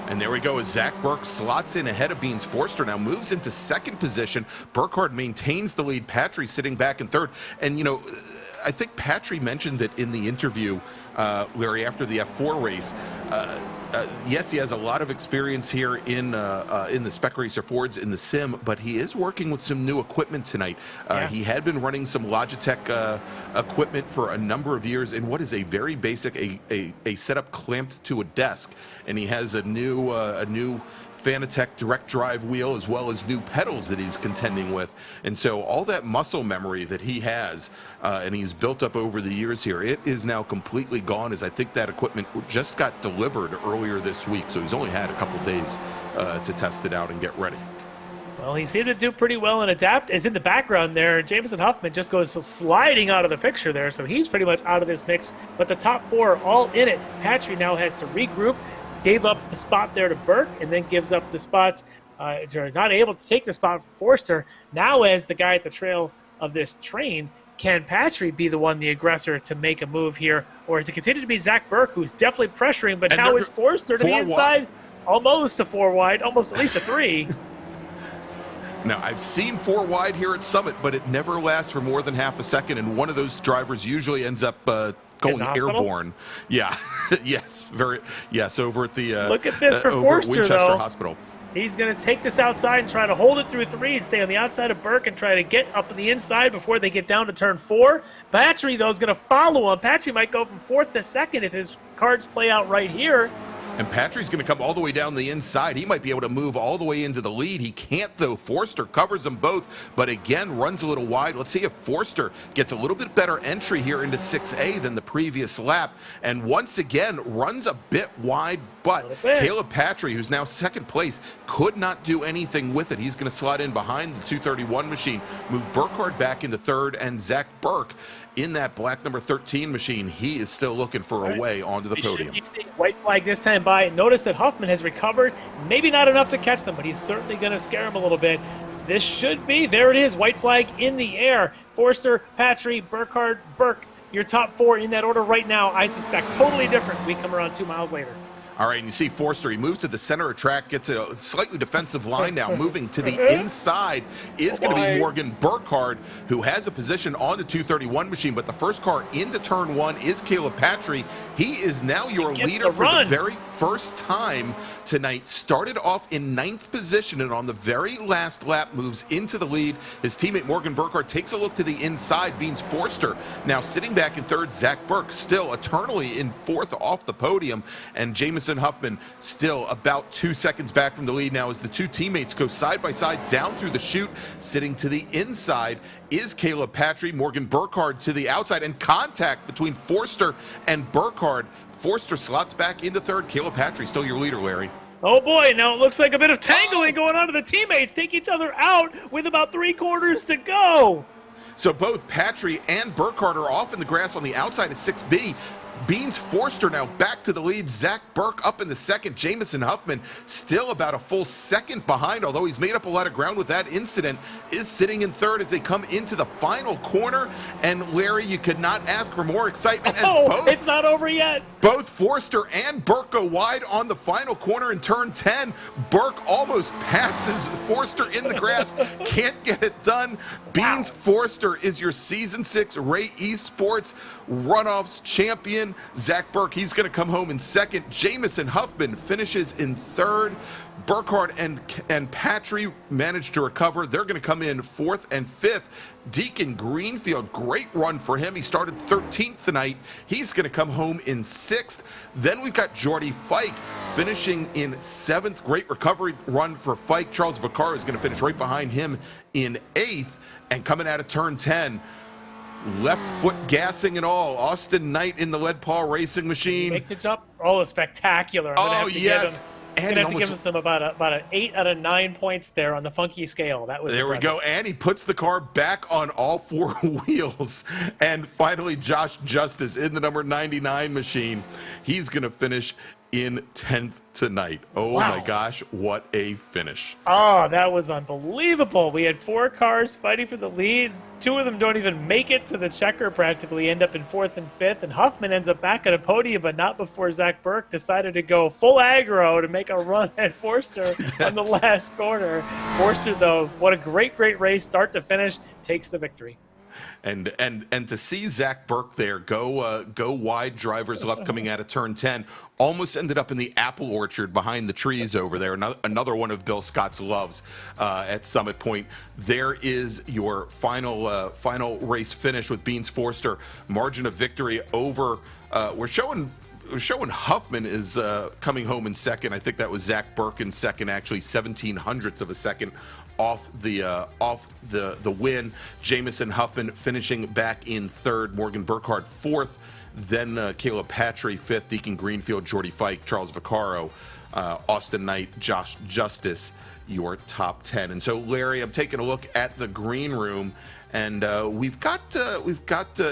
Speaker 2: And there we go, as Zach Burke slots in ahead of Beans Forster, now moves into second position. Burkhardt maintains the lead, Patry sitting back in third. And, you know, I think Patry mentioned it in the interview, Larry, after the F4 race. Yes, he has a lot of experience here in the Spec Racer Fords in the sim, but he is working with some new equipment tonight. He had been running some Logitech equipment for a number of years in what is a very basic a setup clamped to a desk, and he has a new Fanatec direct drive wheel as well as new pedals that he's contending with. And so all that muscle memory that he has and he's built up over the years here, it is now completely gone, as I think that equipment just got delivered earlier this week. So he's only had a couple days to test it out and get ready.
Speaker 3: Well, he seemed to do pretty well and adapt. As in the background there, Jamison Huffman just goes sliding out of the picture there, so he's pretty much out of this mix. But the top 4 are all in it. Patry now has to regroup. Gave up the spot there to Burke, and then gives up the spot, not able to take the spot from Forster. Now, as the guy at the trail of this train, can Patry be the one, the aggressor, to make a move here? Or does it continue to be Zach Burke, who's definitely pressuring, but now is Forster to the inside? Almost a 4 wide, almost at least a 3.
Speaker 2: Now, I've seen 4 wide here at Summit, but it never lasts for more than half a second, and one of those drivers usually ends up going airborne. Yeah. Yes, over at the
Speaker 3: look at this for
Speaker 2: over
Speaker 3: Forster,
Speaker 2: at Winchester
Speaker 3: though.
Speaker 2: Hospital.
Speaker 3: He's going to take this outside and try to hold it through 3 and stay on the outside of Burke and try to get up on the inside before they get down to turn 4. Patry, though, is going to follow him. Patry might go from 4th to 2nd if his cards play out right here.
Speaker 2: And Patry's going to come all the way down the inside. He might be able to move all the way into the lead. He can't, though. Forster covers them both, but again, runs a little wide. Let's see if Forster gets a little bit better entry here into 6A than the previous lap. And once again, runs a bit wide, but Caleb Patry, who's now 2nd place, could not do anything with it. He's going to slide in behind the 231 machine, move Burkhardt back into 3rd, and Zach Burke in that black number 13 machine. He is still looking for a way onto the podium.
Speaker 3: White flag this time by. Notice that Huffman has recovered. Maybe not enough to catch them, but he's certainly going to scare him a little bit. This should be, there it is, white flag in the air. Forster, Patry, Burkhardt, Burke, your top 4 in that order right now. I suspect totally different. We come around 2 miles later.
Speaker 2: All right, and you see Forster, he moves to the center of track, gets a slightly defensive line now, moving to the inside is going to be Morgan Burkhardt, who has a position on the 231 machine, but the first car into turn 1 is Caleb Patry. He is now your leader for the very first time tonight. Started off in 9th position, and on the very last lap moves into the lead. His teammate Morgan Burkhardt takes a look to the inside. Beans Forster now sitting back in 3rd. Zach Burke still eternally in 4th off the podium, and Jamison Huffman still about 2 seconds back from the lead now as the 2 teammates go side by side down through the chute. Sitting to the inside is Caleb Patry. Morgan Burkhardt to the outside, and contact between Forster and Burkhardt. Forster slots back into 3rd. Caleb Patry still your leader, Larry.
Speaker 3: Oh boy, now it looks like a bit of tangling going on to the teammates. Take each other out with about 3 quarters to go.
Speaker 2: So both Patry and Burkhardt are off in the grass on the outside of 6B. Beans Forster now back to the lead. Zach Burke up in the 2nd. Jamison Huffman still about a full 2nd behind, although he's made up a lot of ground with that incident, is sitting in 3rd as they come into the final corner. And Larry, you could not ask for more excitement as
Speaker 3: it's not over yet.
Speaker 2: Both Forster and Burke go wide on the final corner in turn 10. Burke almost passes Forster in the grass, can't get it done. Beans Forster is your Season 6 Ray Esports Runoffs champion. Zach Burke, he's going to come home in 2nd. Jamison Huffman finishes in 3rd. Burkhardt and Patry managed to recover. They're going to come in 4th and 5th. Deacon Greenfield, great run for him. He started 13th tonight. He's going to come home in 6th. Then we've got Jordy Fike finishing in 7th. Great recovery run for Fike. Charles Vaccaro is going to finish right behind him in 8th. And coming out of turn 10, left foot gassing and all, Austin Knight in the lead paw racing machine.
Speaker 3: Make the jump. Oh, spectacular. I'm going to have to give him some about an 8 out of 9 points there on the funky scale. That was
Speaker 2: there impressive. We go, and he puts the car back on all 4 wheels. And finally, Josh Justice in the number 99 machine. He's going to finish in 10th tonight. Oh wow. My gosh, what a finish.
Speaker 3: Oh, that was unbelievable. We had 4 cars fighting for the lead. 2 of them don't even make it to the checker, practically end up in 4th and 5th, and Huffman ends up back at a podium, but not before Zach Burke decided to go full aggro to make a run at Forster on the last corner. Forster, though, what a great race, start to finish, takes the victory.
Speaker 2: And to see Zach Burke there go wide, drivers left coming out of turn 10, almost ended up in the apple orchard behind the trees over there. Another one of Bill Scott's loves at Summit Point. There is your final race finish with Beans Forster. Margin of victory over. We're showing Huffman is coming home in 2nd. I think that was Zach Burke in 2nd, actually 0.17 of a second off the win. Jamison Huffman finishing back in 3rd. Morgan Burkhardt 4th. Then Caleb Patry 5th. Deacon Greenfield, Jordy Fike, Charles Vaccaro, Austin Knight, Josh Justice, your top 10. And so, Larry, I'm taking a look at the green room, and we've got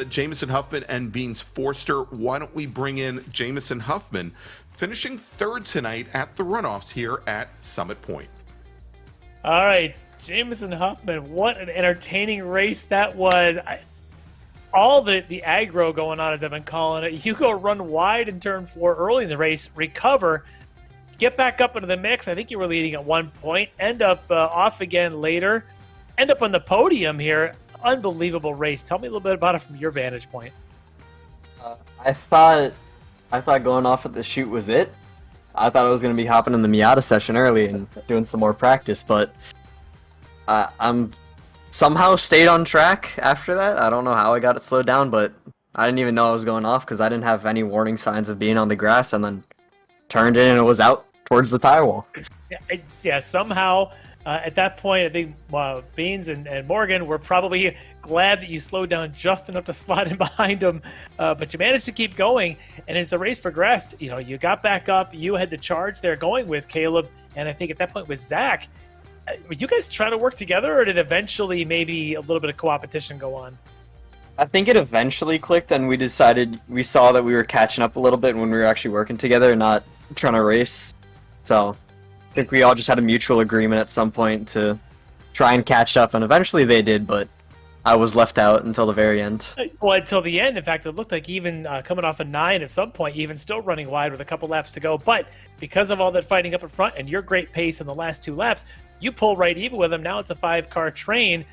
Speaker 2: Jamison Huffman and Beans Forster. Why don't we bring in Jamison Huffman, finishing 3rd tonight at the runoffs here at Summit Point.
Speaker 3: All right, Jamison Huffman, what an entertaining race that was. All the aggro going on, as I've been calling it. You go run wide in turn 4 early in the race, recover, get back up into the mix. I think you were leading at one point, end up off again later, end up on the podium here. Unbelievable race. Tell me a little bit about it from your vantage point.
Speaker 6: I thought going off at the chute was it. I thought I was going to be hopping in the Miata session early and doing some more practice, but I'm somehow stayed on track after that. I don't know how I got it slowed down, but I didn't even know I was going off because I didn't have any warning signs of being on the grass, and then turned in and it was out towards the tire wall.
Speaker 3: Yeah, somehow at that point, I think Beans and Morgan were probably glad that you slowed down just enough to slide in behind them, but you managed to keep going. And as the race progressed, you got back up. You had the charge there going with Caleb, and I think at that point with Zach. Were you guys trying to work together, or did eventually maybe a little bit of co-opetition go on?
Speaker 6: I think it eventually clicked, and we saw that we were catching up a little bit when we were actually working together, not trying to race. So I think we all just had a mutual agreement at some point to try and catch up, and eventually they did, but I was left out until the very end.
Speaker 3: Well, until the end. In fact, it looked like even coming off a 9 at some point, even still running wide with a couple laps to go. But because of all that fighting up in front and your great pace in the last 2 laps, you pull right even with them. Now it's a 5-car train.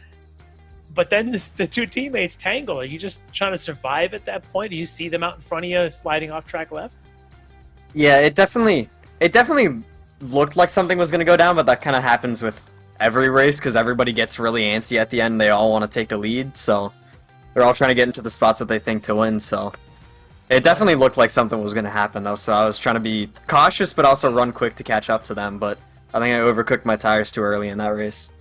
Speaker 3: But then the 2 teammates tangle. Are you just trying to survive at that point? Do you see them out in front of you sliding off track left?
Speaker 6: Yeah, it definitely looked like something was going to go down, but that kind of happens with every race because everybody gets really antsy at the end. They all want to take the lead, so they're all trying to get into the spots that they think to win. So it definitely looked like something was going to happen, though, so I was trying to be cautious but also run quick to catch up to them, but I think I overcooked my tires too early in that race.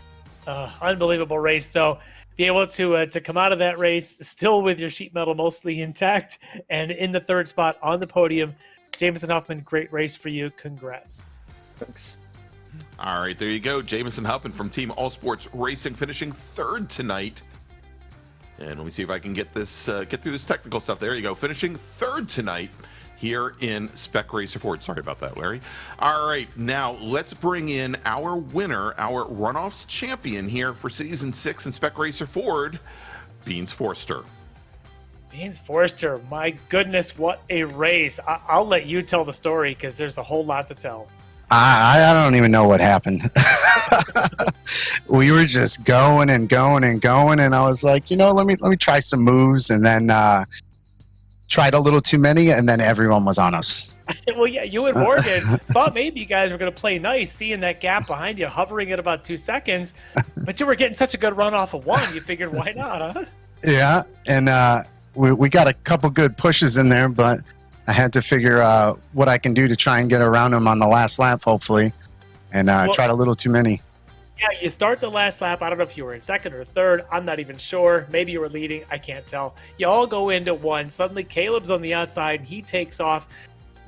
Speaker 3: Unbelievable race, though. Be able to come out of that race still with your sheet metal mostly intact and in the 3rd spot on the podium. Jameson Huffman, great race for you. Congrats.
Speaker 6: Thanks.
Speaker 2: All right, there you go. Jameson Huffman from Team All Sports Racing finishing 3rd tonight. And let me see if I can get through this technical stuff. There you go. Finishing 3rd tonight here in Spec Racer Ford. Sorry about that, Larry. All right, now let's bring in our winner, our Runoffs champion here for Season 6 in Spec Racer Ford, Beans Forster.
Speaker 3: Beans Forster, my goodness, what a race. I'll let you tell the story because there's a whole lot to tell.
Speaker 7: I don't even know what happened. We were just going and going and going, and I was like, let me try some moves, and then tried a little too many, and then everyone was on us.
Speaker 3: Well, yeah, you and Morgan thought maybe you guys were going to play nice, seeing that gap behind you hovering at about 2 seconds, but you were getting such a good run off of 1, you figured, why not, huh?
Speaker 7: Yeah, and we got a couple good pushes in there, but I had to figure out what I can do to try and get around them on the last lap, hopefully, and tried a little too many.
Speaker 3: Yeah, you start the last lap. I don't know if you were in 2nd or 3rd. I'm not even sure. Maybe you were leading. I can't tell. You all go into 1. Suddenly, Caleb's on the outside, and he takes off.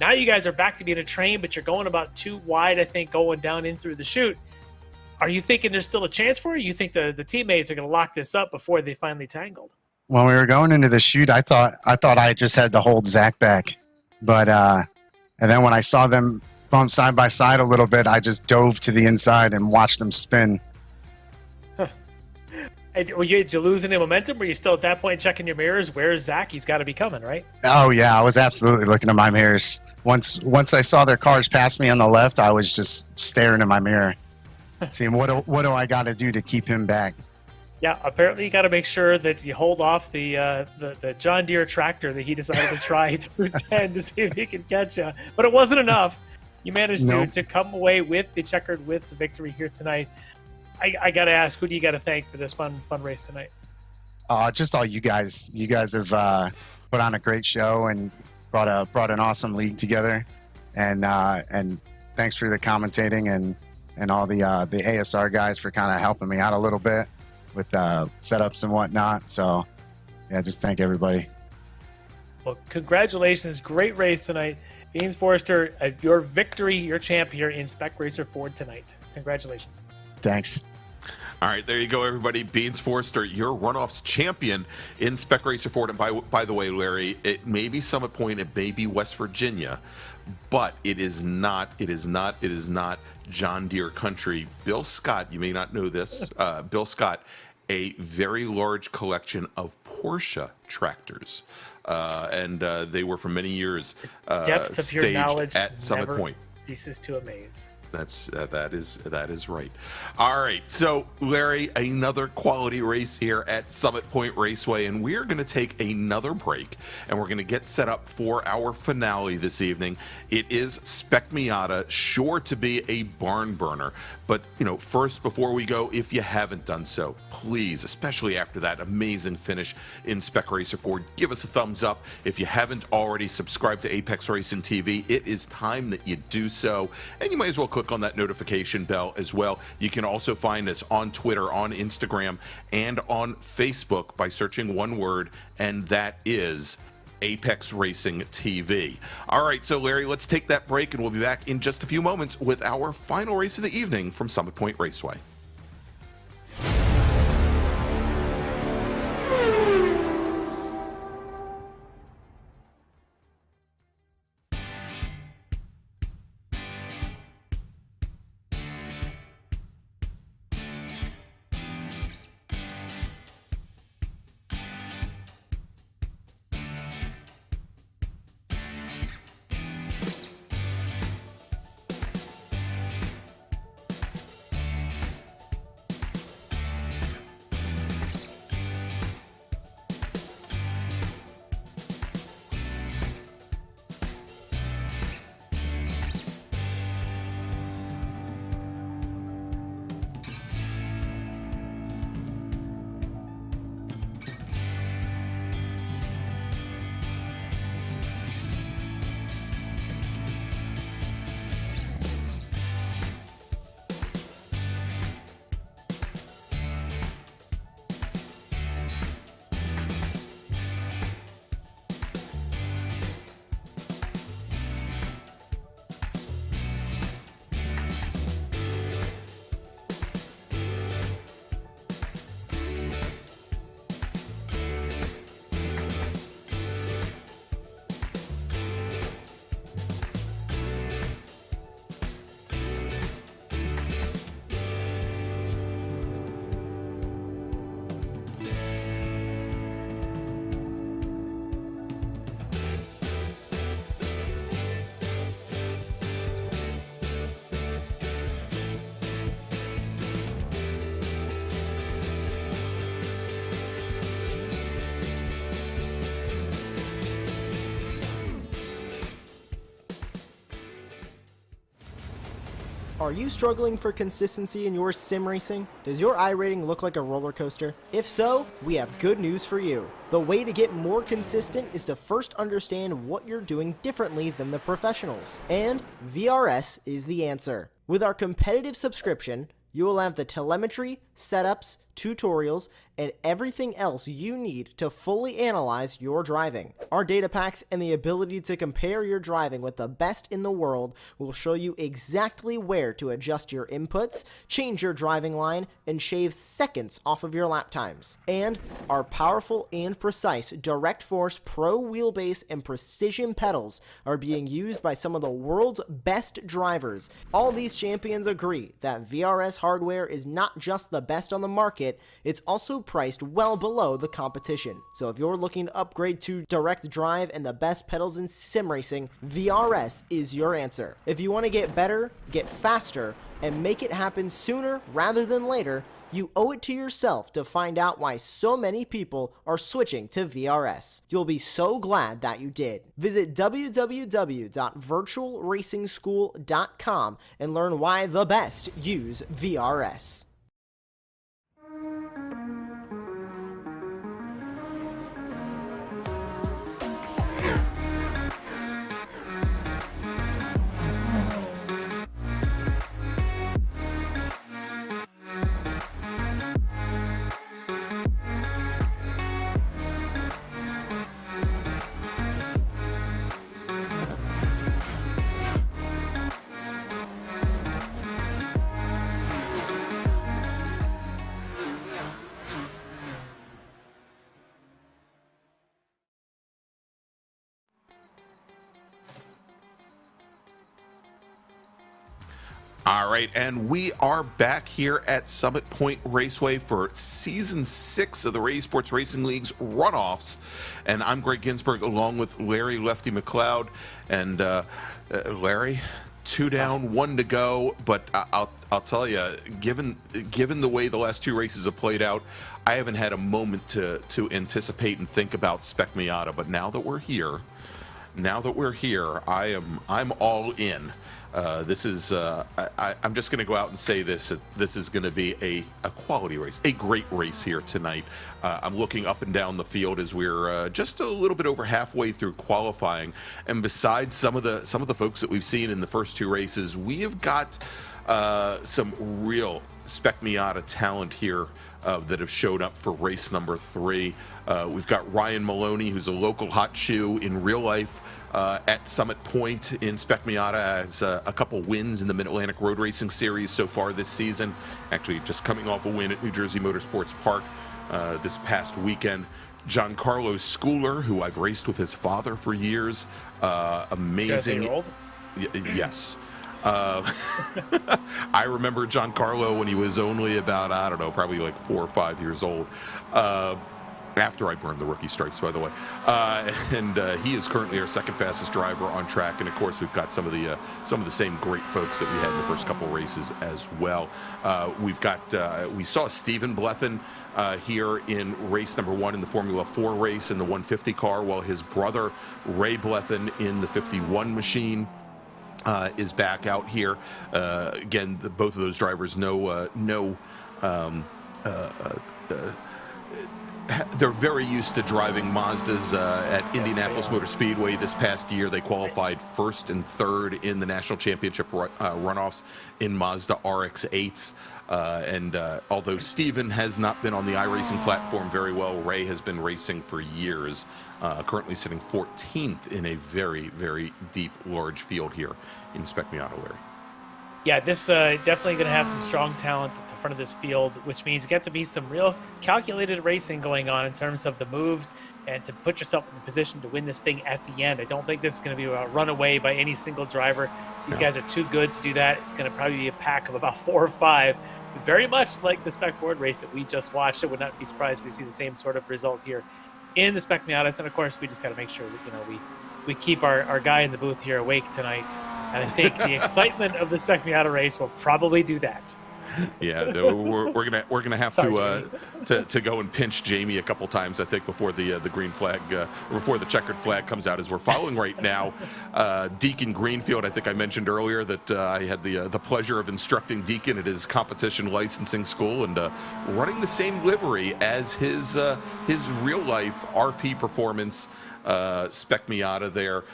Speaker 3: Now you guys are back to being a train, but you're going about 2 wide, I think, going down in through the chute. Are you thinking there's still a chance for it? You think the teammates are going to lock this up before they finally tangled?
Speaker 7: When we were going into the chute, I thought I just had to hold Zach back. But and then when I saw them bump side by side a little bit, I just dove to the inside and watched them spin.
Speaker 3: Huh. Did you lose any momentum? Were you still at that point checking your mirrors? Where's Zach? He's got to be coming, right?
Speaker 7: Oh yeah, I was absolutely looking at my mirrors. Once I saw their cars pass me on the left, I was just staring in my mirror, seeing what do I got to do to keep him back.
Speaker 3: Yeah, apparently you got to make sure that you hold off the John Deere tractor that he decided to try through 10 to see if he could catch you. But it wasn't enough. You managed to come away with the victory here tonight. I got to ask, who do you got to thank for this fun race tonight?
Speaker 7: Just all you guys. You guys have put on a great show and brought an awesome league together. And thanks for the commentating and all the ASR guys for kind of helping me out a little bit with setups and whatnot. So yeah, just thank everybody.
Speaker 3: Well, congratulations. Great race tonight. Beans Forster, your victory, your champ here in Spec Racer Ford tonight. Congratulations.
Speaker 7: Thanks.
Speaker 2: All right, there you go, everybody. Beans Forster, your Runoffs champion in Spec Racer Ford. And by the way, Larry, it may be Summit Point, it may be West Virginia, but it is not John Deere country. Bill Scott, you may not know this, Bill Scott, a very large collection of Porsche tractors. And they were for many years
Speaker 3: depth of your
Speaker 2: staged
Speaker 3: knowledge
Speaker 2: at Summit Point.
Speaker 3: Ceases to amaze.
Speaker 2: That is right. All right, so Larry, another quality race here at Summit Point Raceway, and we are going to take another break, and we're going to get set up for our finale this evening. It is Spec Miata, sure to be a barn burner. But first, before we go, if you haven't done so, please, especially after that amazing finish in Spec Racer 4, give us a thumbs up. If you haven't already subscribed to Apex Racing TV, it is time that you do so, and you might as well click on that notification bell as well. You can also find us on Twitter, on Instagram, and on Facebook by searching one word, and that is Apex Racing TV. All right, so Larry, let's take that break, and we'll be back in just a few moments with our final race of the evening from Summit Point Raceway.
Speaker 1: Are you struggling for consistency in your sim racing? Does your iRating look like a roller coaster? If so, we have good news for you. The way to get more consistent is to first understand what you're doing differently than the professionals. And VRS is the answer. With our competitive subscription, you will have the telemetry, setups, tutorials, and everything else you need to fully analyze your driving. Our data packs and the ability to compare your driving with the best in the world will show you exactly where to adjust your inputs, change your driving line, and shave seconds off of your lap times. And our powerful and precise Direct Force Pro wheelbase and precision pedals are being used by some of the world's best drivers. All these champions agree that VRS hardware is not just the best on the market, it's also priced well below the competition. So if you're looking to upgrade to direct drive and the best pedals in sim racing, VRS is your answer. If you want to get better, get faster, and make it happen sooner rather than later, you owe it to yourself to find out why so many people are switching to VRS. You'll be so glad that you did. Visit www.virtualracingschool.com and learn why the best use VRS.
Speaker 2: All right, and we are back here at Summit Point Raceway for Season 6 of the Esports Racing League's Runoffs. And I'm Greg Ginsburg along with Larry Lefty McLeod. And Larry, 2 down, 1 to go. But I'll tell you, given the way the last 2 races have played out, I haven't had a moment to anticipate and think about Spec Miata. But now that we're here, I'm all in. This is I'm just going to go out and say this is going to be a quality race, a great race here tonight. I'm looking up and down the field as we're just a little bit over halfway through qualifying, and besides some of the folks that we've seen in the first 2 races, we have got some real Spec Miata talent here that have showed up for race number 3. We've got Ryan Maloney, who's a local hot shoe in real life. At Summit Point in Spec Miata, has a couple wins in the Mid-Atlantic Road Racing Series so far this season. Actually, just coming off a win at New Jersey Motorsports Park this past weekend. Giancarlo Schooler, who I've raced with his father for years. Amazing. Yes. I remember Giancarlo when he was only about, I don't know, probably like 4 or 5 years old. After I burned the rookie stripes, by the way. And he is currently our second fastest driver on track. And of course, we've got some of the same great folks that we had in the first couple races as well. We saw Stephen Blethen here in race number 1 in the Formula 4 race in the 150 car, while his brother Ray Blethen in the 51 machine is back out here. Again, both of those drivers they're very used to driving Mazdas at Indianapolis Motor Speedway. This past year, they qualified 1st and 3rd in the national championship runoffs in Mazda RX-8s. And although Steven has not been on the iRacing platform very well, Ray has been racing for years, currently sitting 14th in a very, very deep, large field here in Spec Miata, Larry.
Speaker 3: Yeah, this definitely going to have some strong talent at the front of this field, which means you get to be some real calculated racing going on in terms of the moves and to put yourself in a position to win this thing at the end. I don't think this is going to be a runaway by any single driver. These guys are too good to do that. It's going to probably be a pack of about 4 or 5, very much like the Spec Ford race that we just watched. I would not be surprised if we see the same sort of result here in the Spec Miatas. And of course, we just got to make sure that, we keep our guy in the booth here awake tonight. And I think the excitement of the Spec Miata race will probably do that.
Speaker 2: Yeah, we're gonna have to go and pinch Jamie a couple times, I think, before the green flag, before the checkered flag comes out. As we're following right now, Deacon Greenfield. I think I mentioned earlier that I had the pleasure of instructing Deacon at his competition licensing school and running the same livery as his real life RP performance Spec Miata there.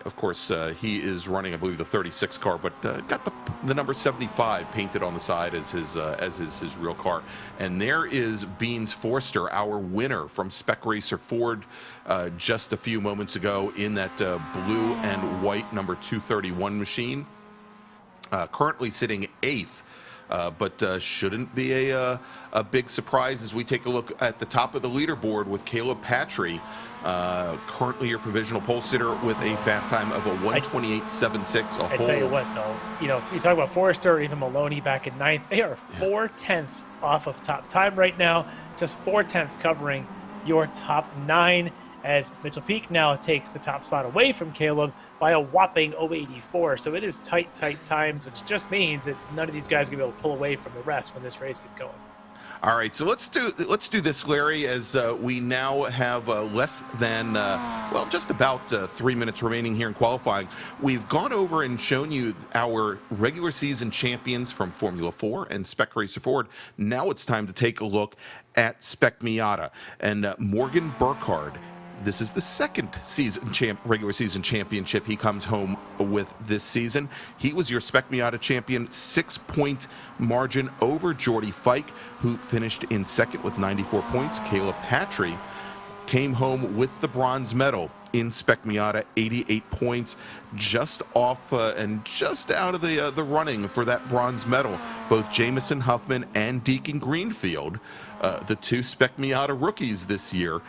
Speaker 2: Of course, he is running, I believe, the 36 car, but got the number 75 painted on the side as his real car. And there is Beans Forster, our winner from Spec Racer Ford, just a few moments ago in that blue and white number 231 machine. Currently sitting 8th. But shouldn't be a big surprise as we take a look at the top of the leaderboard with Caleb Patry, currently your provisional pole sitter with a fast time of a 1:28.76.
Speaker 3: I tell you what, though, if you talk about Forrester or even Maloney back in 9th, they are 4/10 off of top time right now, just 4/10 covering your top 9. As Mitchell Peak now takes the top spot away from Caleb by a whopping 0.84. So it is tight times, which just means that none of these guys are going to be able to pull away from the rest when this race gets going.
Speaker 2: All right, so let's do this, Larry, as we now have less than, just about 3 minutes remaining here in qualifying. We've gone over and shown you our regular season champions from Formula 4 and Spec Racer Ford. Now it's time to take a look at Spec Miata. And Morgan Burkhardt, this is the second regular season championship he comes home with this season. He was your Spec Miata champion, 6-point margin over Jordy Fike, who finished in second with 94 points. Caleb Patry came home with the bronze medal in Spec Miata, 88 points, just off and just out of the running for that bronze medal. Both Jamison Huffman and Deacon Greenfield, the 2 Spec Miata rookies this year,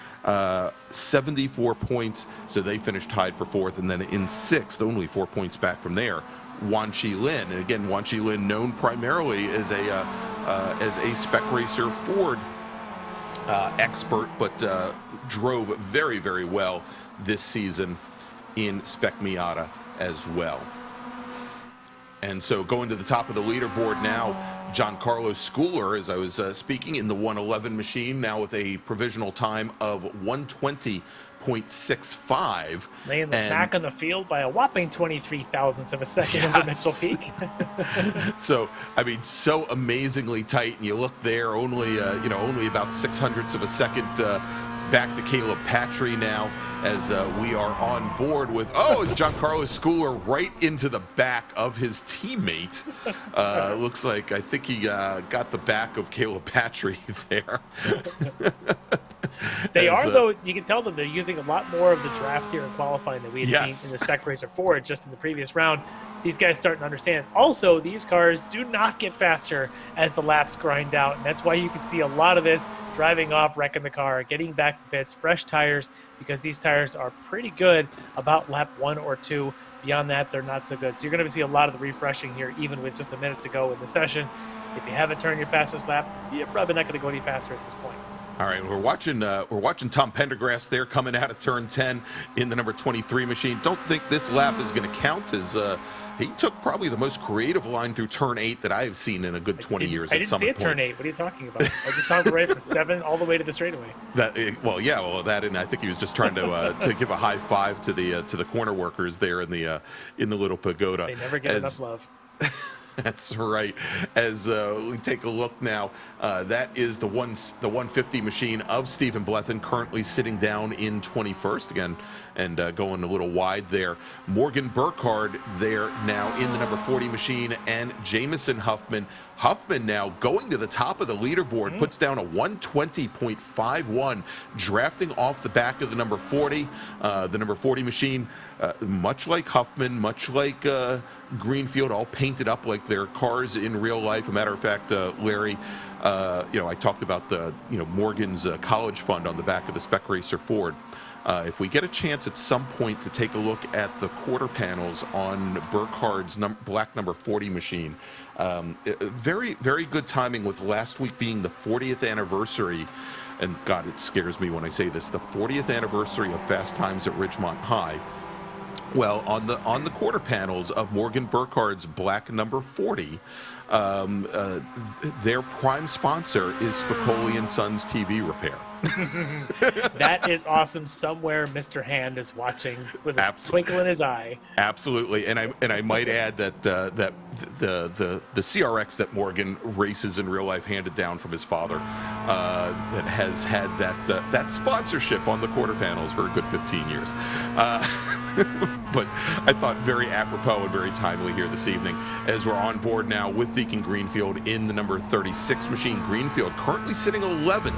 Speaker 2: 74 points, so they finished tied for 4th, and then in 6th, only 4 points back from there, Wan Chi Lin. And again, Wan Chi Lin known primarily as a Spec Racer Ford expert, but drove very, very well this season in Spec Miata as well. And so going to the top of the leaderboard now, Giancarlo Schooler, as I was speaking, in the 111 machine, now with a provisional time of 120.65.
Speaker 3: Laying the smack on the field by a whopping 23 thousandths of a second into Mitchell Peak.
Speaker 2: So, I mean, so amazingly tight. And you look there, only about 600ths of a second back to Caleb Patry now, as we are on board with, it's Giancarlo Schooler right into the back of his teammate. Looks like, I think he got the back of Caleb Patry there.
Speaker 3: They are, though, you can tell them they're using a lot more of the draft here in qualifying than we had seen in the Spec Racer Ford just in the previous round. These guys starting to understand. Also, these cars do not get faster as the laps grind out, and that's why you can see a lot of this driving off, wrecking the car, getting back to the pits, fresh tires, because these tires are pretty good about lap 1 or 2. Beyond that, they're not so good. So you're going to see a lot of the refreshing here, even with just a minute to go in the session. If you haven't turned your fastest lap, you're probably not going to go any faster at this point.
Speaker 2: All right, we're watching Tom Pendergrass there coming out of turn 10 in the number 23 machine. Don't think this lap is going to count, as he took probably the most creative line through turn 8 that I have seen in a good 20 years.
Speaker 3: I didn't see it turn 8. What are you talking about? I just saw him right from 7 all the way to the straightaway.
Speaker 2: That, and I think he was just trying to give a high five to the corner workers there in the little pagoda.
Speaker 3: They never get enough love.
Speaker 2: That's right. As we take a look now, that is the 150 machine of Stephen Blethen, currently sitting down in 21st again, and going a little wide there. Morgan Burkhardt there now in the number 40 machine, and Jamison Huffman. Huffman now going to the top of the leaderboard, puts down a 120.51, drafting off the back of the number 40. The number 40 machine, much like Huffman, much like Greenfield, all painted up like their cars in real life. A matter of fact, Larry, I talked about Morgan's college fund on the back of the Spec Racer Ford. If we get a chance at some point to take a look at the quarter panels on Burkhardt's black number 40 machine, very, very good timing with last week being the 40th anniversary. And God, it scares me when I say this, the 40th anniversary of Fast Times at Ridgemont High. Well, on the quarter panels of Morgan Burkhardt's black number 40, their prime sponsor is Spicoli & Sons TV Repair.
Speaker 3: That is awesome. Somewhere Mr. Hand is watching with a twinkle in his eye.
Speaker 2: Absolutely, and I might add that the CRX that Morgan races in real life, handed down from his father, that has had that sponsorship on the quarter panels for a good 15 years. But I thought very apropos and very timely here this evening, as we're on board now with Deacon Greenfield in the number 36 machine. Greenfield currently sitting 11th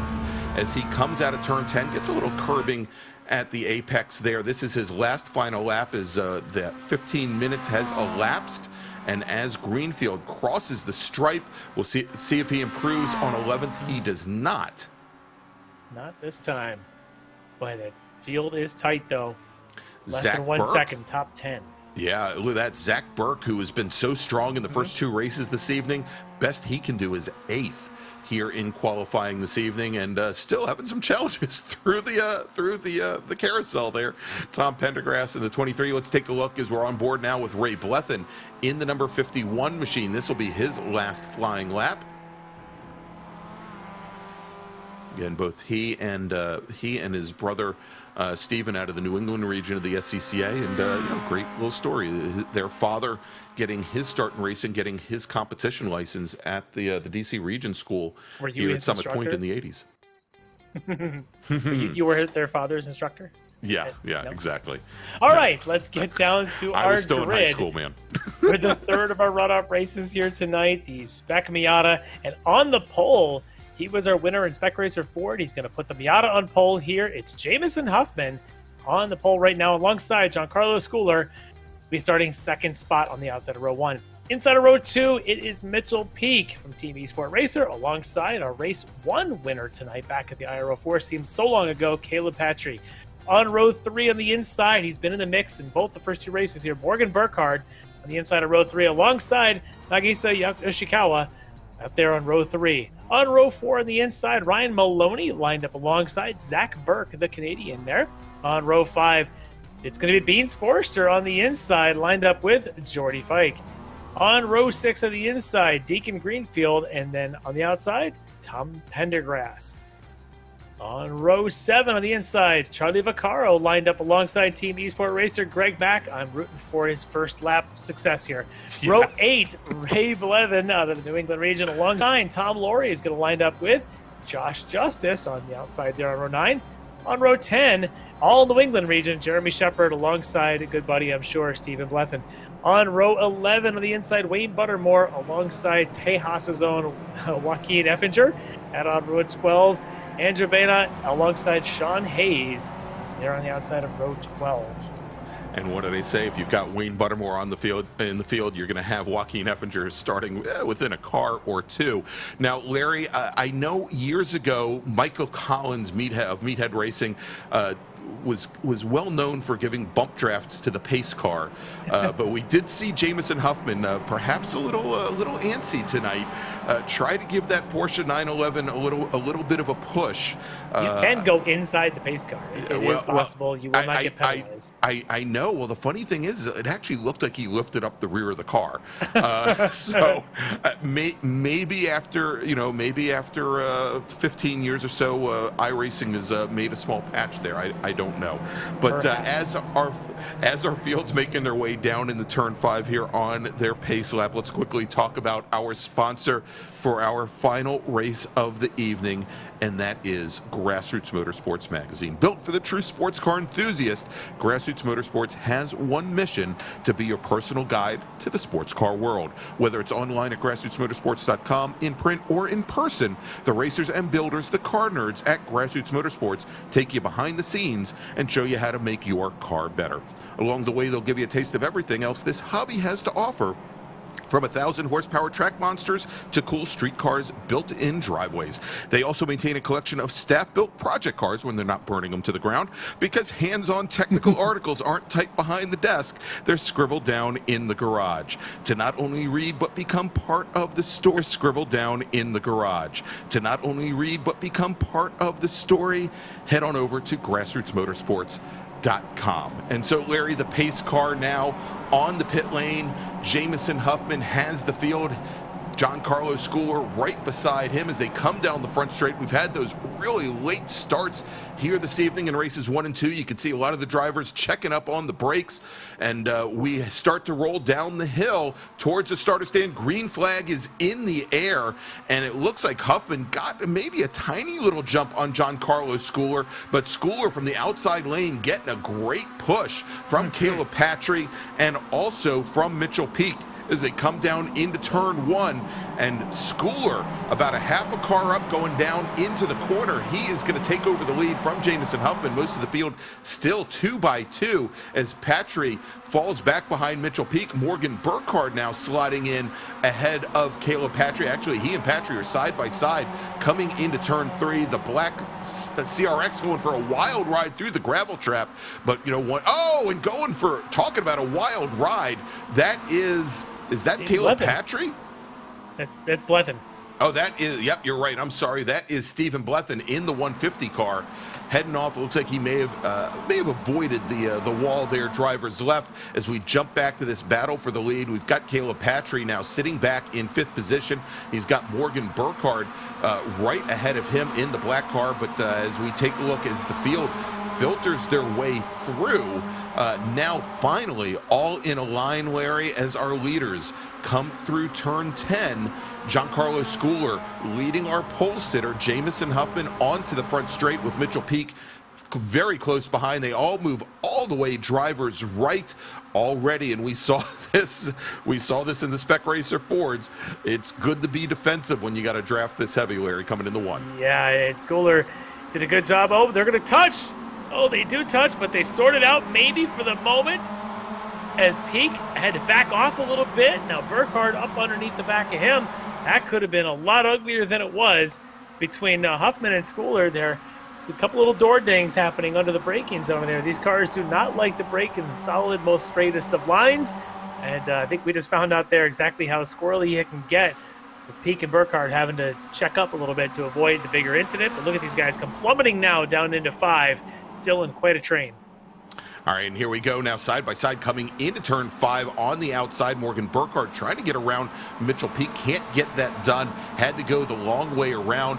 Speaker 2: as he comes out of turn 10, gets a little curbing at the apex there. This is his last final lap, as the 15 minutes has elapsed. And as Greenfield crosses the stripe, we'll see if he improves on 11th. He does not.
Speaker 3: Not this time. But the field is tight, though. Less
Speaker 2: Zach
Speaker 3: than 1
Speaker 2: Burke.
Speaker 3: second, top 10.
Speaker 2: Yeah, look at that. Zach Burke, who has been so strong in the first 2 races this evening, best he can do is 8th here in qualifying this evening, and still having some challenges through the carousel there. Tom Pendergrass in the 23. Let's take a look as we're on board now with Ray Blethen in the number 51 machine. This will be his last flying lap. Again, both he and his brother Stephen out of the New England region of the SCCA, and great little story. Their father getting his start in racing, getting his competition license at the DC Region School here at Summit Point in the 80s.
Speaker 3: You were their father's instructor?
Speaker 2: Yeah, exactly.
Speaker 3: All right, let's get down to our
Speaker 2: I was still
Speaker 3: grid
Speaker 2: in high school, man.
Speaker 3: for the third of our run-up races here tonight, the Spec Miata. And on the pole, he was our winner in Spec Racer Ford. He's going to put the Miata on pole here. It's Jamison Huffman on the pole right now alongside Giancarlo Schooler. Be starting second spot on the outside of row 1. Inside of row 2, it is Mitchell Peak from Team Esports Racer alongside our race 1 winner tonight back at the IRO 4. Seems so long ago, Caleb Patry. On row 3 on the inside, he's been in the mix in both the first 2 races here. Morgan Burkhardt on the inside of row 3 alongside Nagisa Yoshikawa up there on row 3. On row 4 on the inside, Ryan Maloney lined up alongside Zach Burke, the Canadian there. On row 5, it's going to be Beans Forrester on the inside, lined up with Jordy Fike. On row 6 of the inside, Deacon Greenfield, and then on the outside, Tom Pendergrass. On row 7 on the inside, Charlie Vaccaro lined up alongside Team Esport Racer Greg Mack. I'm rooting for his first lap success here. Yes. Row 8, Ray Blevin out of the New England region. Along 9, Tom Laurie is going to line up with Josh Justice on the outside there on row 9. On row 10, all New England region, Jeremy Shepard alongside a good buddy, I'm sure, Stephen Blethyn. On row 11 on the inside, Wayne Buttermore alongside Tejas' own Joaquin Effinger. And on row 12, Andrew Benna alongside Sean Hayes. They're on the outside of row 12.
Speaker 2: And what do they say? If you've got Wayne Buttermore on the field, you're going to have Joaquin Effinger starting within a car or two. Now, Larry, I know years ago, Michael Collins of Meathead Racing was well known for giving bump drafts to the pace car, but we did see Jamison Huffman, perhaps a little antsy tonight, try to give that Porsche 911 a little bit of a push.
Speaker 3: You can go inside the pace car. It is possible. You will not get penalized.
Speaker 2: I know. Well, the funny thing is, it actually looked like he lifted up the rear of the car. Maybe after 15 years or so, iRacing has made a small patch there. I don't know. But as our fields making their way down in the turn 5 here on their pace lap, let's quickly talk about our sponsor for our final race of the evening, and that is Grassroots Motorsports Magazine. Built for the true sports car enthusiast, Grassroots Motorsports has one mission: to be your personal guide to the sports car world. Whether it's online at grassrootsmotorsports.com, in print, or in person, the racers and builders, the car nerds at Grassroots Motorsports, take you behind the scenes and show you how to make your car better. Along the way, they'll give you a taste of everything else this hobby has to offer, from 1,000 horsepower track monsters to cool street cars built in driveways. They also maintain a collection of staff-built project cars when they're not burning them to the ground, because hands-on technical articles aren't typed behind the desk, they're scribbled down in the garage. To not only read but become part of the story, scribbled down in the garage. To not only read but become part of the story, head on over to grassrootsmotorsports.com. And so, Larry, the pace car now on the pit lane. Jamison Huffman has the field. Giancarlo Schooler right beside him as they come down the front straight. We've had those really late starts here this evening in races 1 and 2. You can see a lot of the drivers checking up on the brakes, and we start to roll down the hill towards the starter stand. Green flag is in the air, and it looks like Huffman got maybe a tiny little jump on Giancarlo Schooler, but Schooler from the outside lane getting a great push from Caleb Patry and also from Mitchell Peak as they come down into turn 1, and Schooler about a half a car up going down into the corner. He is going to take over the lead from Jamison Huffman. Most of the field still 2 by 2 as Patry falls back behind Mitchell Peak. Morgan Burkhardt now sliding in ahead of Caleb Patry. Actually, he and Patry are side by side coming into turn 3. The black CRX going for a wild ride through the gravel trap, but you know what? Oh, and going for, talking about a wild ride, that is that Caleb Patry?
Speaker 3: That's Blethyn.
Speaker 2: Oh, that is, yep, you're right. I'm sorry. That is Stephen Blethyn in the 150 car, heading off. It looks like he may have avoided the wall there, driver's left. As we jump back to this battle for the lead, we've got Caleb Patry now sitting back in 5th position. He's got Morgan Burkhardt right ahead of him in the black car. But as we take a look as the field filters their way through, now finally all in a line, Larry, as our leaders come through turn 10. Giancarlo Schooler leading our pole sitter, Jamison Huffman, onto the front straight with Mitchell Peak very close behind. They all move all the way drivers right already, and we saw this in the Spec Racer Fords. It's good to be defensive when you got to draft this heavy, Larry, coming into 1.
Speaker 3: Yeah, Schooler did a good job. Oh, they're going to touch. Oh, they do touch, but they sort it out maybe for the moment, as Peak had to back off a little bit. Now Burkhardt up underneath the back of him. That could have been a lot uglier than it was between Huffman and Schooler there. There's a couple little door dings happening under the braking zone there. These cars do not like to brake in the solid, most straightest of lines. And I think we just found out there exactly how squirrely it can get, with Peak and Burkhardt having to check up a little bit to avoid the bigger incident. But look at these guys come plummeting now down into 5, still in quite a train.
Speaker 2: All right, and here we go now, side by side, coming into turn 5 on the outside. Morgan Burkhardt trying to get around Mitchell Peak, can't get that done, had to go the long way around,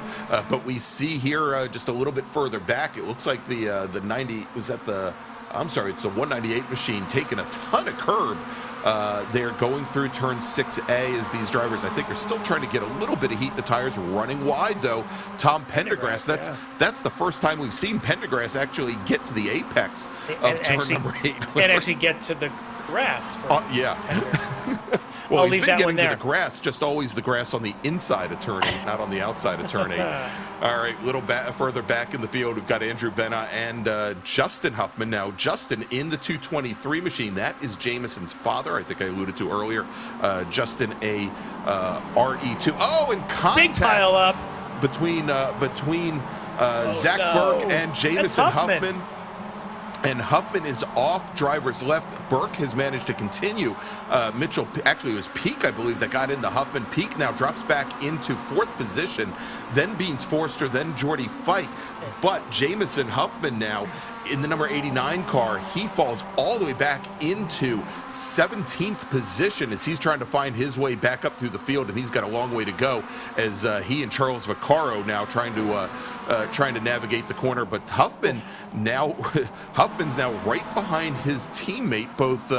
Speaker 2: but we see here just a little bit further back, it looks like the 90, was that the, I'm sorry, it's a 198 machine taking a ton of curb. They're going through turn 6A as these drivers, I think, are still trying to get a little bit of heat in the tires. Running wide, though, Tom Pendergrass. That's the first time we've seen Pendergrass actually get to the apex of turn number 8.
Speaker 3: And actually get to the grass.
Speaker 2: Yeah. Well, he's been getting to the grass, just always the grass on the inside of turn 8, not on the outside of turn 8. All right, little further back in the field, we've got Andrew Benna and Justin Huffman. Now, Justin in the 223 machine. That is Jamison's father, I think I alluded to earlier. Justin, a RE2. Oh, and contact
Speaker 3: big pile up
Speaker 2: between Zach Burke and Jamison Huffman. And Huffman is off driver's left. Burke has managed to continue. Mitchell, actually it was Peak, I believe, that got into Huffman. Peak now drops back into 4th position. Then Beans Forster, then Jordy Fike. But Jamison Huffman now in the number 89 car, he falls all the way back into 17th position as he's trying to find his way back up through the field, and he's got a long way to go as he and Charles Vaccaro now trying to navigate the corner. But Huffman's now right behind his teammate, both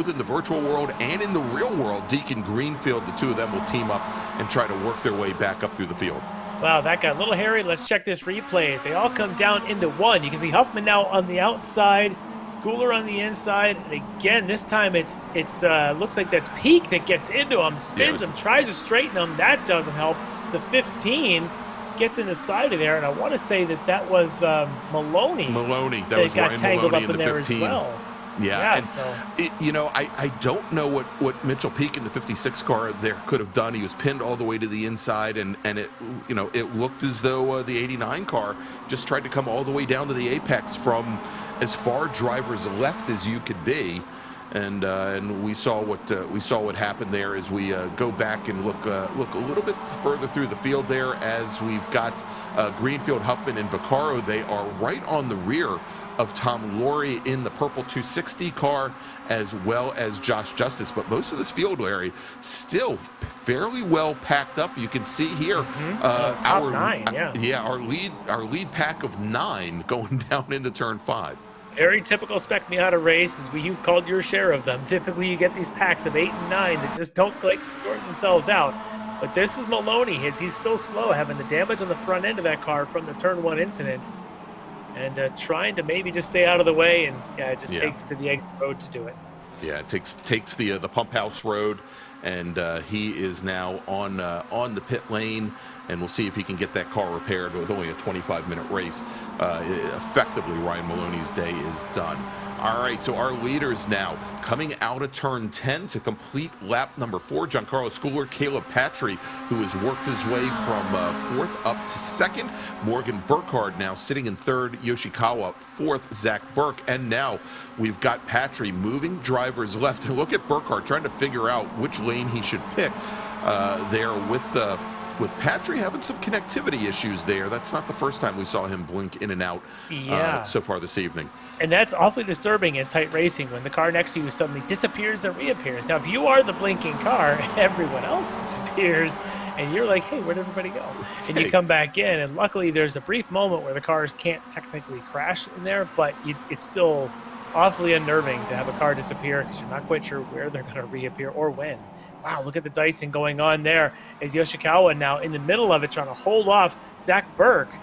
Speaker 2: in the virtual world and in the real world. Deacon Greenfield, the two of them will team up and try to work their way back up through the field.
Speaker 3: Wow, that got a little hairy. Let's check this replay. As they all come down into one. You can see Huffman now on the outside, Guler on the inside. And again, this time it's looks like that's Peak that gets into him, spins him, tries to straighten him. That doesn't help. The 15 gets in the side of there, and I want to say that was Maloney.
Speaker 2: That was
Speaker 3: got
Speaker 2: Ryan
Speaker 3: tangled
Speaker 2: Maloney
Speaker 3: up in
Speaker 2: the
Speaker 3: there
Speaker 2: 15.
Speaker 3: as well.
Speaker 2: Yeah, and
Speaker 3: so.
Speaker 2: I don't know what Mitchell Peak in the 56 car there could have done. He was pinned all the way to the inside, and it looked as though the 89 car just tried to come all the way down to the apex from as far driver's left as you could be, and we saw what happened there as we go back and look a little bit further through the field there as we've got Greenfield, Huffman, and Vaccaro. They are right on the rear of Tom Laurie in the purple 260 car, as well as Josh Justice. But most of this field, Larry, still fairly well packed up. You can see here
Speaker 3: top 9,
Speaker 2: our lead pack of 9 going down into turn 5.
Speaker 3: Very typical Spec Miata race, as you've called your share of them. Typically, you get these packs of 8 and 9 that just don't quite sort themselves out. But this is Maloney. He's still slow, having the damage on the front end of that car from the turn 1 incident. And trying to maybe just stay out of the way, and it just takes to the exit road to do it. Yeah, it
Speaker 2: takes the pump house road, and he is now on the pit lane, and we'll see if he can get that car repaired with only a 25-minute race. Effectively, Ryan Maloney's day is done. All right, so our leaders now coming out of turn 10 to complete lap number 4. Giancarlo Schooler, Caleb Patry, who has worked his way from 4th up to 2nd. Morgan Burkhardt now sitting in 3rd. Yoshikawa 4th. Zach Burke. And now we've got Patry moving drivers left. And look at Burkhardt trying to figure out which lane he should pick there with Patry having some connectivity issues there. That's not the first time we saw him blink in and out so far this evening.
Speaker 3: And that's awfully disturbing in tight racing when the car next to you suddenly disappears and reappears. Now, if you are the blinking car, everyone else disappears, and you're like, hey, where'd everybody go? And you come back in, and luckily there's a brief moment where the cars can't technically crash in there, but it's still awfully unnerving to have a car disappear because you're not quite sure where they're going to reappear or when. Wow, look at the dicing going on there as Yoshikawa now in the middle of it trying to hold off Zach Burke.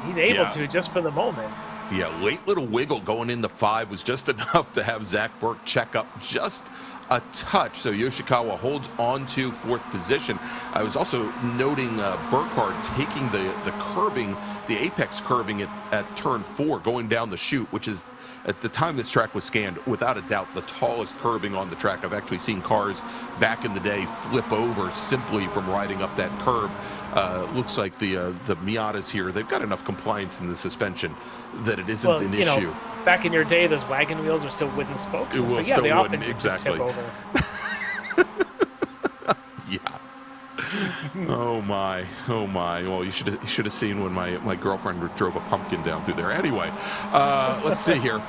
Speaker 3: He's able to just for the moment.
Speaker 2: Yeah, late little wiggle going into 5 was just enough to have Zach Burke check up just a touch. So Yoshikawa holds on to 4th position. I was also noting Burkhardt taking the curbing, the apex curbing at turn 4 going down the chute, which is, at the time this track was scanned, without a doubt the tallest curbing on the track. I've actually seen cars back in the day flip over simply from riding up that curb. Looks like the Miatas here, they've got enough compliance in the suspension that it isn't an issue.
Speaker 3: Back in your day, those wagon wheels are still wooden spokes. So yeah, they often just tip over.
Speaker 2: Yeah. Oh my. Well, you should have seen when my girlfriend drove a pumpkin down through there. Anyway, let's see here.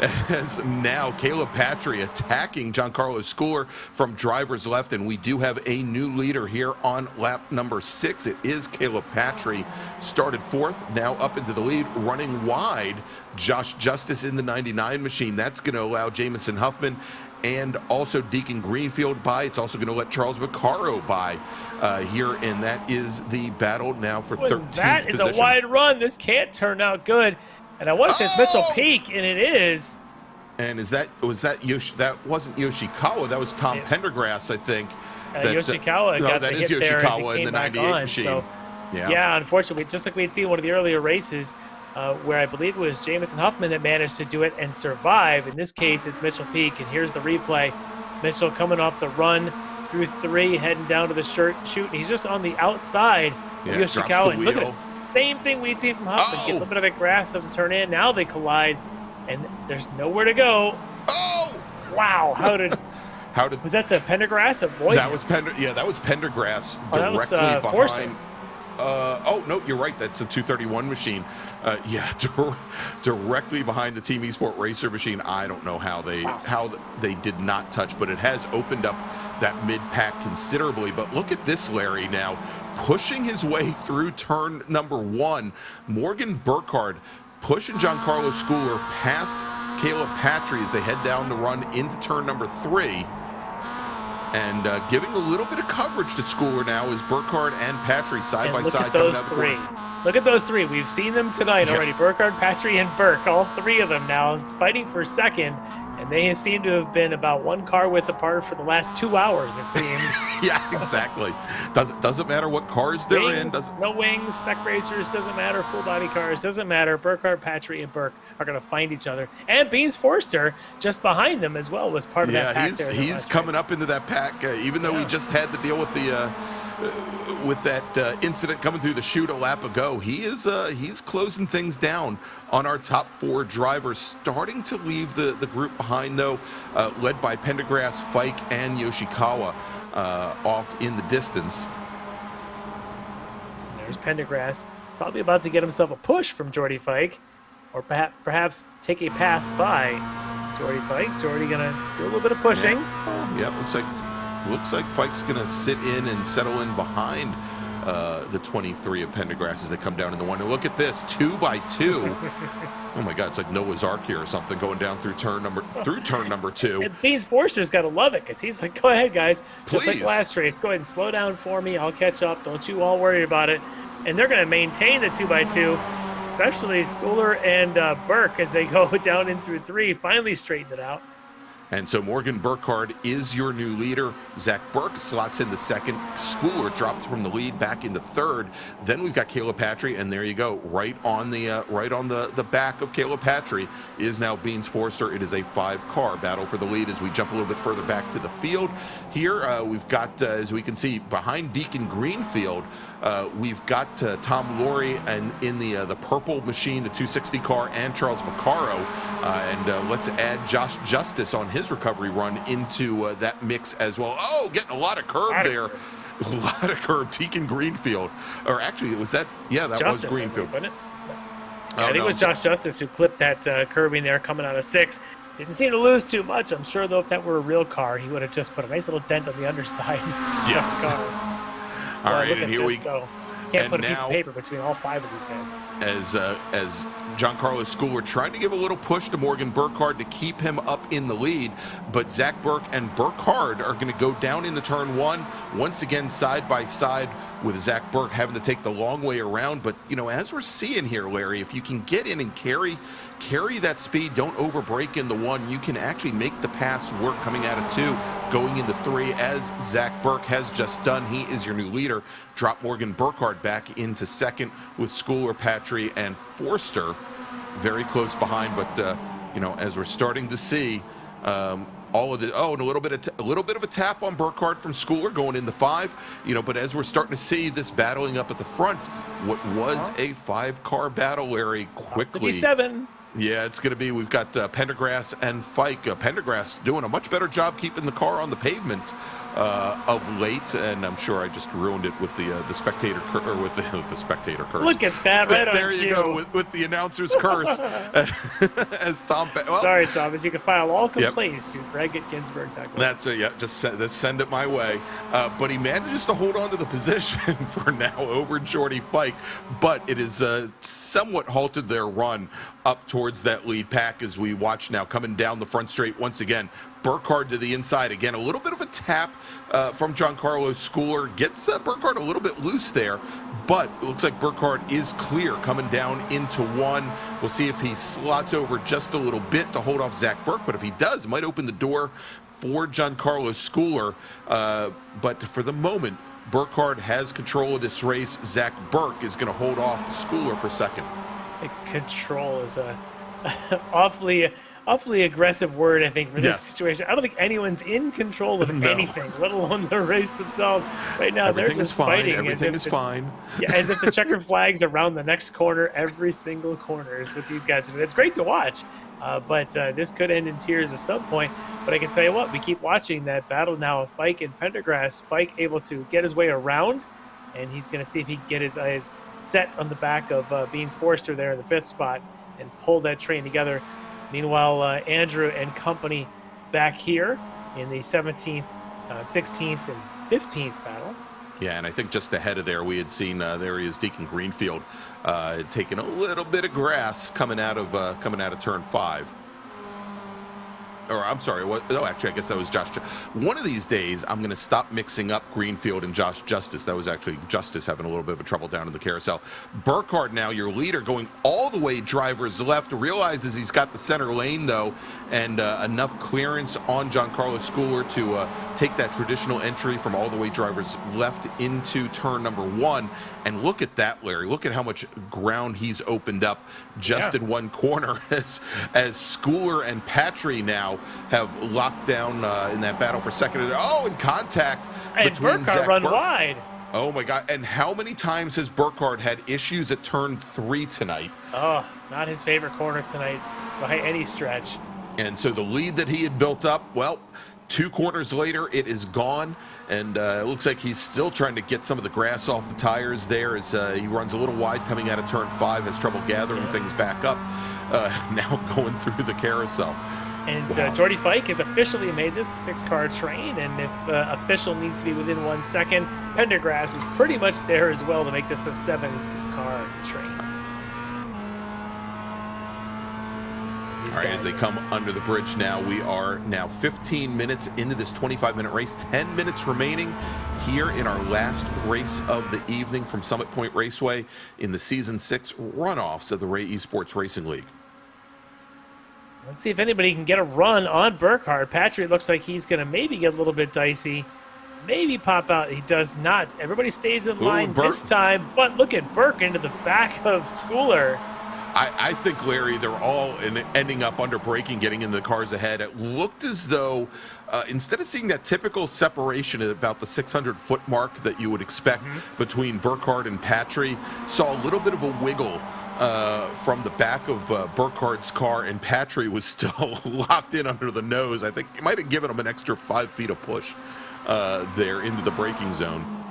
Speaker 2: as now Caleb Patry attacking Giancarlo Schooler from driver's left, and we do have a new leader here on lap number 6. It is Caleb Patry, started 4th, now up into the lead, running wide. Josh Justice in the 99 machine. That's going to allow Jamison Huffman and also Deacon Greenfield by. It's also going to let Charles Vaccaro by here, and that is the battle now for 13th
Speaker 3: That is
Speaker 2: position.
Speaker 3: a wide run. This can't turn out good. And I want to say it's Mitchell Peak, and it is.
Speaker 2: And that wasn't Yoshikawa, that was Tom Pendergrass, I think.
Speaker 3: Yoshikawa got the hit there as he
Speaker 2: Yoshikawa in
Speaker 3: came
Speaker 2: the
Speaker 3: back
Speaker 2: 98
Speaker 3: on.
Speaker 2: machine.
Speaker 3: So,
Speaker 2: yeah,
Speaker 3: unfortunately, just like we'd seen in one of the earlier races, where I believe it was Jamison Huffman that managed to do it and survive. In this case, it's Mitchell Peak, and here's the replay. Mitchell coming off the run through 3, heading down to the shoot, and he's just on the outside of Yoshikawa. And look at it, same thing we'd see from Huffman. Gets a little bit of it grass, doesn't turn in. Now they collide, and there's nowhere to go.
Speaker 2: Oh!
Speaker 3: Wow, how did was that the Pendergrass?
Speaker 2: That was Pendergrass directly behind.
Speaker 3: Forster.
Speaker 2: Oh no, you're right. That's a 231 machine. Directly behind the Team Esport Racer machine. I don't know how they did not touch, but it has opened up that mid pack considerably. But look at this, Larry, now pushing his way through turn number 1. Morgan Burkhardt pushing Giancarlo Schooler past Caleb Patry as they head down the run into turn number 3. And giving a little bit of coverage to Schooler now as Burkhardt and Patry side by side coming down the corner.
Speaker 3: Look at those 3. We've seen them tonight already. Burkhardt, Patry, and Burke, all 3 of them now fighting for second. And they seem to have been about 1 car width apart for the last 2 hours, it seems.
Speaker 2: Yeah, exactly. Doesn't matter what cars they're in.
Speaker 3: No wings, spec racers, doesn't matter. Full body cars, doesn't matter. Burkhardt, Patry, and Burke are going to find each other. And Beans Forster just behind them as well was part of that pack.
Speaker 2: Yeah, he's coming up into that pack, even though he just had to deal with that incident coming through the chute a lap ago. He's closing things down on our top 4 drivers, starting to leave the group behind, though, led by Pendergrass, Fike, and Yoshikawa off in the distance.
Speaker 3: There's Pendergrass, probably about to get himself a push from Jordy Fike, or perhaps take a pass by Jordy Fike. Jordy gonna do a little bit of pushing.
Speaker 2: Yeah, looks like Fike's gonna sit in and settle in behind the 23 of Pendergrass as they come down in the 1. And look at this, 2 by 2. Oh my God, it's like Noah's Ark here or something going down through turn number 2.
Speaker 3: And Beans Forster's got to love it because he's like, go ahead, guys.
Speaker 2: Please.
Speaker 3: Just like last race, go ahead and slow down for me. I'll catch up. Don't you all worry about it. And they're going to maintain the 2x2, especially Schooler and Burke as they go down in through 3, finally straighten it out.
Speaker 2: And so Morgan Burkhardt is your new leader. Zach Burke slots into 2nd. Schooler drops from the lead back into 3rd. Then we've got Caleb Patry, and there you go, right on the back of Caleb Patry is now Beans Forster. It is a 5-car battle for the lead as we jump a little bit further back to the field. Here we've got, as we can see, behind Deacon Greenfield, we've got Tom Laurie and in the purple machine, the 260 car, and Charles Vaccaro. And let's add Josh Justice on his recovery run into that mix as well. Oh, getting a lot of curb there. A lot of curb. Deacon Greenfield. Or actually, was that? Yeah, that Justice, was Greenfield.
Speaker 3: Wasn't it? Yeah, I think it was Josh Justice who clipped that curbing there coming out of 6. Didn't seem to lose too much. I'm sure, though, if that were a real car, he would have just put a nice little dent on the underside.
Speaker 2: Yes. All right, and here we
Speaker 3: go. Can't put a piece of paper between all 5 of these guys.
Speaker 2: As Giancarlo Schooler trying to give a little push to Morgan Burkhardt to keep him up in the lead, but Zach Burke and Burkhardt are going to go down into turn 1 once again side by side, with Zach Burke having to take the long way around. But as we're seeing here, Larry, if you can get in and carry that speed, don't overbrake in the 1, you can actually make the pass work coming out of 2, going into 3, as Zach Burke has just done. He is your new leader. Drop Morgan Burkhardt back into 2nd with Schooler, Patry, and Forster very close behind. But as we're starting to see all of the and a little bit of a tap on Burkhardt from Schooler going into 5, but as we're starting to see this battling up at the front, what was a 5-car battle, Larry, quickly
Speaker 3: to be 7.
Speaker 2: Yeah, it's going to be, we've got Pendergrass and Fike. Pendergrass doing a much better job keeping the car on the pavement of late, and I'm sure I just ruined it with the spectator or with the spectator curse.
Speaker 3: Look at that, right on
Speaker 2: There you
Speaker 3: cue.
Speaker 2: go, with the announcer's curse. As Tom. Well,
Speaker 3: Sorry, Thomas. You can file all complaints to Greg@Ginsburg.com.
Speaker 2: That's it. Yeah, just send it my way. But he manages to hold on to the position for now over Jordy Fike, but it is somewhat halted their run up towards that lead pack as we watch now coming down the front straight once again. Burkhardt to the inside again. A little bit of a tap from Giancarlo Schooler. Gets Burkhardt a little bit loose there, but it looks like Burkhardt is clear coming down into one. We'll see if he slots over just a little bit to hold off Zach Burke, but if he does, it might open the door for Giancarlo Schooler. But for the moment, Burkhardt has control of this race. Zach Burke is going to hold off Schooler for second.
Speaker 3: Control is a awfully aggressive word, I think, for this situation. I don't think anyone's in control of anything, let alone the race themselves. Right now,
Speaker 2: Everything
Speaker 3: they're just
Speaker 2: is fine.
Speaker 3: fighting.
Speaker 2: Everything is fine.
Speaker 3: Yeah, as if the checkered flag's around the next corner, every single corner is what these guys are doing. It's great to watch, but this could end in tears at some point. But I can tell you what, we keep watching that battle now of Fike and Pendergrass. Fike able to get his way around, and he's going to see if he can get his eyes set on the back of Beans Forster there in the 5th spot and pull that train together. Meanwhile, Andrew and company back here in the 17th, 16th, and 15th battle.
Speaker 2: Yeah, and I think just ahead of there, we had seen there he is, Deacon Greenfield, taking a little bit of grass coming out of turn 5. Or I'm sorry, actually, I guess that was Josh. One of these days, I'm going to stop mixing up Greenfield and Josh Justice. That was actually Justice having a little bit of a trouble down in the carousel. Burkhardt now, your leader, going all the way driver's left. Realizes he's got the center lane, though, and enough clearance on Giancarlo Schooler to take that traditional entry from all the way driver's left into turn number 1. And look at that, Larry. Look at how much ground he's opened up just in one corner as Schooler and Patry now have locked down in that battle for second. Oh, in contact between
Speaker 3: Burkhardt
Speaker 2: Zach
Speaker 3: run
Speaker 2: Burke.
Speaker 3: wide.
Speaker 2: Oh my God! And how many times has Burkhardt had issues at turn 3 tonight?
Speaker 3: Oh, not his favorite corner tonight by any stretch.
Speaker 2: And so the lead that he had built up, well, 2 corners later, it is gone. And it looks like he's still trying to get some of the grass off the tires there as he runs a little wide coming out of turn 5, has trouble gathering things back up, now going through the carousel.
Speaker 3: And Jordy Fike has officially made this a 6-car train, and if official needs to be within 1 second, Pendergrass is pretty much there as well to make this a 7-car train.
Speaker 2: All right, as they come under the bridge now, we are now 15 minutes into this 25-minute race, 10 minutes remaining here in our last race of the evening from Summit Point Raceway in the Season 6 runoffs of the Ray Esports Racing League.
Speaker 3: Let's see if anybody can get a run on Burkhardt. Patry looks like he's going to maybe get a little bit dicey, maybe pop out. He does not. Everybody stays in line this time, but look at Burke into the back of Schooler.
Speaker 2: I think, Larry, they're all ending up under braking, getting into the cars ahead. It looked as though instead of seeing that typical separation at about the 600-foot mark that you would expect between Burkhardt and Patry, saw a little bit of a wiggle from the back of Burkhardt's car, and Patry was still locked in under the nose. I think it might have given him an extra 5 feet of push there into the braking zone.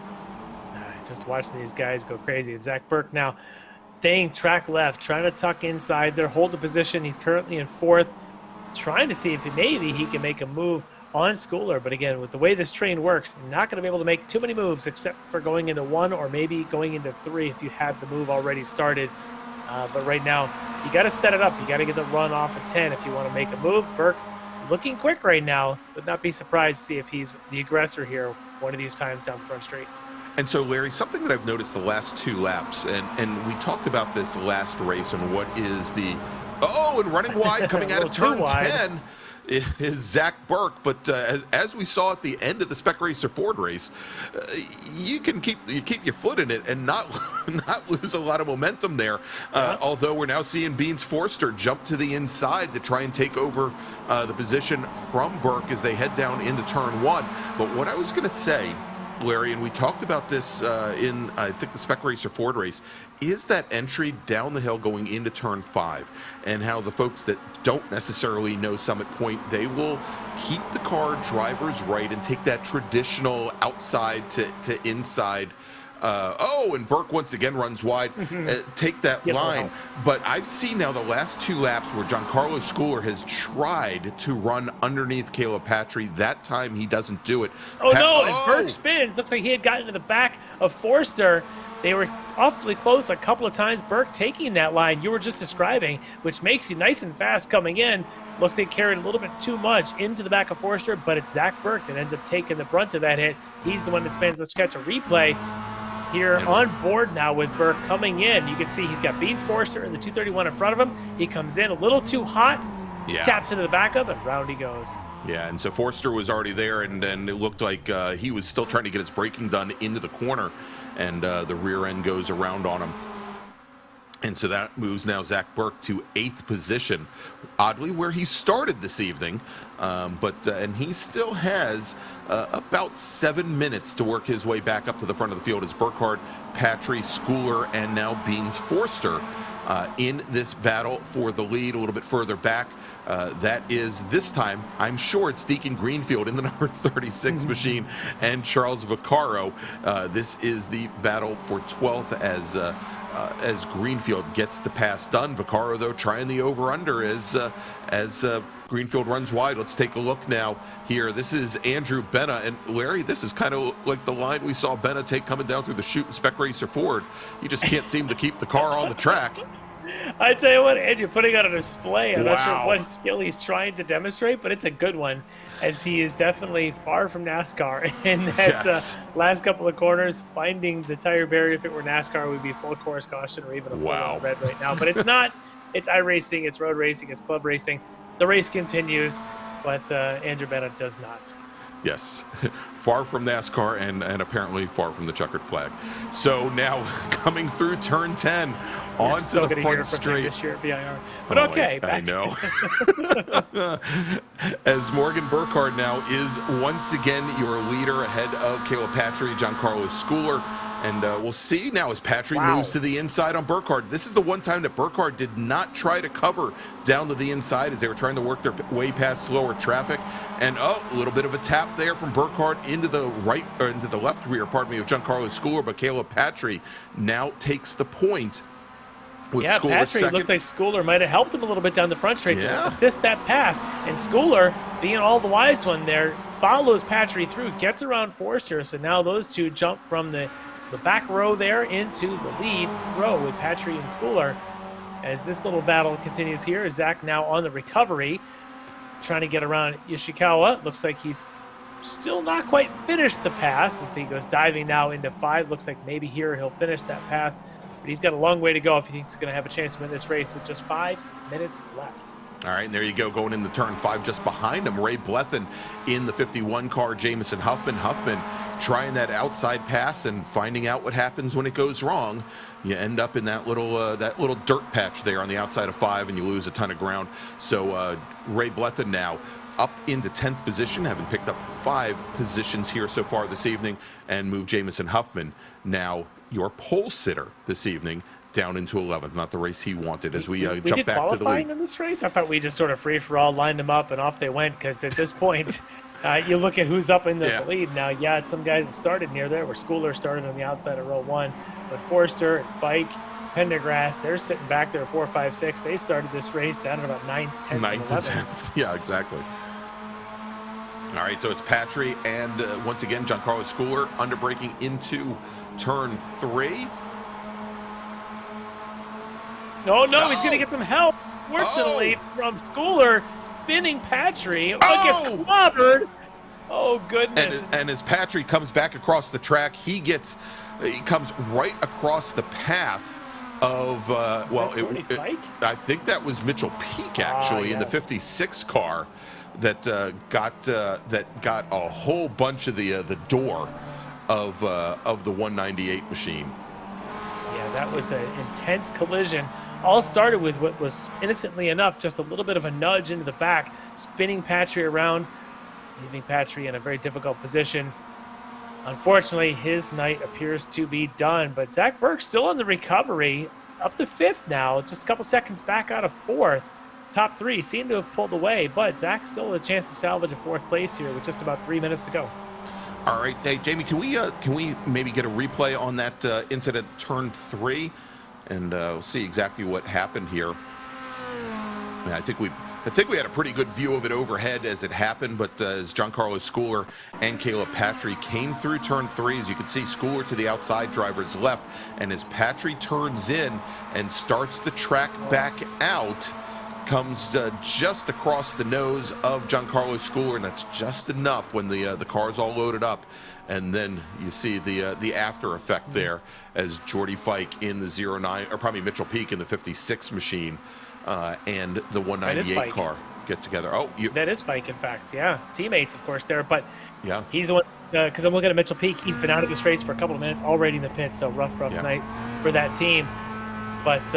Speaker 3: Just watching these guys go crazy. And Zach Burke now staying track left, trying to tuck inside there, hold the position. He's currently in 4th, trying to see if maybe he can make a move on Schooler. But again, with the way this train works, you're not going to be able to make too many moves except for going into 1 or maybe going into 3 if you have the move already started. But right now, you got to set it up. You got to get the run off at 10 if you want to make a move. Burke looking quick right now. Would not be surprised to see if he's the aggressor here one of these times down the front straight.
Speaker 2: And so, Larry, something that I've noticed the last 2 laps, and we taled about this last race, and what is the... Oh, and running wide coming out of turn 10 is Zach Burke. But as we saw at the end of the Spec Racer Ford race, you can keep your foot in it and not lose a lot of momentum there. Although we're now seeing Beans Forster jump to the inside to try and take over the position from Burke as they head down into turn 1. But what I was going to say Larry, and we talked about this in, I think, the Spec Racer Ford race, is that entry down the hill going into turn 5, and how the folks that don't necessarily know Summit Point, they will keep the car driver's right and take that traditional outside to inside. And Burke once again runs wide. Take that line. But I've seen now the last 2 laps where Giancarlo Schooler has tried to run underneath Caleb Patry. That time he doesn't do it.
Speaker 3: And Burke spins. Looks like he had gotten to the back of Forster. They were awfully close a couple of times. Burke taking that line you were just describing, which makes you nice and fast coming in. Looks like he carried a little bit too much into the back of Forster, but it's Zach Burke that ends up taking the brunt of that hit. He's the one that spins. Let's catch a replay here on board now with Burke coming in. You can see he's got Beans Forster and the 231 in front of him. He comes in a little too hot, taps into the backup, and round he goes.
Speaker 2: Yeah, and so Forster was already there, and then it looked like he was still trying to get his braking done into the corner, and the rear end goes around on him. And so that moves now Zach Burke to 8th position, oddly where he started this evening, and he still has about 7 minutes to work his way back up to the front of the field as Burkhardt, Patry, Schooler, and now Beans Forster in this battle for the lead. A little bit further back, that is this time, I'm sure it's Deacon Greenfield in the number 36 machine and Charles Vaccaro. This is the battle for 12th as Greenfield gets the pass done. Vaccaro, though, trying the over-under as Greenfield runs wide. Let's take a look now here. This is Andrew Benna, and Larry, this is kind of like the line we saw Benna take coming down through the chute in Spec Racer Ford. He just can't seem to keep the car on the track.
Speaker 3: I tell you what, Andrew, putting on a display. I'm not sure what skill he's trying to demonstrate, but it's a good one, as he is definitely far from NASCAR in that last couple of corners. Finding the tire barrier, if it were NASCAR, would be full course caution or even a full red right now. But it's not. It's iRacing, it's road racing, it's club racing. The race continues, but Andrew Benna does not.
Speaker 2: Yes, far from NASCAR and apparently far from the checkered flag. So now coming through turn 10 onto the front straight.
Speaker 3: This year at BIR. But okay,
Speaker 2: I know. As Morgan Burkhardt now is once again your leader ahead of Caleb Patry, Giancarlo Schooler. And we'll see now as Patry moves to the inside on Burkhardt. This is the one time that Burkhardt did not try to cover down to the inside as they were trying to work their way past slower traffic. And a little bit of a tap there from Burkhardt into the right, or into the left rear, pardon me, of Giancarlo Schooler. But Caleb Patry now takes the point.
Speaker 3: Patry looked like Schooler might have helped him a little bit down the front straight to assist that pass. And Schooler, being all the wise one there, follows Patry through, gets around Forster. So now those two jump from the back row there into the lead row with Patry and Schooler. As this little battle continues here, Zach now on the recovery, trying to get around Yoshikawa. Looks like he's still not quite finished the pass as he goes diving now into 5. Looks like maybe here he'll finish that pass, but he's got a long way to go if he thinks he's going to have a chance to win this race with just 5 minutes left.
Speaker 2: All right, and there you go, going into turn 5 just behind him. Ray Blethen in the 51 car, Jamison Huffman. Huffman trying that outside pass and finding out what happens when it goes wrong. You end up in that little dirt patch there on the outside of 5, and you lose a ton of ground. So Ray Blethen now up into 10th position, having picked up 5 positions here so far this evening, and move Jamison Huffman, now your pole sitter this evening, down into 11th. Not the race he wanted as we jump back to the lead.
Speaker 3: Qualifying in this race? I thought we just sort of free-for-all lined them up and off they went, because at this point, you look at who's up in the lead now. Yeah, it's some guys that started near there, where Schooler started on the outside of row 1, but Forster and Bike, Pendergrass, they're sitting back there at 4, 5, 6. They started this race down at about 9th, 10th,
Speaker 2: 9th and 10th. Yeah, exactly. All right, so it's Patry and once again Giancarlo Schooler underbraking into turn 3.
Speaker 3: No, he's going to get some help. Fortunately, from Schooler, spinning Patry, but gets clobbered. Oh, goodness.
Speaker 2: And as Patry comes back across the track, he comes right across the path of, I think that was Mitchell Peak, actually, in the 56 car that got a whole bunch of the door of the 198 machine.
Speaker 3: Yeah, that was an intense collision. All started with what was, innocently enough, just a little bit of a nudge into the back, spinning Patry around, leaving Patry in a very difficult position. Unfortunately, his night appears to be done, but Zach Burke still on the recovery, up to 5th now, just a couple seconds back out of 4th. Top 3 seem to have pulled away, but Zach still has a chance to salvage a 4th place here with just about 3 minutes to go.
Speaker 2: All right, hey Jamie, can we maybe get a replay on that incident, turn 3, and we'll see exactly what happened here. Yeah, I think we had a pretty good view of it overhead as it happened, but as Giancarlo Schooler and Caleb Patry came through turn 3, as you can see, Schooler to the outside, driver's left, and as Patry turns in and starts the track back out, comes just across the nose of Giancarlo Schooler, and that's just enough when the car's all loaded up. And then you see the after effect there as Jordy Fike in the 09, or probably Mitchell Peak in the 56 machine, and the 198 car get together. Oh,
Speaker 3: that is Fike, in fact. Yeah, teammates, of course, there, but
Speaker 2: yeah,
Speaker 3: he's the one. Because I'm looking at Mitchell Peak, he's been out of this race for a couple of minutes already in the pit, so rough night for that team. But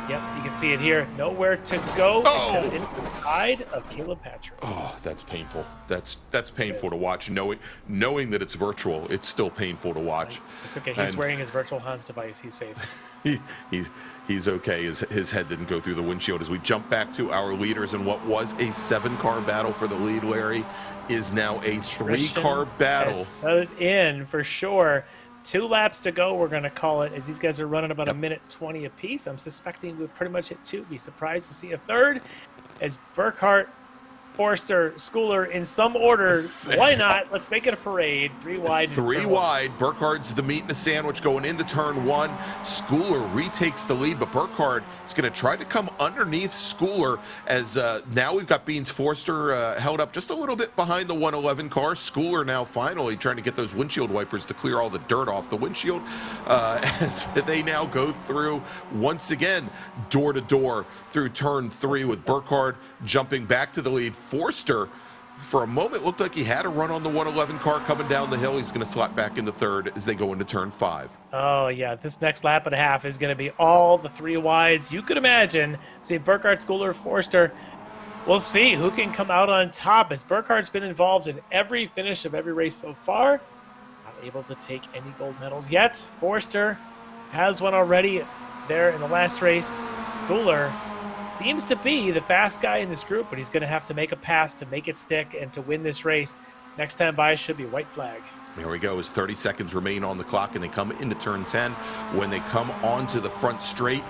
Speaker 3: yep, you can see it here. Nowhere to go except in the side of Caleb Patry.
Speaker 2: Oh, that's painful. That's painful to watch. Knowing that it's virtual, it's still painful to watch.
Speaker 3: It's okay. He's wearing his virtual Hans device. He's safe.
Speaker 2: He's okay. His head didn't go through the windshield. As we jump back to our leaders, and what was a 7-car battle for the lead, Larry, is now a 3-car battle.
Speaker 3: Set in for sure. 2 laps to go, we're going to call it, as these guys are running about a minute 20 apiece. I'm suspecting we'll pretty much hit 2. Be surprised to see a 3rd, as Burkhardt, Forster, Schooler in some order. Why not? Let's make it a parade. 3 wide.
Speaker 2: 3 wide. Burkhardt's the meat in the sandwich going into turn 1. Schooler retakes the lead, but Burkhardt is going to try to come underneath Schooler, as now we've got Beans Forster held up just a little bit behind the 111 car. Schooler now finally trying to get those windshield wipers to clear all the dirt off the windshield, as they now go through once again door to door through turn 3, with Burkhardt jumping back to the lead. Forster, for a moment, looked like he had a run on the 111 car coming down the hill. He's going to slot back into 3rd as they go into turn 5.
Speaker 3: Oh, yeah. This next lap and a half is going to be all the 3 wides. You could imagine. See Burkhardt, Schooler, Forster. We'll see who can come out on top, as Burkhardt's been involved in every finish of every race so far. Not able to take any gold medals yet. Forster has one already there in the last race. Schooler seems to be the fast guy in this group, but he's going to have to make a pass to make it stick and to win this race. Next time by should be white flag.
Speaker 2: There we go, as 30 seconds remain on the clock, and they come into turn 10. When they come onto the front straight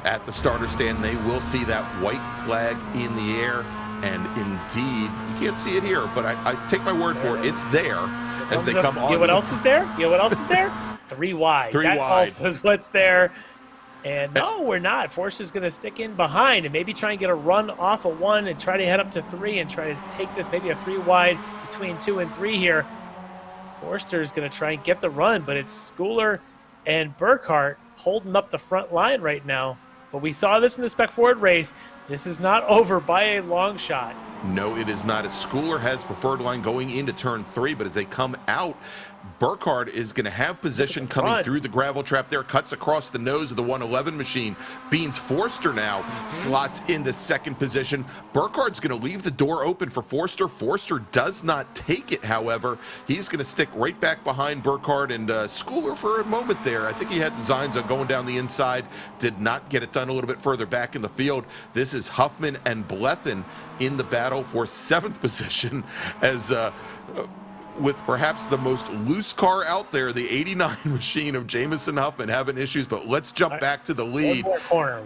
Speaker 2: at the starter stand, they will see that white flag in the air. And indeed, you can't see it here, but I take my word for it, it's there as they come on.
Speaker 3: You know what else is there? You know what else is there? 3 wide.
Speaker 2: 3
Speaker 3: that
Speaker 2: wide.
Speaker 3: also is what's there. And no, we're not. Forster's going to stick in behind and maybe try and get a run off of 1 and try to head up to 3 and try to take this maybe a 3 wide between 2 and 3 here. Forster's going to try and get the run, but it's Schooler and Burkhardt holding up the front line right now. But we saw this in the Spec Ford race. This is not over by a long shot.
Speaker 2: No, it is not. As Schooler has preferred line going into turn 3, but as they come out, Burkhardt is going to have position coming through the gravel trap there, cuts across the nose of the 111 machine. Beans Forster now slots into 2nd position. Burkhardt's going to leave the door open for Forster. Forster does not take it, however. He's going to stick right back behind Burkhardt, and Schooler for a moment there. I think he had designs on going down the inside, did not get it done a little bit further back in the field. This is Huffman and Blethen in the battle for 7th position, as with perhaps the most loose car out there, the 89 machine of Jamison Huffman having issues. But let's jump back to the lead.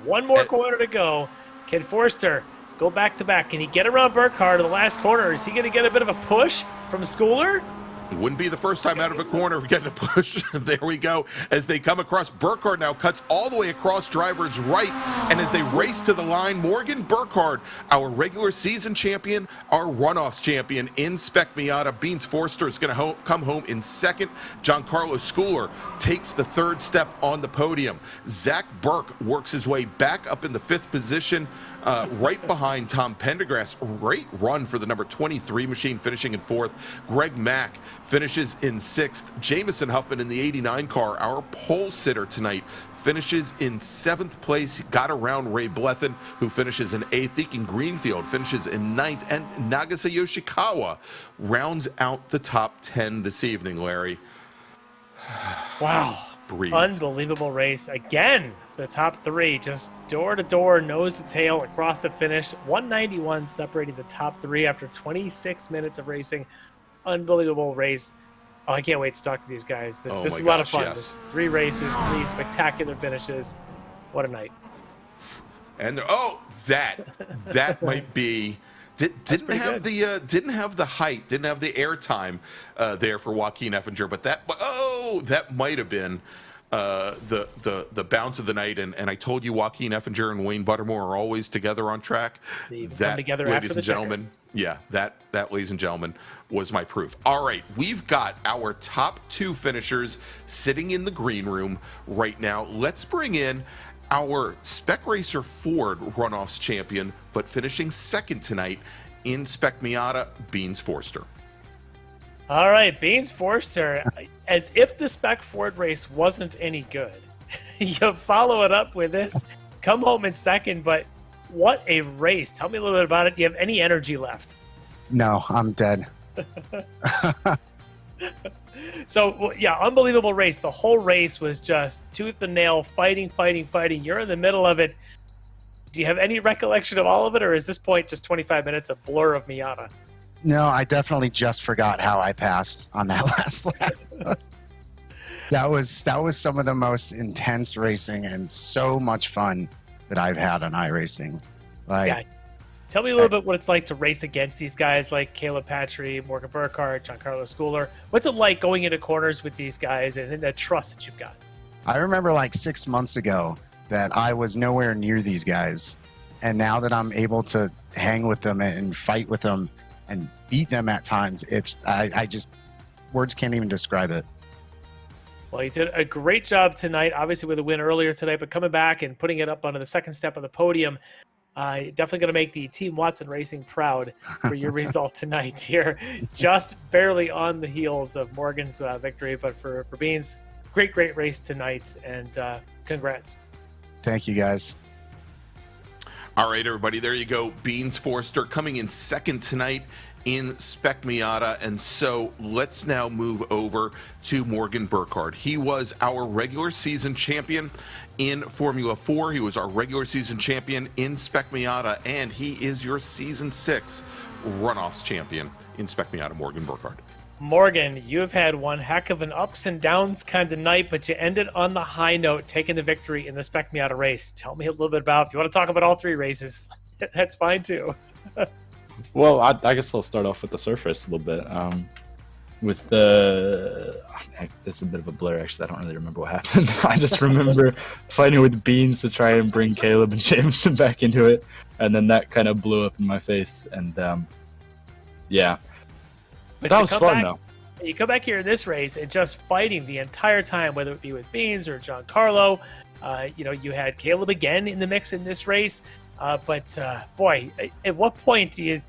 Speaker 3: One more corner to go. Can Forster go back to back? Can he get around Burkhardt in the last corner? Is he going to get a bit of a push from Schooler?
Speaker 2: It wouldn't be the first time out of a corner getting a push. There we go. As they come across, Burkhardt now cuts all the way across driver's right. And as they race to the line, Morgan Burkhardt, our regular season champion, our runoffs champion in Spec Miata. Beans Forster is going to come home in 2nd. Giancarlo Schooler takes the 3rd step on the podium. Zach Burke works his way back up in the 5th position, right behind Tom Pendergrass. Great run for the number 23 machine, finishing in 4th. Greg Mack finishes in 6th. Jamison Huffman in the 89 car, our pole sitter tonight, finishes in 7th place. He got around Ray Blethen, who finishes in 8th. Deacon Greenfield finishes in 9th. And Nagase Yoshikawa rounds out the top 10 this evening, Larry.
Speaker 3: Wow.
Speaker 2: Breathe.
Speaker 3: Unbelievable race. Again, the top 3 just door to door, nose to tail across the finish. 191 separating the top 3 after 26 minutes of racing. Unbelievable race. Oh, I can't wait to talk to these guys. This is a lot of fun.
Speaker 2: Yes.
Speaker 3: 3 races, 3 spectacular finishes. What a night.
Speaker 2: And that might be didn't have the height, didn't have the airtime there for Joaquin Effinger, but that might have been the bounce of the night. And I told you Joaquin Effinger and Wayne Buttermore are always together on track.
Speaker 3: Come together
Speaker 2: ladies
Speaker 3: after
Speaker 2: and gentlemen, that ladies and gentlemen was my proof. All right, we've got our top 2 finishers sitting in the green room right now. Let's bring in our Spec Racer Ford Runoffs champion, but finishing 2nd tonight in Spec Miata, Beans Forster.
Speaker 3: All right, Beans Forster, as if the Spec Ford race wasn't any good. You follow it up with this, come home in 2nd, but what a race. Tell me a little bit about it. Do you have any energy left?
Speaker 7: No, I'm dead.
Speaker 3: So, yeah, unbelievable race. The whole race was just tooth and nail, fighting. You're in the middle of it. Do you have any recollection of all of it, or is this point just 25 minutes a blur of Miata?
Speaker 7: No, I definitely just forgot how I passed on that last lap. That was some of the most intense racing and so much fun that I've had on iRacing.
Speaker 3: Tell me a little bit what it's like to race against these guys like Caleb Patry, Morgan Burkhardt, Giancarlo Schooler. What's it like going into corners with these guys and the trust that you've got?
Speaker 7: I remember like 6 months ago that I was nowhere near these guys. And now that I'm able to hang with them and fight with them and beat them at times, I just, words can't even describe it.
Speaker 3: Well, you did a great job tonight, obviously with a win earlier tonight, but coming back and putting it up onto the 2nd step of the podium. Definitely going to make the Team Watson Racing proud for your result tonight here. Just barely on the heels of Morgan's victory, but for Beans, great race tonight, and congrats.
Speaker 7: Thank you, guys.
Speaker 2: All right, everybody, there you go. Beans Forster coming in 2nd tonight in Spec Miata. And so let's now move over to Morgan Burkhardt. He was our regular season champion in Formula 4. He was our regular season champion in Spec Miata, and he is your season 6 Runoffs champion in Spec Miata, Morgan Burkhardt.
Speaker 3: Morgan, you've had one heck of an ups and downs kind of night, but you ended on the high note, taking the victory in the Spec Miata race. Tell me a little bit about, if you want to talk about all 3 races, that's fine too.
Speaker 4: Well, I guess I'll start off with the surface a little bit. With the, it's a bit of a blur actually. I don't really remember what happened. I just remember fighting with Beans to try and bring Caleb and Jameson back into it, and then that kind of blew up in my face. And yeah, but that was fun though.
Speaker 3: You come back here in this race and just fighting the entire time, whether it be with Beans or Giancarlo. You had Caleb again in the mix in this race. But boy, at what point is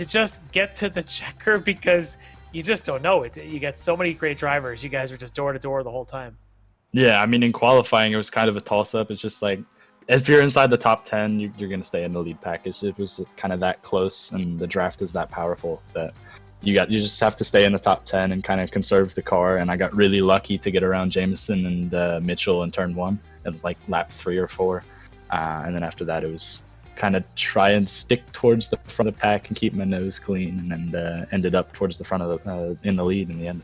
Speaker 3: it just get to the checker, because you just don't know it? You got so many great drivers. You guys are just door to door the whole time.
Speaker 4: Yeah, I mean, in qualifying, it was kind of a toss-up. It's just like, if you're inside the top 10, you're going to stay in the lead package. It was kind of that close, and the draft is that powerful that you just have to stay in the top 10 and kind of conserve the car. And I got really lucky to get around Jameson and Mitchell in turn 1 at like lap 3 or 4. And then after that, it was kind of try and stick towards the front of the pack and keep my nose clean, and then ended up towards the front of in the lead in the end.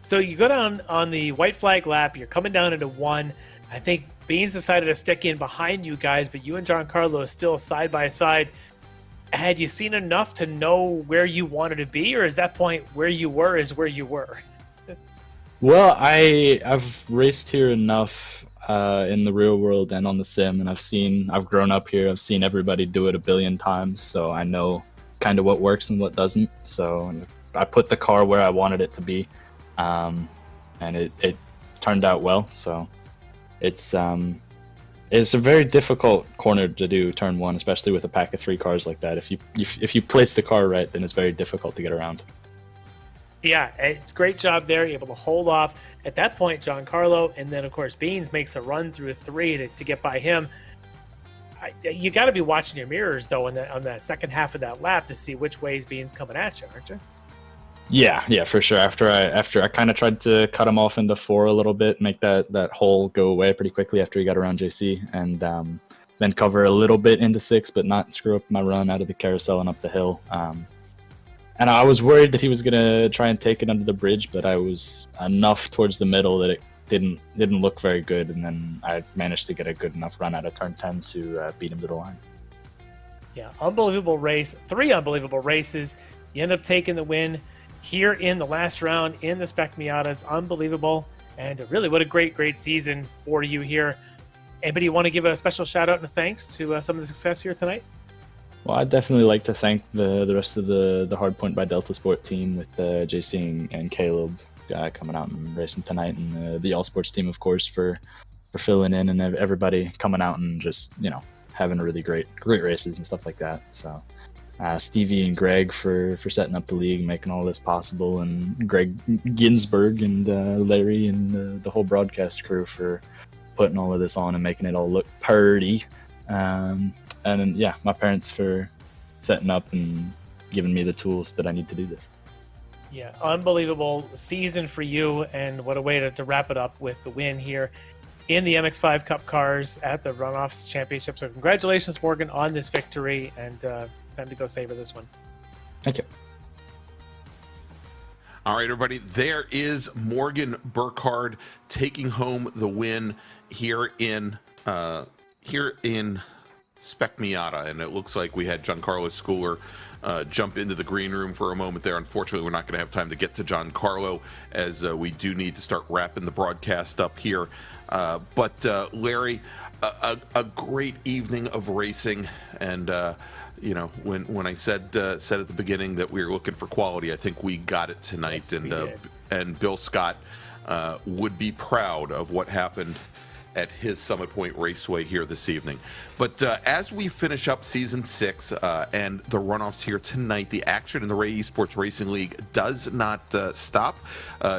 Speaker 3: So you go down on the white flag lap. You're coming down into 1. I think Beans decided to stick in behind you guys, but you and Giancarlo are still side by side. Had you seen enough to know where you wanted to be, or is that point where you were is where you were?
Speaker 4: Well, I've raced here enough in the real world and on the sim, and I've grown up here. I've seen everybody do it a billion times, so I know kind of what works and what doesn't. So I put the car where I wanted it to be, and it turned out well. So it's a very difficult corner to do, turn 1, especially with a pack of 3 cars like that. If you place the car right, then it's very difficult to get around.
Speaker 3: Yeah, great job there, able to hold off at that point Giancarlo, and then of course Beans makes the run through a 3 to get by him. You got to be watching your mirrors though on the second half of that lap to see which way is Beans coming at you, aren't you?
Speaker 4: Yeah, for sure. After I kind of tried to cut him off into 4 a little bit, make that hole go away pretty quickly after he got around JC, and then cover a little bit into 6, but not screw up my run out of the carousel and up the hill. And I was worried that he was gonna try and take it under the bridge, but I was enough towards the middle that it didn't look very good, and then I managed to get a good enough run out of turn 10 to beat him to the line.
Speaker 3: Yeah, unbelievable race. 3 unbelievable races. You end up taking the win here in the last round in the Spec Miatas. Unbelievable. And really, what a great season for you here. Anybody want to give a special shout out and thanks to some of the success here tonight?
Speaker 4: Well, I'd definitely like to thank the rest of the Hardpoint by Delta Sport team with JC and Caleb coming out and racing tonight, and the All Sports team, of course, for filling in, and everybody coming out and just, having really great races and stuff like that. So Stevie and Greg for setting up the league, making all this possible, and Greg Ginsburg and Larry and the whole broadcast crew for putting all of this on and making it all look pretty. And then, yeah, my parents for setting up and giving me the tools that I need to do this.
Speaker 3: Yeah, unbelievable season for you, and what a way to wrap it up with the win here in the MX-5 Cup cars at the Runoffs Championship. So congratulations, Morgan, on this victory, and time to go savor this one.
Speaker 4: Thank you.
Speaker 2: All right, everybody, there is Morgan Burkhardt taking home the win here in Spec Miata, and it looks like we had Giancarlo Schooler jump into the green room for a moment there. Unfortunately, we're not going to have time to get to Giancarlo, as we do need to start wrapping the broadcast up here. But Larry, a great evening of racing, and when I said at the beginning that we were looking for quality, I think we got it tonight. Yes, and Bill Scott would be proud of what happened at his Summit Point Raceway here this evening. But as we finish up Season 6 and the runoffs here tonight, the action in the Ray Esports Racing League does not stop.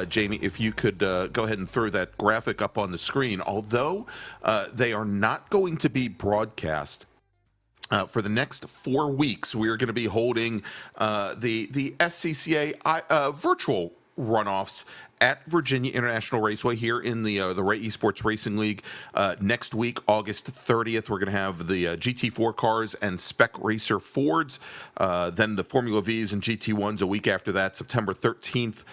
Speaker 2: Jamie, if you could go ahead and throw that graphic up on the screen. Although they are not going to be broadcast for the next 4 weeks, we are going to be holding the SCCA virtual runoffs at Virginia International Raceway here in the Ray Esports Racing League. Next week, August 30th, we're going to have the GT4 cars and Spec Racer Fords. Then the Formula Vs and GT1s a week after that, September 13th.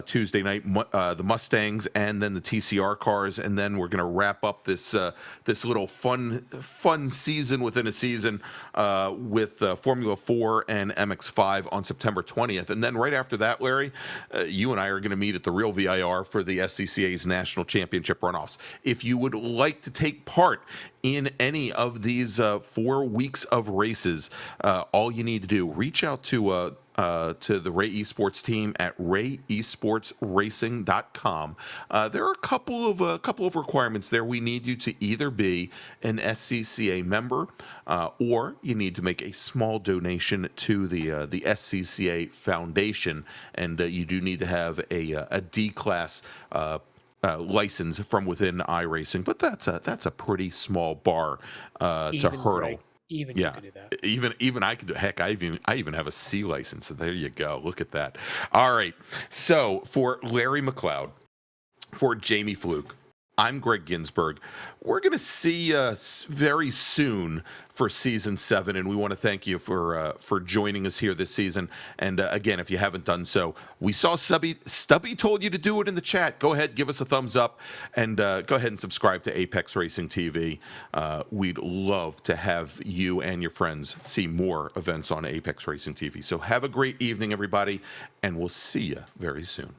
Speaker 2: Tuesday night, the Mustangs, and then the TCR cars, and then we're going to wrap up this little fun season within a season with Formula 4 and MX-5 on September 20th. And then right after that, Larry, you and I are going to meet at the Real VIR for the SCCA's National Championship runoffs. If you would like to take part in any of these 4 weeks of races, all you need to do, reach out to the Ray Esports team at rayesportsracing.com. There are a couple of requirements there. We need you to either be an SCCA member, or you need to make a small donation to the SCCA Foundation, and you do need to have a D-class license from within iRacing. But that's a pretty small bar to hurdle.
Speaker 3: Greg. Even you could do that.
Speaker 2: Even I could do. Heck, I even have a C license. So there you go. Look at that. All right. So for Larry McLeod, for Jamie Fluke, I'm Greg Ginsburg. We're going to see us very soon for Season 7, and we want to thank you for joining us here this season. And again, if you haven't done so, we saw Stubby told you to do it in the chat. Go ahead, give us a thumbs up, and go ahead and subscribe to Apex Racing TV. We'd love to have you and your friends see more events on Apex Racing TV. So have a great evening, everybody, and we'll see you very soon.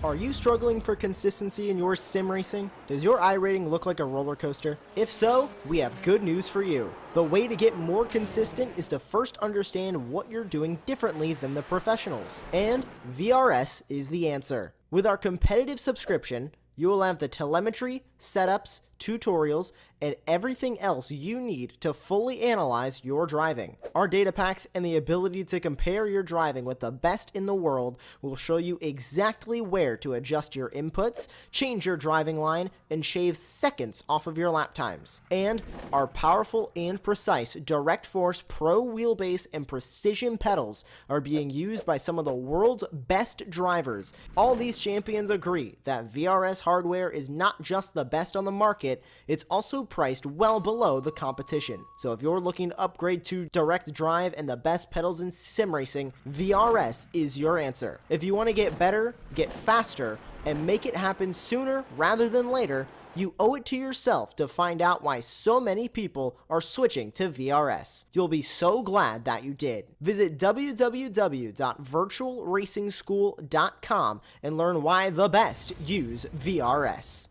Speaker 1: Are you struggling for consistency in your sim racing? Does your iRating look like a roller coaster? If so, we have good news for you. The way to get more consistent is to first understand what you're doing differently than the professionals. And VRS is the answer. With our competitive subscription, you will have the telemetry, setups, tutorials, and everything else you need to fully analyze your driving. Our data packs and the ability to compare your driving with the best in the world will show you exactly where to adjust your inputs, change your driving line, and shave seconds off of your lap times. And our powerful and precise Direct Force Pro wheelbase and precision pedals are being used by some of the world's best drivers. All these champions agree that VRS hardware is not just the best on the market, it's also priced well below the competition. So if you're looking to upgrade to direct drive and the best pedals in sim racing, VRS is your answer. If you want to get better, get faster, and make it happen sooner rather than later, you owe it to yourself to find out why so many people are switching to VRS. You'll be so glad that you did. Visit www.virtualracingschool.com and learn why the best use VRS.